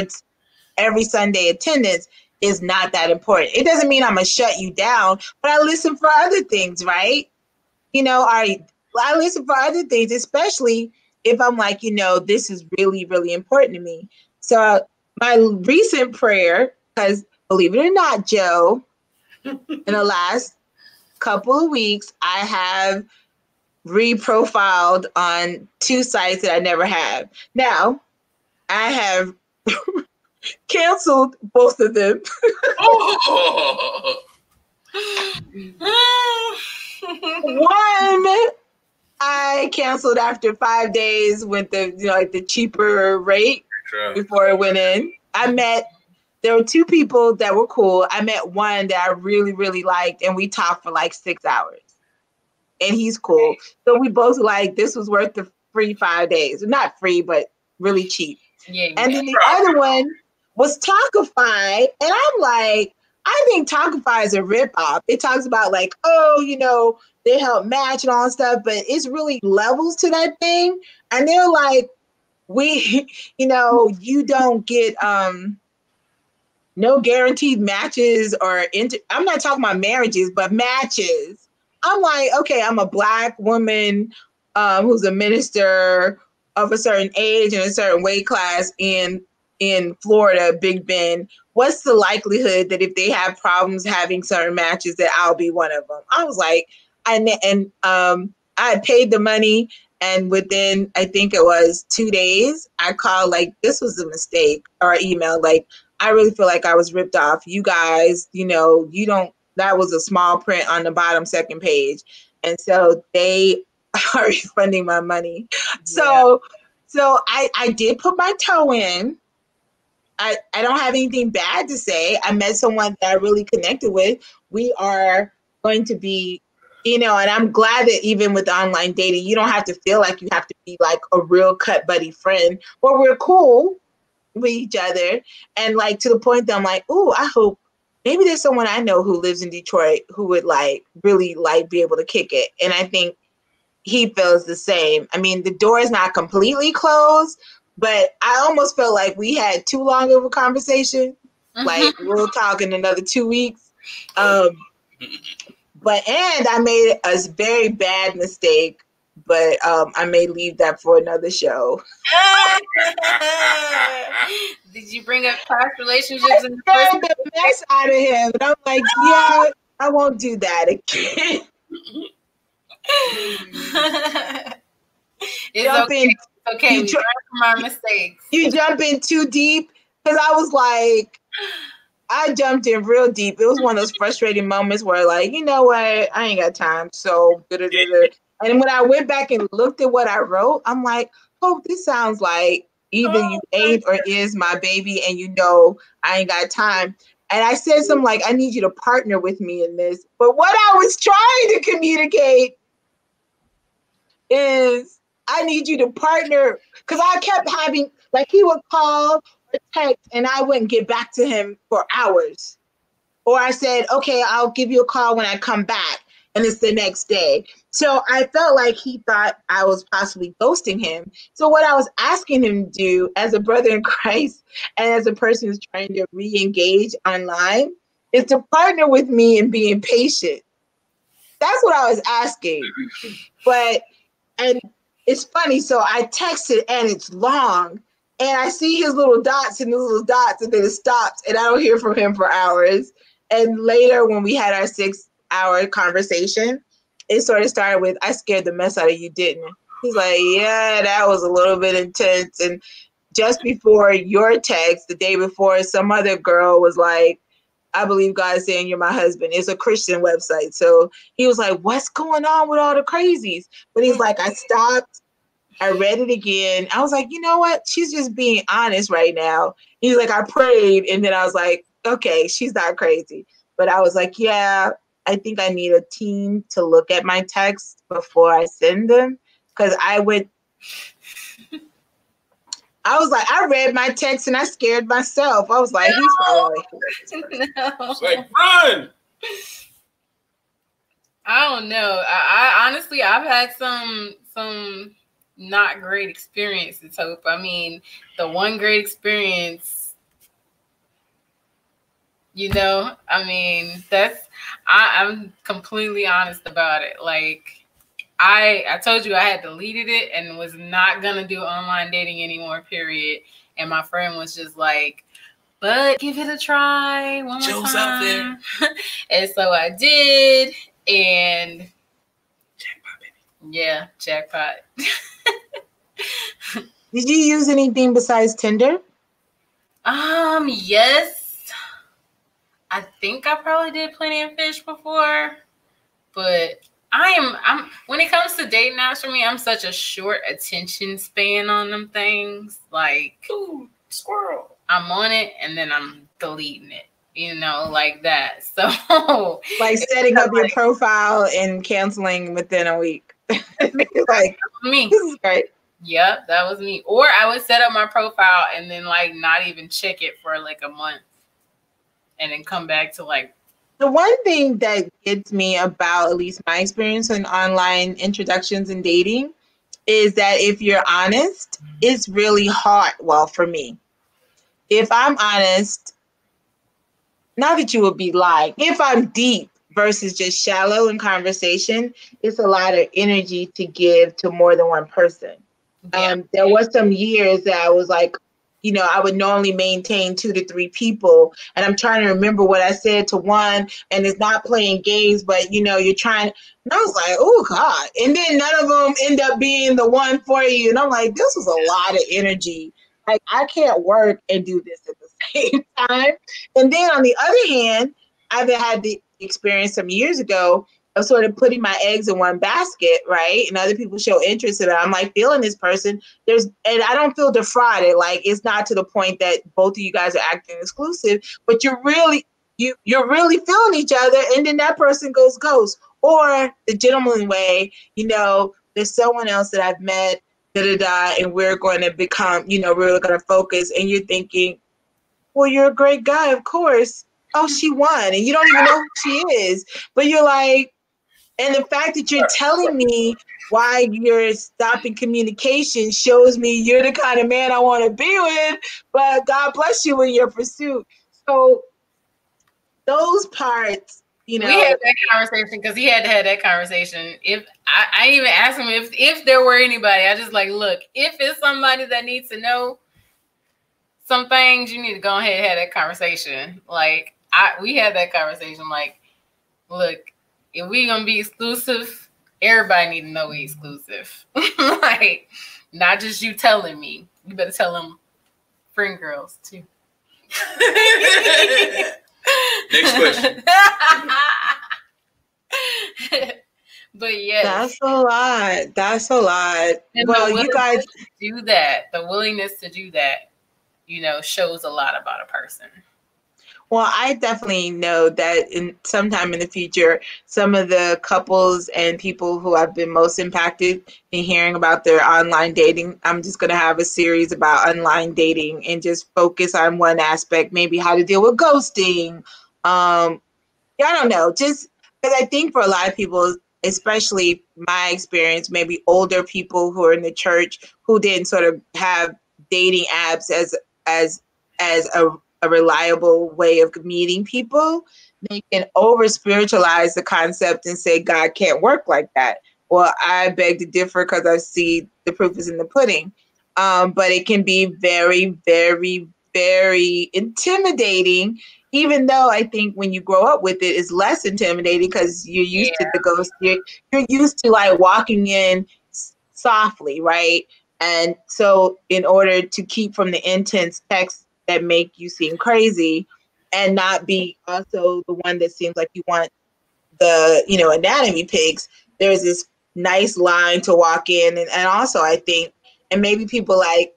every Sunday attendance is not that important. It doesn't mean I'm going to shut you down, but I listen for other things, right? I listen for other things, especially if I'm like, this is really, really important to me. So my recent prayer, because believe it or not, Joe, in the last couple of weeks, I have reprofiled on 2 sites that I never have. Now, I have canceled both of them. One I canceled after 5 days with the cheaper rate before it went in. There were 2 people that were cool. I met one that I really, really liked, and we talked for like 6 hours. And he's cool. So we both like, this was worth the free 5 days. Not free, but really cheap. Yeah. And then the other one was Talkify. And I'm like, I think Talkify is a ripoff. It talks about like, they help match and all that stuff, but it's really levels to that thing. And they're like, you don't get no guaranteed matches I'm not talking about marriages, but matches. I'm like, okay, I'm a Black woman who's a minister of a certain age and a certain weight class in Florida, Big Bend. What's the likelihood that if they have problems having certain matches that I'll be one of them? I was like, I had paid the money, and within, I think it was 2 days, I called like, this was a mistake, or email like, I really feel like I was ripped off. You guys, that was a small print on the bottom second page. And so they are refunding my money. So I did put my toe in. I don't have anything bad to say. I met someone that I really connected with. We are going to be, and I'm glad that even with online dating, you don't have to feel like you have to be like a real cut buddy friend, but we're cool with each other. And like, to the point that I'm like, I hope maybe there's someone I know who lives in Detroit who would like really like be able to kick it. And I think he feels the same. I mean, the door is not completely closed, but I almost felt like we had too long of a conversation. Like, we'll talk in another 2 weeks. And I made a very bad mistake, but I may leave that for another show. Did you bring up past relationships in the first the mess out of him? And I'm like, yeah, I won't do that again. It's okay. We learn from our mistakes. You jump in too deep, because I was like, I jumped in real deep. It was one of those frustrating moments where like, you know what? I ain't got time. So, and when I went back and looked at what I wrote, I'm like, this sounds like either you ain't or is my baby, and I ain't got time. And I said something like, I need you to partner with me in this. But what I was trying to communicate is I need you to partner, because I kept having, like, he would call or text and I wouldn't get back to him for hours. Or I said, okay, I'll give you a call when I come back, and it's the next day. So I felt like he thought I was possibly ghosting him. So what I was asking him to do as a brother in Christ and as a person who's trying to re-engage online is to partner with me in being patient. That's what I was asking. And it's funny. So I texted and it's long, and I see his little dots and then it stops, and I don't hear from him for hours. And later when we had our 6-hour conversation, it sort of started with, I scared the mess out of you, didn't I? He's like, yeah, that was a little bit intense. And just before your text, the day before, some other girl was like, I believe God is saying you're my husband. It's a Christian website. So he was like, what's going on with all the crazies? But he's like, I stopped. I read it again. I was like, you know what? She's just being honest right now. He's like, I prayed. And then I was like, okay, she's not crazy. But I was like, yeah, I think I need a team to look at my texts before I send them, because I was like, I read my text and I scared myself. I was like, no. he's probably like, No. It's like, run! I don't know. I honestly, I've had some not great experiences, Hope. I mean, the one great experience, you know, I mean, I'm completely honest about it. Like, I told you I had deleted it and was not gonna do online dating anymore, period. And my friend was just like, but give it a try one more Joe's time. out there. And so I did, and Jackpot, baby. yeah, jackpot. did you use anything besides Tinder? Yes. I think I probably did Plenty of Fish before, but I'm when it comes to dating apps for me, I'm such a short attention span on them things. Like, Ooh, squirrel. I'm on it and then I'm deleting it, you know, like that. So Like setting up your profile and canceling within a week. Like, me. this is great. Yep, that was me. Or I would set up my profile and then like not even check it for like a month and then come back to like. The one thing that gets me about at least my experience in online introductions and dating is that if you're honest, it's really hard. Well, for me, if I'm honest, not that you would be lying, if I'm deep versus just shallow in conversation, it's a lot of energy to give to more than one person. Yeah. There was some years that I was like, you know, I would normally maintain 2 to 3 people, and I'm trying to remember what I said to one, and it's not playing games, but you know, you're trying, and I was like, oh God, and then none of them end up being the one for you, and I'm like, this was a lot of energy. Like, I can't work and do this at the same time. And then on the other hand, I've had the experience some years ago of sort of putting my eggs in one basket, right? And other people show interest in it. I'm like feeling this person. And I don't feel defrauded. Like, it's not to the point that both of you guys are acting exclusive, but you're really feeling each other, and then that person goes ghost. Or the gentleman way, you know, there's someone else that I've met, and we're going to become, you know, we're going to focus, and you're thinking, well, you're a great guy, of course. Oh, she won, and you don't even know who she is, but you're like, and the fact that you're telling me why you're stopping communication shows me you're the kind of man I want to be with, but God bless you in your pursuit. So those parts, you know. We had that conversation because he had to have that conversation. If I even asked him if there were anybody, I just like, look, if it's somebody that needs to know some things, you need to go ahead and have that conversation. Like, we had that conversation. Like, look, if we gonna be exclusive, everybody need to know we exclusive. Like, not just you telling me. You better tell them friend girls too. Next question. But yes, That's a lot. That's a lot. and Well, you guys do that. The willingness to do that, you know, shows a lot about a person. Well, I definitely know that in sometime in the future, some of the couples and people who have been most impacted in hearing about their online dating, I'm just going to have a series about online dating and just focus on one aspect, maybe how to deal with ghosting. I don't know, just because I think for a lot of people, especially my experience, maybe older people who are in the church who didn't sort of have dating apps as a reliable way of meeting people, they can over spiritualize the concept and say God can't work like that. Well, I beg to differ because I see the proof is in the pudding. But it can be very, very, very intimidating, even though I think when you grow up with it, it's less intimidating because you're used to the ghost. You're used to like walking in softly, right? And so in order to keep from the intense texts that make you seem crazy and not be also the one that seems like you want the, you know, anatomy pics, there's this nice line to walk in. And also I think, and maybe people like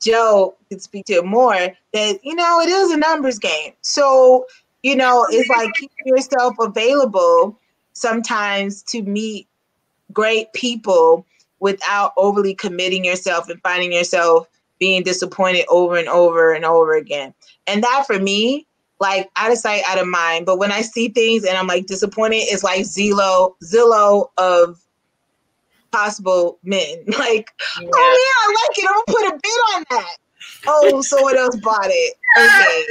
Joe could speak to it more, that, you know, it is a numbers game. So You know, it's like keeping yourself available sometimes to meet great people without overly committing yourself and finding yourself being disappointed over and over and over again. And that for me, like out of sight, out of mind. But when I see things and I'm like disappointed, it's like Zillow of possible men. Like, Yeah. oh yeah, I like it. I'm gonna put a bid on that. Oh, someone else bought it. Okay.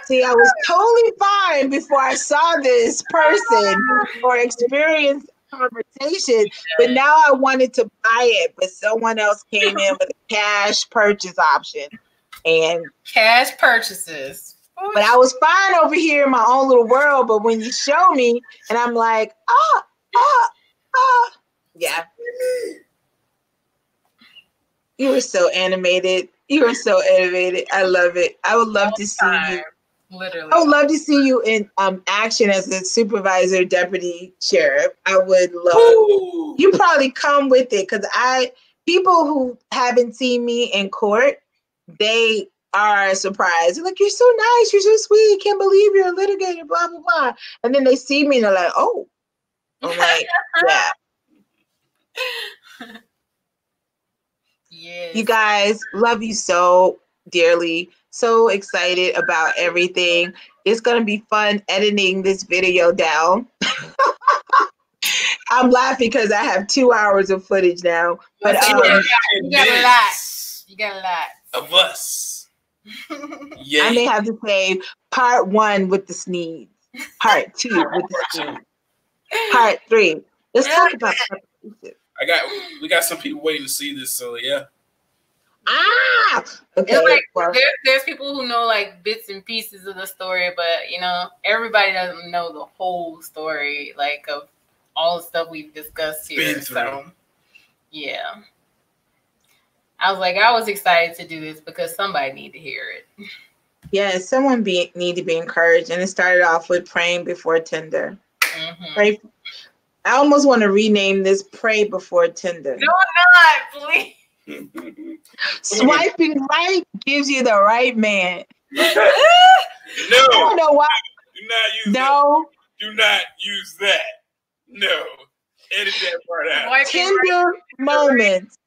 See, I was totally fine before I saw this person or experienced conversation, but now I wanted to buy it, but someone else came in with a cash purchase option. And cash purchases. but I was fine over here in my own little world. But when you show me, and I'm like, yeah. You were so animated. You were so animated. I love it. I would love to see you. Literally. I would love to see you in action as a supervisor, deputy sheriff. I would love. Ooh. You probably come with it because people who haven't seen me in court, they are surprised. They're like, "You're so nice. You're so sweet. Can't believe you're a litigator." Blah blah blah. And then they see me and they're like, "Oh," I'm like, "Yeah." Yes. You guys, love you so dearly. So excited about everything. It's going to be fun editing this video down. I'm laughing because I have 2 hours of footage now. But you got a lot. You got a lot. Of us. Yay. I may have to say part 1 with the sneeze. Part 2 with the sneeze. Part 3. Let's talk about preparation. We got some people waiting to see this, so yeah. Okay. Like, there's people who know like bits and pieces of the story, but you know, everybody doesn't know the whole story, like of all the stuff we've discussed here. So yeah. I was excited to do this because somebody need to hear it. Yeah, someone need to be encouraged. And it started off with praying before Tinder. Mm-hmm. I almost want to rename this Pray Before Tinder. No, not, please. Swiping right gives you the right man. No. I don't know why. Do not use that. Do not use that. No. Edit that part out. Tender moments.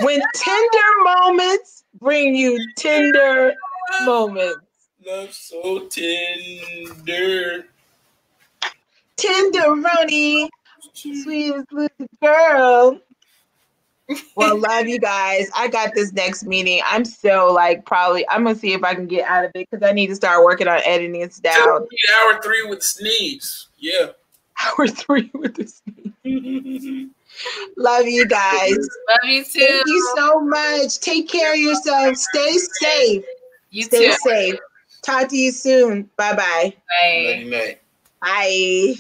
When tender moments bring you tender moments. Love so tender. Tenderoni. Sweetest little girl. Well, love you guys. I got this next meeting. I'm so I'm gonna see if I can get out of it because I need to start working on editing it down. Hour 3 with sneeze. Yeah. Hour 3 with the sneeze. Love you guys. Love you too. Thank you so much. Take care of yourself. Stay safe. Stay safe. Talk to you soon. Bye-bye. Bye. Night night. Bye.